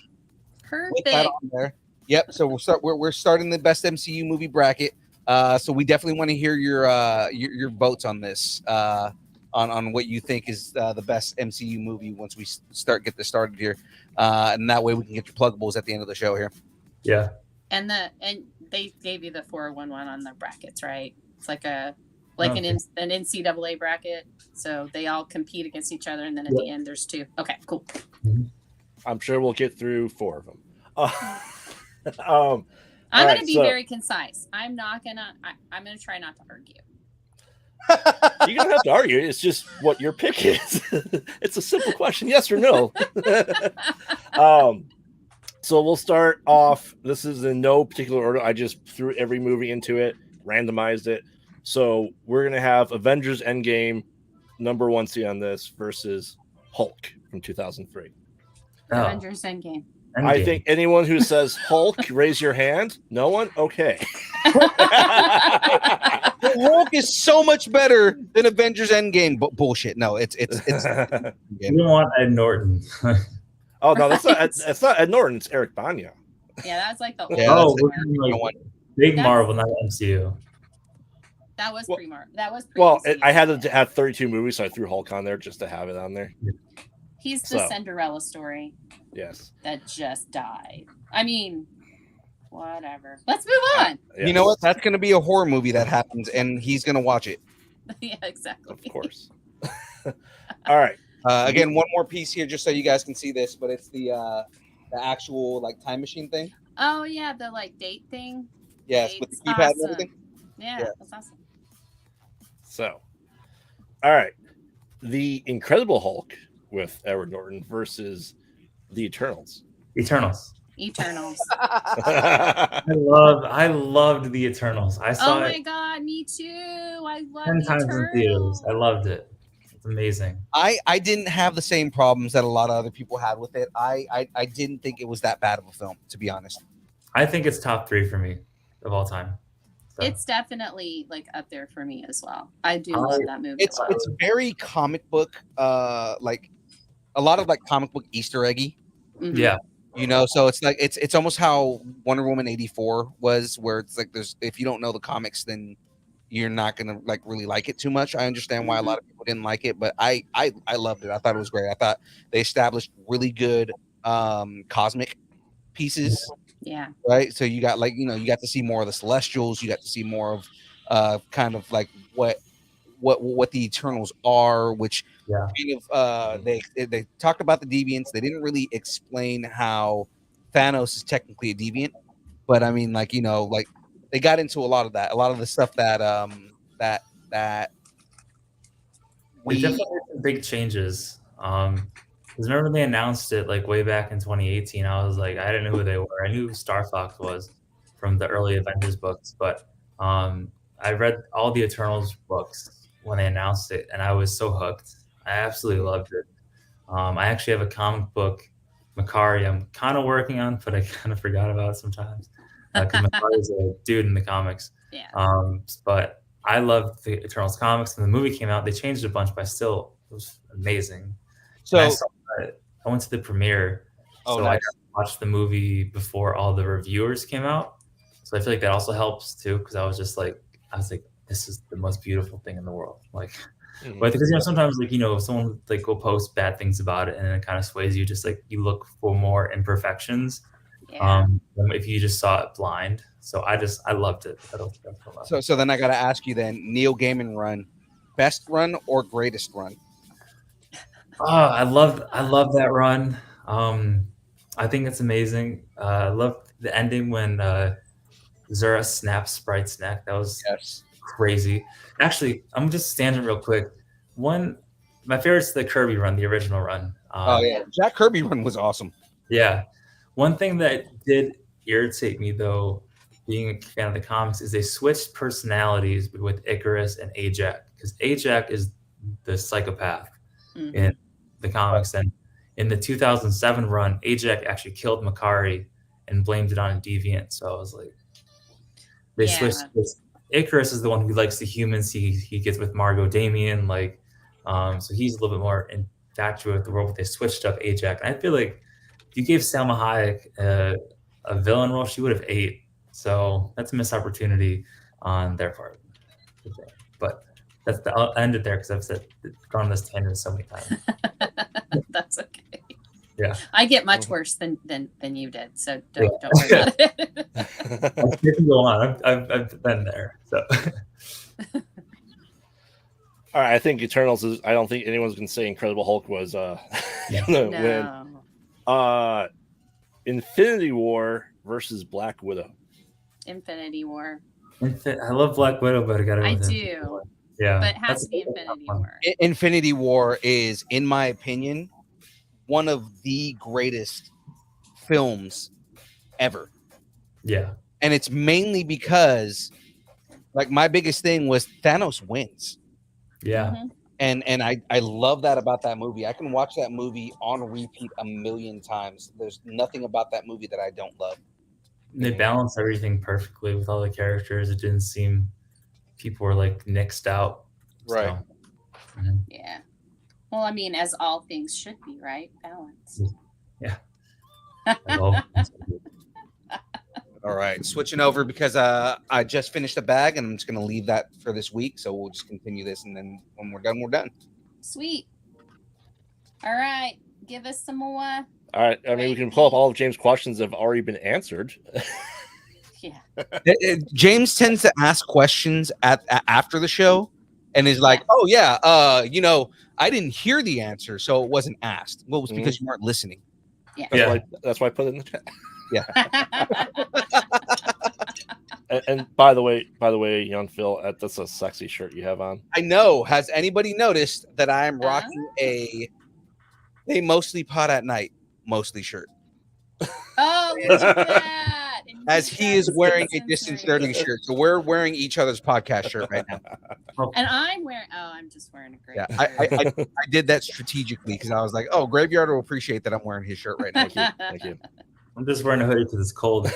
Perfect. on there. Yep. So we're starting the best MCU movie bracket. So we definitely want to hear your votes on this. On what you think is the best MCU movie once we get this started here, and that way we can get your pluggables at the end of the show here. yeah. And they gave you the 411 on the brackets, right? It's like an Okay. an NCAA bracket, so they all compete against each other, and then at the end there's 2. Okay, cool. I'm sure we'll get through 4 of them. I'm all gonna right, be so- very concise. I'm gonna try not to argue. You don't have to argue. It's just what your pick is. It's a simple question, yes or no. So we'll start off. This is in no particular order. I just threw every movie into it, randomized it. So we're gonna have Avengers Endgame, number 1 seed on this versus Hulk from 2003. Oh, Avengers Endgame. I Endgame. think anyone who says Hulk, raise your hand. No one? Okay. Hulk is so much better than Avengers Endgame, but bullshit. No, it's You don't want Ed Norton. Oh no, that's not Ed Norton. It's Eric Bana. Yeah, that's like the old Yeah, oh, that's we're one. doing, like, one. big That's- Marvel, not MCU. That was Well- pre-Mar. That was Well, pre-MCU. I had to have 32 movies, so I threw Hulk on there just to have it on there. He's the so. Cinderella story Yes. that just died. I mean, whatever. Let's move on. Yes. You know what? That's going to be a horror movie that happens, and he's going to watch it. Yeah, exactly. Of course. All right. Again, one more piece here, just so you guys can see this, but it's the actual like time machine thing. Oh yeah, the like date thing. Yes, with the Date's keypad and awesome. everything. Yeah, Yeah. that's awesome. So, all right. The Incredible Hulk with Edward Norton versus the Eternals. Eternals. Eternals. I loved the Eternals. I Oh saw my it god, me too. I love 10 the times in theaters. Eternals. I loved it. It's amazing. I didn't have the same problems that a lot of other people had with it. I didn't think it was that bad of a film, to be honest. I think it's top 3 for me of all time. So, It's definitely like up there for me as well. I do love that movie. It's very comic book, like a lot of like comic book Easter eggy. Mhm. yeah. You know, so it's like it's almost how Wonder Woman 84 was, where it's like there's if you don't know the comics, then you're not gonna like really like it too much. I understand why a lot of people didn't like it, but I loved it. I thought it was great. I thought they established really good cosmic pieces, Yeah. right? So you got like you got to see more of the Celestials, you got to see more of kind of like what the Eternals are, which Yeah. kind of they talked about the deviants. They didn't really explain how Thanos is technically a deviant, but I mean, like like they got into a lot of the stuff that They we definitely made some big changes. Because remember they announced it like way back in 2018. I was like, I didn't know who they were. I knew who Star Fox was from the early Avengers books, but I read all the Eternals books when they announced it, and I was so hooked. I absolutely loved it. I actually have a comic book, Makari, I'm kind of working on, but I kind of forgot about it sometimes. Because Makari is a dude in the comics. Yeah. But I loved the Eternals comics, and the movie came out. They changed it a bunch, but still, it was amazing. so And I went to the premiere, Oh, so I nice. got to watch the movie before all the reviewers came out. So I feel like that also helps too, because I was like, this is the most beautiful thing in the world. Like, but because sometimes like someone like will post bad things about it, and it kind of sways you. Just like you look for more imperfections. Yeah. If you just saw it blind. So I loved it. so then I got to ask you then, Neil Gaiman run, best run or greatest run? Oh, I love that run. I think it's amazing. I love the ending when Zura snaps Sprite's neck. That was crazy. Actually, I'm just standing real quick. My favorite's the Kirby run, the original run. Oh yeah, Jack Kirby run was awesome. Yeah. One thing that did irritate me though, being a fan of the comics, is they switched personalities with Icarus and Ajax, because Ajax is the psychopath in the comics, and in the 2007 run, Ajax actually killed Makari and blamed it on a deviant. So I was like, they switched. Icarus is the one who likes the humans. He gets with Margot Damien, so he's a little bit more infatuated with the world. But they switched up Ajax, and I feel like if you gave Salma Hayek a villain role, she would have ate. So that's a missed opportunity on their part. But I'll end it there because I've gone on this tangent so many times. That's okay. Yeah, I get much worse than you did, so don't worry about it. You can go on. I've been there. So. All right, I think Eternals is. I don't think anyone's going to say Incredible Hulk was No. win. Infinity War versus Black Widow. Infinity War. I love Black Widow, but I do. Yeah, but it has to be Infinity War. Infinity War is, in my opinion, one of the greatest films ever. Yeah. And it's mainly because, like, my biggest thing was Thanos wins. Yeah. And I love that about that movie. I can watch that movie on repeat a million times. There's nothing about that movie that I don't love. They balanced everything perfectly with all the characters. It didn't seem people were like nixed out. Right. So, Yeah. Well, I mean, as all things should be, right? Balance. Yeah. All right, switching over because I just finished a bag and I'm just gonna leave that for this week. So we'll just continue this, and then when we're done, we're done. Sweet. All right, give us some more. All right, I mean we can pull up all of James' questions that have already been answered. Yeah. James tends to ask questions after the show, and is like, "Oh yeah, I didn't hear the answer, so it wasn't asked." Well, it was because you weren't listening. Yeah. That's why I put it in the chat. Yeah. And by the way, young Phil, that's a sexy shirt you have on. I know. Has anybody noticed that I'm rocking they mostly pot at night, mostly shirt? Oh, look at that. As he is wearing a distance learning shirt. So we're wearing each other's podcast shirt right now. And I'm just wearing a great Yeah, shirt. I did that strategically because I was like, oh, Graveyard will appreciate that I'm wearing his shirt right now. Thank you. I'm just wearing a hoodie because it's cold.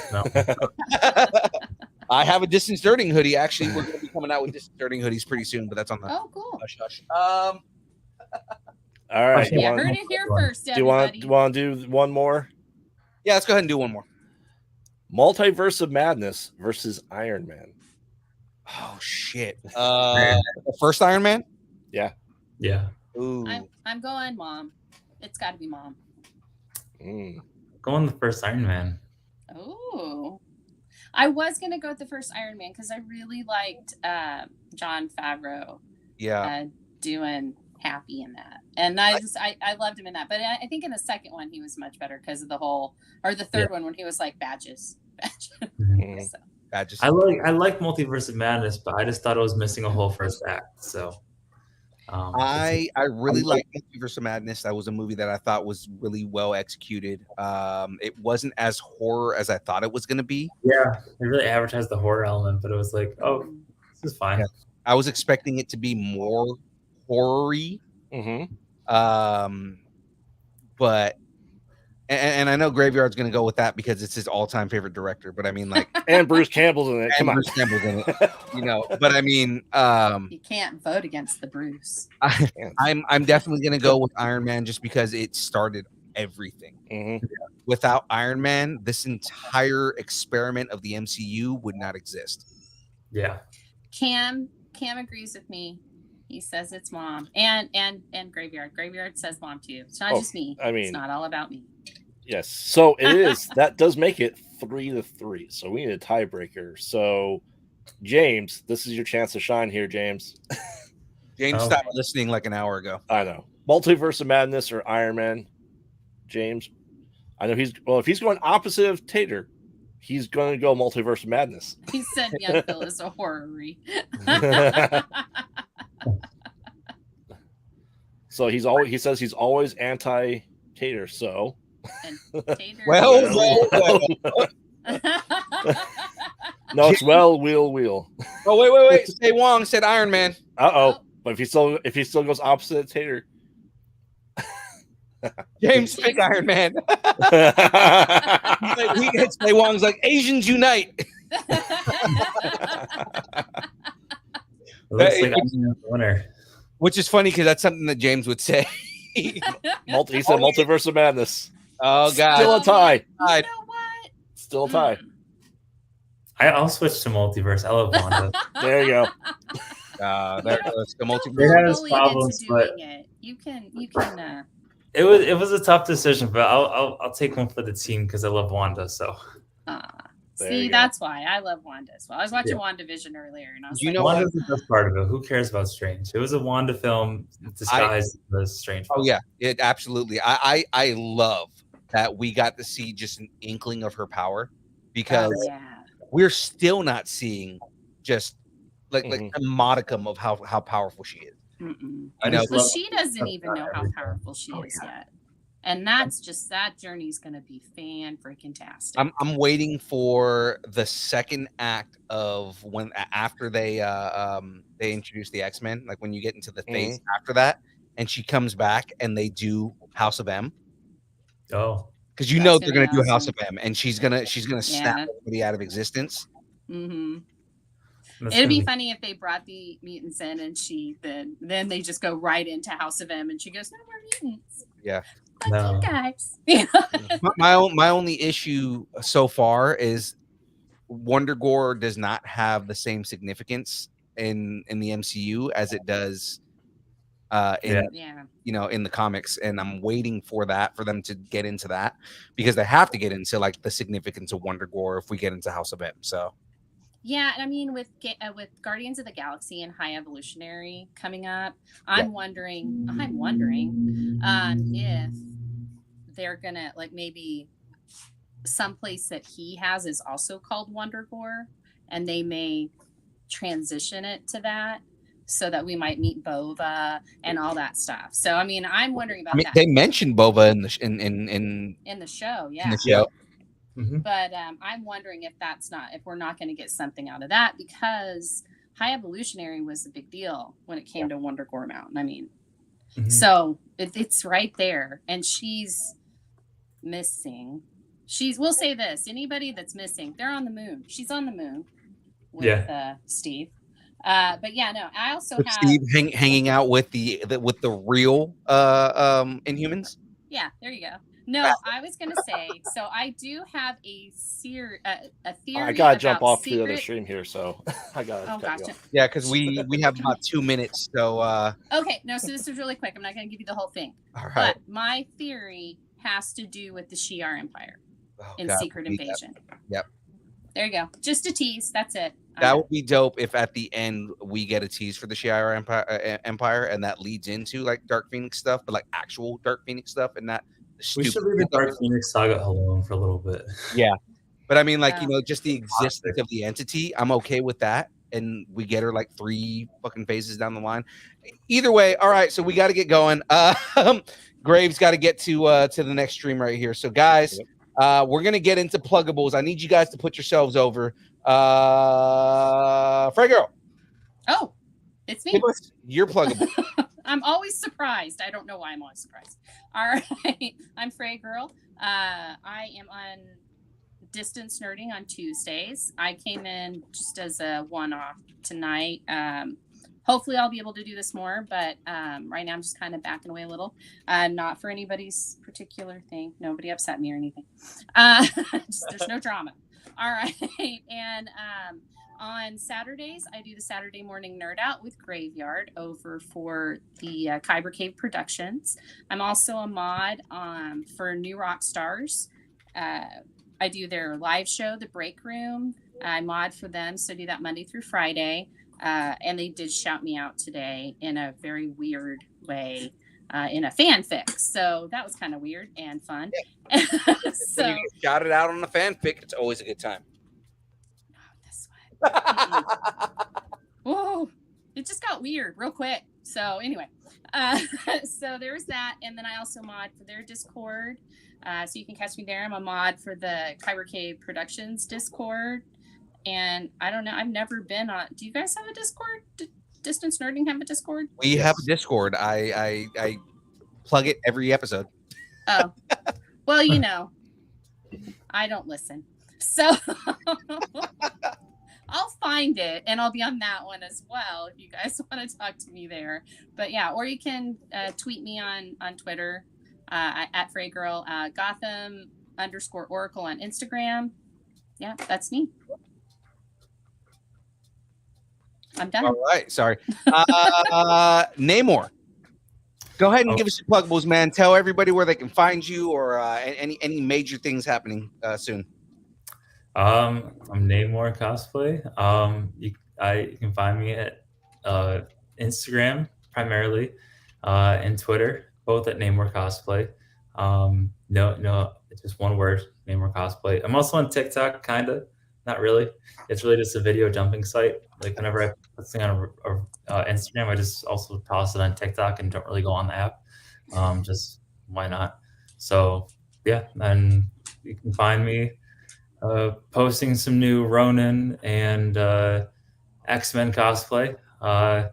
I have a distance learning hoodie. Actually, we're going to be coming out with distance learning hoodies pretty soon, but that's on the cool. Hush, hush. All right. You heard it here first, Do you want to do one more? Yeah, let's go ahead and do one more. Multiverse of Madness versus Iron Man. Oh shit! The first Iron Man. Yeah. Yeah. Ooh. I'm going Mom. It's got to be Mom. Go on the first Iron Man. Oh, I was gonna go with the first Iron Man because I really liked Jon Favreau. Yeah. Doing Happy in that, and I loved him in that. But I think in the second one he was much better because of the third one when he was like badges. So. Badges. I like Multiverse of Madness, but I just thought it was missing a whole first act. So. I really like Multiverse of Madness. That was a movie that I thought was really well executed. It wasn't as horror as I thought it was going to be. Yeah, they really advertised the horror element, but it was like, oh, this is fine. Yeah. I was expecting it to be more horror-y. But and I know Graveyard's going to go with that because it's his all-time favorite director. But I mean, like, and Bruce Campbell's in it. Come on, Bruce Campbell's in it. But I mean, you can't vote against the Bruce. I'm definitely going to go with Iron Man just because it started everything. Without Iron Man, this entire experiment of the MCU would not exist. Yeah. Cam agrees with me. He says it's Mom and Graveyard. Graveyard says Mom too. It's not just me. I mean, it's not all about me. Yes. So it is. That does make it 3-3. So we need a tiebreaker. So James, this is your chance to shine here, James. James stopped listening like an hour ago. I know. Multiverse of Madness or Iron Man? James, I know if he's going opposite of Tater, he's going to go Multiverse of Madness. He said Young Phil is a horror-y. So he says he's always anti-Tater. So, And Tater well. No, it's wheel. Oh wait. Say Wong said Iron Man. Oh. But if he still goes opposite of Tater, James pick Iron Man. He hits Say Wong's like Asians unite. Looks like I'm the winner. Which is funny because that's something that James would say. he said Multiverse of Madness. Oh God, Still a tie. You know what? Still a tie. I'll switch to multiverse. I love Wanda. There you go. There goes the They multiverse. had his Bullied problems, into but doing it. You can. it was a tough decision. But I'll take one for the team because I love Wanda. So There See, you go. that's why I love Wanda as well. I was watching WandaVision earlier, and I was like, Wanda's the best part of it. Who cares about Strange? It was a Wanda film disguised as Strange. Oh yeah, it absolutely. I love that we got to see just an inkling of her power because we're still not seeing just like a modicum of how powerful she is. I know. Well, she doesn't even know how powerful she is yet. And that journey is going to be fan-freaking-tastic. I'm waiting for the second act of after they introduce the X-Men, like when you get into the phase after that, and she comes back and they do House of M. Oh, because they're gonna do House of M, and she's gonna snap everybody out of existence. Mm-hmm. It'd be funny if they brought the mutants in, and then they just go right into House of M, and she goes, "No more mutants." Yeah. No. Guys. my only issue so far is Wonder Gore does not have the same significance in the MCU as it does in the comics, and I'm waiting for them to get into that because they have to get into like the significance of Wonder Gore if we get into House of M. So yeah, I mean with Guardians of the Galaxy and High Evolutionary coming up, I'm wondering if they're gonna like maybe someplace that he has is also called Wonder Gore, and they may transition it to that so that we might meet Bova and all that stuff. So I mean, I'm wondering about that. They mentioned Bova in the show, yeah. In the show. Mm-hmm. But I'm wondering if we're not going to get something out of that, because High Evolutionary was a big deal when it came to Wonder Gore Mountain. I mean, so it's right there, and she's missing. We'll say this: anybody that's missing, they're on the moon. She's on the moon with Steve. But yeah, no, I also have Steve hanging out with the real Inhumans. Yeah, there you go. No, I was gonna say, so I do have a theory. I gotta jump off to the other stream here, so I gotta. Oh, gotcha. Yeah, because we have about 2 minutes. So okay, no, so this is really quick. I'm not gonna give you the whole thing. All right. But my theory has to do with the Shi'ar Empire in Secret Invasion. Yep. There you go. Just a tease. That's it. That would be dope if at the end we get a tease for the Shi'ar Empire, and that leads into like Dark Phoenix stuff, but like actual Dark Phoenix stuff, and not. We should leave the Dark Phoenix saga alone for a little bit. Yeah, but I mean, like just the existence of the entity, I'm okay with that, and we get her like 3 fucking phases down the line. Either way, all right. So we got to get going. Graves got to get to the next stream right here. So guys, we're gonna get into pluggables. I need you guys to put yourselves over. Frey Girl. Oh, it's me. You're pluggable. I'm always surprised. I don't know why I'm always surprised. All right. I'm Frey Girl. I am on Distance Nerding on Tuesdays. I came in just as a one-off tonight. Hopefully I'll be able to do this more, but right now I'm just kind of backing away a little. Not for anybody's particular thing. Nobody upset me or anything. There's no drama. All right. And on Saturdays, I do the Saturday morning nerd out with Graveyard over for the Kyber Cave Productions. I'm also a mod for New Rock Stars. I do their live show, The Break Room. I mod for them, so I do that Monday through Friday. And they did shout me out today in a very weird way. in a fanfic. So that was kind of weird and fun. When you get shouted out on the fanfic, it's always a good time. This one. Whoa, it just got weird real quick. So anyway, so there was that, and then I also mod for their Discord, so you can catch me there. I'm a mod for the Kyber Cave Productions Discord, and I don't know, I've never been on. Do you guys have a Discord? Distance Nerding have a Discord? We have a Discord. I plug it every episode. Oh, well, you know, I don't listen, so I'll find it and I'll be on that one as well if you guys want to talk to me there. But yeah, or you can tweet me on Twitter at Fraygirl, Gotham_Oracle on Instagram. Yeah, that's me. I'm done. All right, sorry. Namor, go ahead and give us your pluggables, man. Tell everybody where they can find you, or any major things happening soon. I'm Namor Cosplay. You can find me at Instagram primarily, and Twitter, both at Namor Cosplay. No, it's just one word, Namor Cosplay. I'm also on TikTok, kinda, not really. It's really just a video dumping site. Like whenever I put something on Instagram, I just also toss it on TikTok and don't really go on the app. Just why not? So yeah, and you can find me posting some new Ronin and X-Men cosplay. I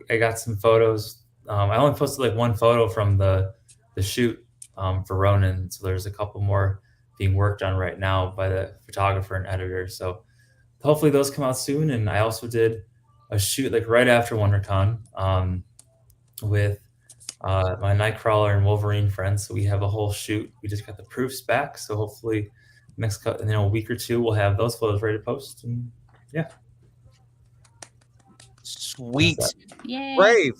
got some photos. I only posted like one photo from the shoot for Ronin, so there's a couple more being worked on right now by the photographer and editor. So hopefully those come out soon. And I also did a shoot like right after WonderCon with my Nightcrawler and Wolverine friends. So we have a whole shoot. We just got the proofs back. So hopefully next week or two, we'll have those photos ready to post. And yeah. Sweet. Yay. Brave,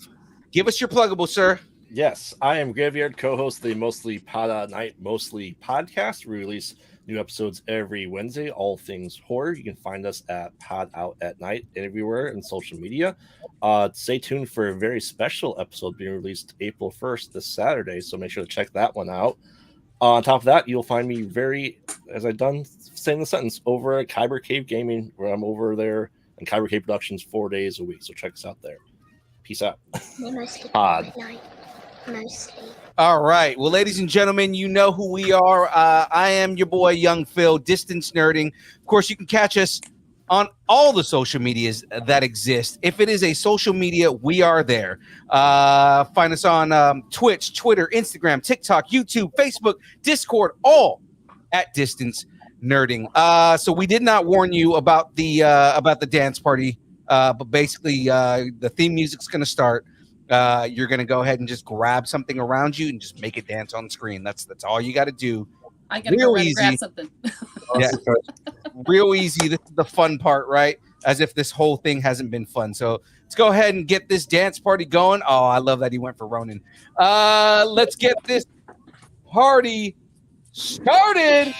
give us your pluggable, sir. Yes, I am Graveyard, co-host of the Mostly Pod at Night Mostly podcast. We release new episodes every Wednesday, all things horror. You can find us at Pod Out at Night everywhere and social media. Stay tuned for a very special episode being released April 1st this Saturday, so make sure to check that one out. On top of that, you'll find me as I've done saying the sentence, over at Kyber Cave Gaming, where I'm over there, and Kyber Cave Productions 4 days a week. So check us out there. Peace out. Pod. Mostly. All right. Well, ladies and gentlemen, you know who we are. I am your boy, Young Phil, Distance Nerding. Of course, you can catch us on all the social medias that exist. If it is a social media, we are there. Find us on Twitch, Twitter, Instagram, TikTok, YouTube, Facebook, Discord, all at Distance Nerding. So we did not warn you about the dance party, but basically the theme music's going to start. You're going to go ahead and just grab something around you and just make it dance on screen. That's all you got to do. I got to go grab something. Yeah, real easy. This is the fun part, right? As if this whole thing hasn't been fun. So let's go ahead and get this dance party going. Oh, I love that he went for Ronin. Let's get this party started.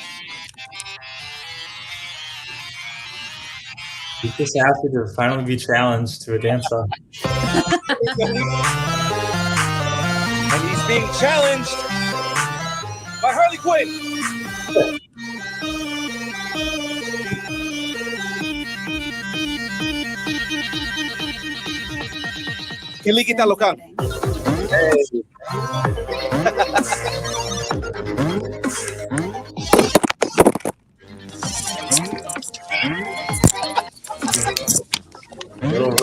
He's just happy to finally be challenged to a dance off. And he's being challenged by Harley Quinn. Ilikita Lokang.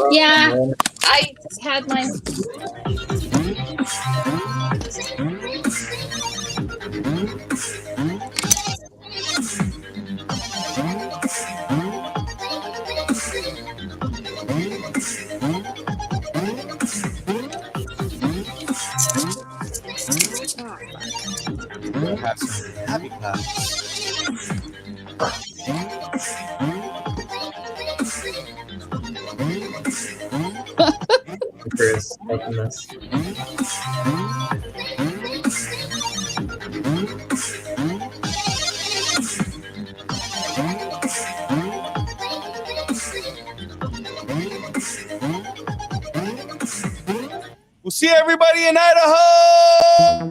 Yeah, I just had my. Have some happy times. Chris, open this. We'll see everybody in Idaho.